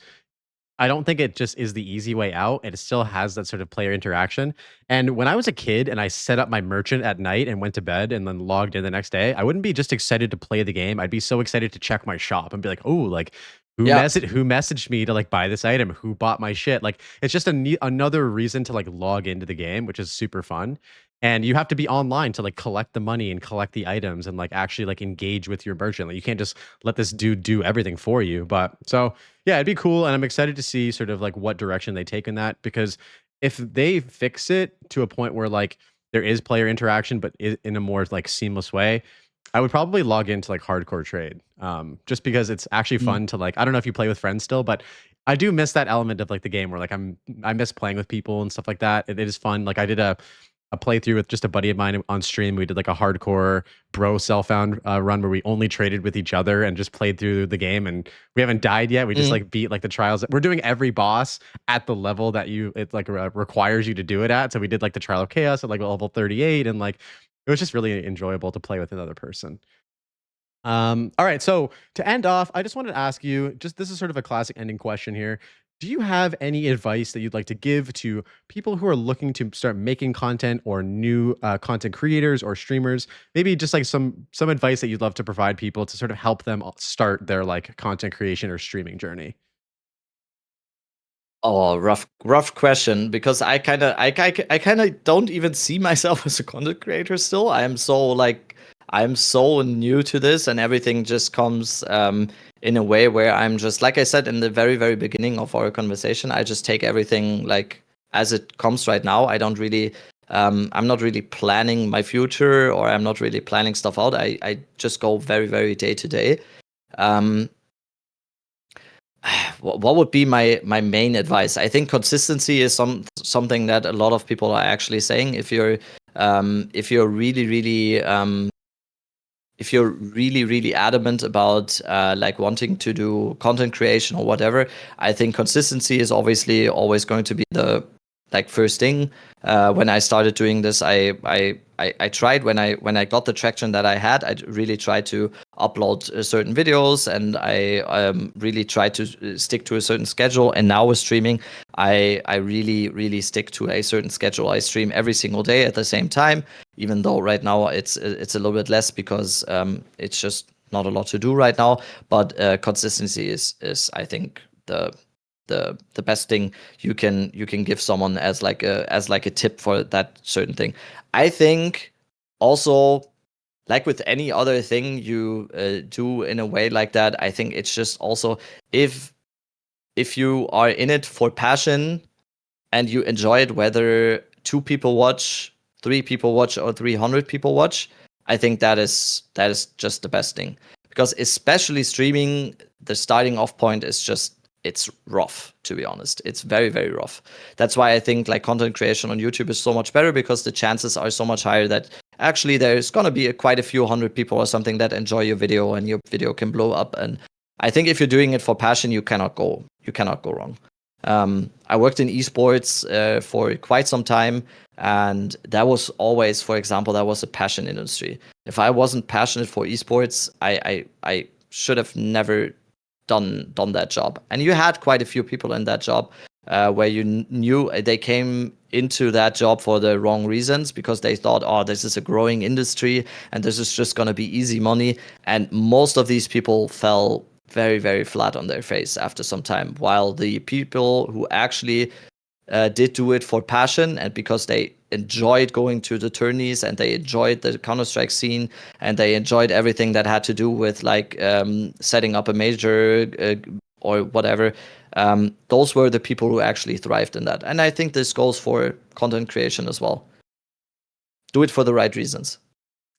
I don't think it just is the easy way out. It still has that sort of player interaction. And when I was a kid and I set up my merchant at night and went to bed and then logged in the next day, I wouldn't be just excited to play the game. I'd be so excited to check my shop and be like, oh, like who messaged me to like buy this item? Who bought my shit? Like it's just another reason to like log into the game, which is super fun. And you have to be online to like collect the money and collect the items and like actually like engage with your merchant. Like you can't just let this dude do everything for you. But so yeah, it'd be cool, and I'm excited to see sort of like what direction they take in that, because if they fix it to a point where like there is player interaction but in a more like seamless way, I would probably log into like hardcore trade, just because it's actually fun to like, I don't know if you play with friends still, but I do miss that element of like the game where like I miss playing with people and stuff like that. It is fun. Like I did a a playthrough with just a buddy of mine on stream. We did like a hardcore bro self-found run where we only traded with each other and just played through the game. And we haven't died yet. We just like beat like the trials. We're doing every boss at the level that it like requires you to do it at. So we did like the Trial of Chaos at like level 38, and like it was just really enjoyable to play with another person. All right, so to end off, I just wanted to ask you, just this is sort of a classic ending question here. Do you have any advice that you'd like to give to people who are looking to start making content, or new content creators or streamers? Maybe just like some advice that you'd love to provide people to sort of help them start their like content creation or streaming journey. Oh, rough question, because I kind of don't even see myself as a content creator still. I'm so new to this, and everything just comes in a way where I'm just, like I said in the very beginning of our conversation, I just take everything like as it comes right now. I don't really I'm not really planning my future, or I'm not really planning stuff out. I just go very day to day. Um, what would be my main advice? I think consistency is something that a lot of people are actually saying. If you're really adamant about like wanting to do content creation or whatever, I think consistency is obviously always going to be the like first thing. When I started doing this, I tried, when I got the traction that I had, I really tried to upload certain videos, and I really tried to stick to a certain schedule. And now with streaming, I really stick to a certain schedule. I stream every single day at the same time, even though right now it's a little bit less, because it's just not a lot to do right now. But consistency is I think the best thing you can give someone as like a tip for that certain thing. I think also, like with any other thing you do in a way like that, I think it's just also, if you are in it for passion and you enjoy it, whether 2 people watch, 3 people watch, or 300 people watch, I think that is just the best thing. Because especially streaming, the starting off point is just, it's rough, to be honest. It's very rough. That's why I think like content creation on YouTube is so much better, because the chances are so much higher that actually there's gonna be quite a few hundred people or something that enjoy your video, and your video can blow up. And I think if you're doing it for passion, you cannot go wrong. I worked in esports for quite some time, and that was always, for example, that was a passion industry. If I wasn't passionate for esports, I should have never done that job. And you had quite a few people in that job where you knew they came into that job for the wrong reasons, because they thought, oh, this is a growing industry and this is just going to be easy money. And most of these people fell very flat on their face after some time, while the people who actually did do it for passion, and because they enjoyed going to the tourneys, and they enjoyed the Counter-Strike scene, and they enjoyed everything that had to do with like setting up a major or whatever, those were the people who actually thrived in that. And I think this goes for content creation as well. Do it for the right reasons.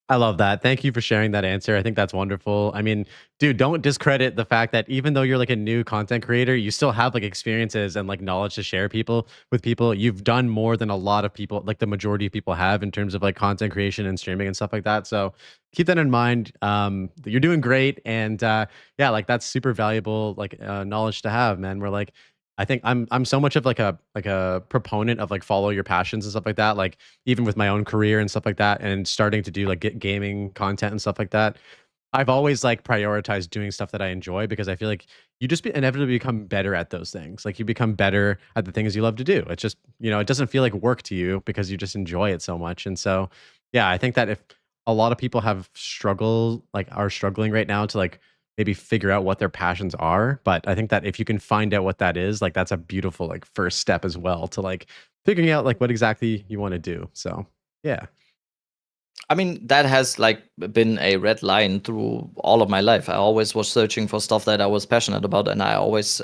I love that. Thank you for sharing that answer. I think that's wonderful. I mean, dude, don't discredit the fact that even though you're like a new content creator, you still have like experiences and like knowledge to share with people. You've done more than a lot of people, like the majority of people have, in terms of like content creation and streaming and stuff like that. So keep that in mind. You're doing great. And yeah, like that's super valuable, like knowledge to have, man. We're like, I think I'm so much of like a proponent of like follow your passions and stuff like that. Like even with my own career and stuff like that, and starting to do like get gaming content and stuff like that. I've always like prioritized doing stuff that I enjoy, because I feel like you just inevitably become better at those things. Like you become better at the things you love to do. It's just, it doesn't feel like work to you because you just enjoy it so much. And so, yeah, I think that if a lot of people are struggling right now to like maybe figure out what their passions are, but I think that if you can find out what that is, like that's a beautiful like first step as well to like figuring out like what exactly you want to do. So, yeah. I mean, that has like been a red line through all of my life. I always was searching for stuff that I was passionate about, and I always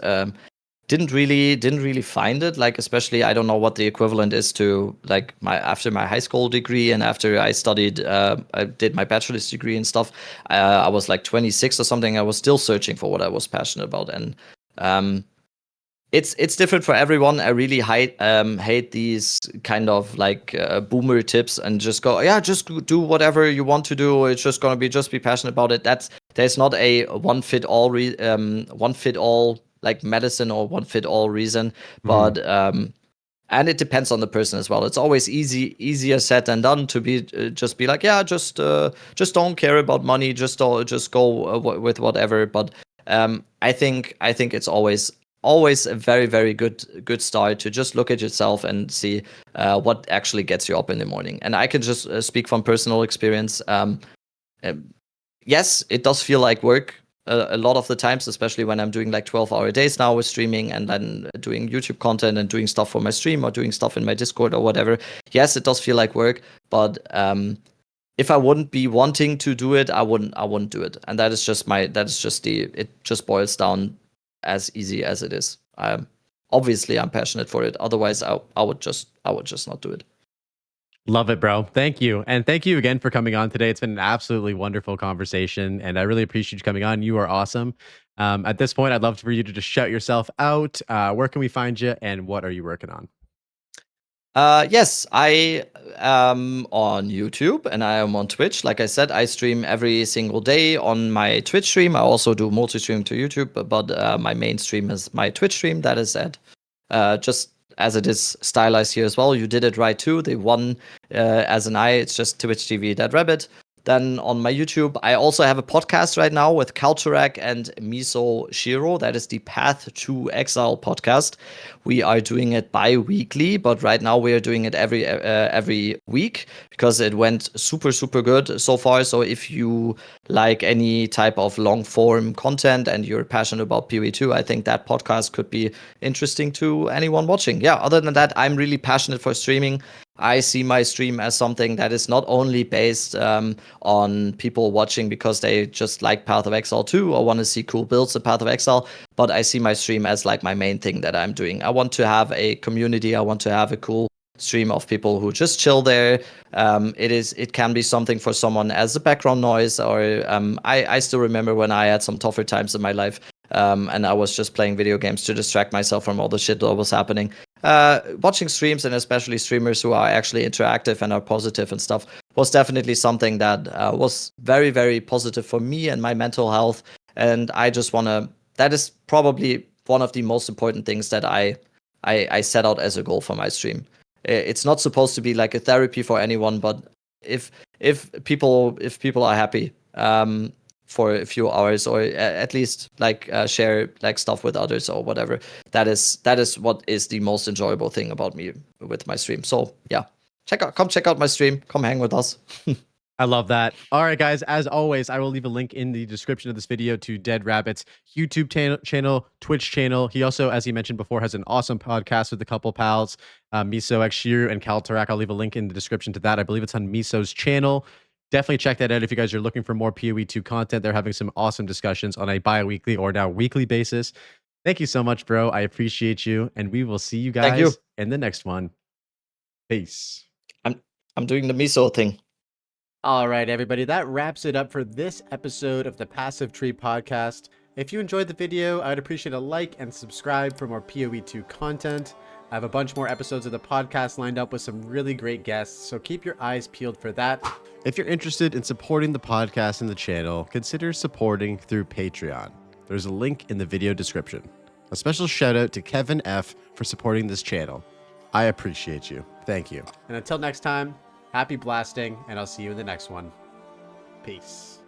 didn't really find it. Like, especially, I don't know what the equivalent is to like after my high school degree, and after I studied, I did my bachelor's degree and stuff. I was like 26 or something. I was still searching for what I was passionate about, and it's different for everyone. I really hate these kind of like boomer tips and just go, yeah, just do whatever you want to do. It's just gonna be just be passionate about it. There's not a one fit all like medicine or one fit all reason, but and it depends on the person as well. It's always easier said than done to be just be like, yeah, just don't care about money, just go with whatever. But I think it's always a very, very good start to just look at yourself and see what actually gets you up in the morning. And I can just speak from personal experience. Yes, it does feel like work a lot of the times, especially when I'm doing like 12-hour days now with streaming and then doing YouTube content and doing stuff for my stream or doing stuff in my Discord or whatever. Yes, it does feel like work, but if I wouldn't be wanting to do it, I wouldn't do it. And it just boils down as easy as it is. Obviously I'm passionate for it. Otherwise I would just not do it. Love it, bro. Thank you. And thank you again for coming on today. It's been an absolutely wonderful conversation, and I really appreciate you coming on. You are awesome. At this point, I'd love for you to just shout yourself out. Where can we find you, and what are you working on? Yes, I am on YouTube and I am on Twitch. Like I said, I stream every single day on my Twitch stream. I also do multi-stream to YouTube, but my main stream is my Twitch stream. That is just as it is stylized here as well. You did it right too. The one as an I, it's just Twitch TV Dead Rabbit. Then on my YouTube, I also have a podcast right now with Kalturak and Miso Shiro. That is the Path to Exile podcast. We are doing it bi-weekly, but right now we are doing it every week because it went super good so far. So if you like any type of long form content and you're passionate about PoE 2, I think that podcast could be interesting to anyone watching. Yeah, other than that, I'm really passionate for streaming. I see my stream as something that is not only based on people watching because they just like Path of Exile 2 or want to see cool builds of Path of Exile, but I see my stream as like my main thing that I'm doing. I want to have a community. I want to have a cool stream of people who just chill there. It can be something for someone as a background noise, or I still remember when I had some tougher times in my life. And I was just playing video games to distract myself from all the shit that was happening. Watching streams and especially streamers who are actually interactive and are positive and stuff was definitely something that was very, very positive for me and my mental health. And I just that is probably one of the most important things that I set out as a goal for my stream. It's not supposed to be like a therapy for anyone, but if people are happy, for a few hours, or at least like share like stuff with others or whatever, that is what is the most enjoyable thing about me with my stream. So yeah, come check out my stream, come hang with us. I love that. All right, guys, as always, I will leave a link in the description of this video to Dead Rabbit's YouTube channel, Twitch channel. He also, as he mentioned before, has an awesome podcast with a couple pals, Miso X Shiru and Kaltarak. I'll leave a link in the description to that. I believe it's on Miso's channel. Definitely check that out if you guys are looking for more PoE 2 content. They're having some awesome discussions on a bi-weekly or now weekly basis. Thank you so much, bro. I appreciate you, and we will see you guys in the next one. Peace. I'm doing the Miso thing. All right, everybody, that wraps it up for this episode of the Passive Tree Podcast. If you enjoyed the video, I'd appreciate a like and subscribe for more PoE 2 content. I have a bunch more episodes of the podcast lined up with some really great guests, so keep your eyes peeled for that. If you're interested in supporting the podcast and the channel, consider supporting through Patreon. There's a link in the video description. A special shout out to Kevin F. for supporting this channel. I appreciate you. Thank you. And until next time, happy blasting, and I'll see you in the next one. Peace.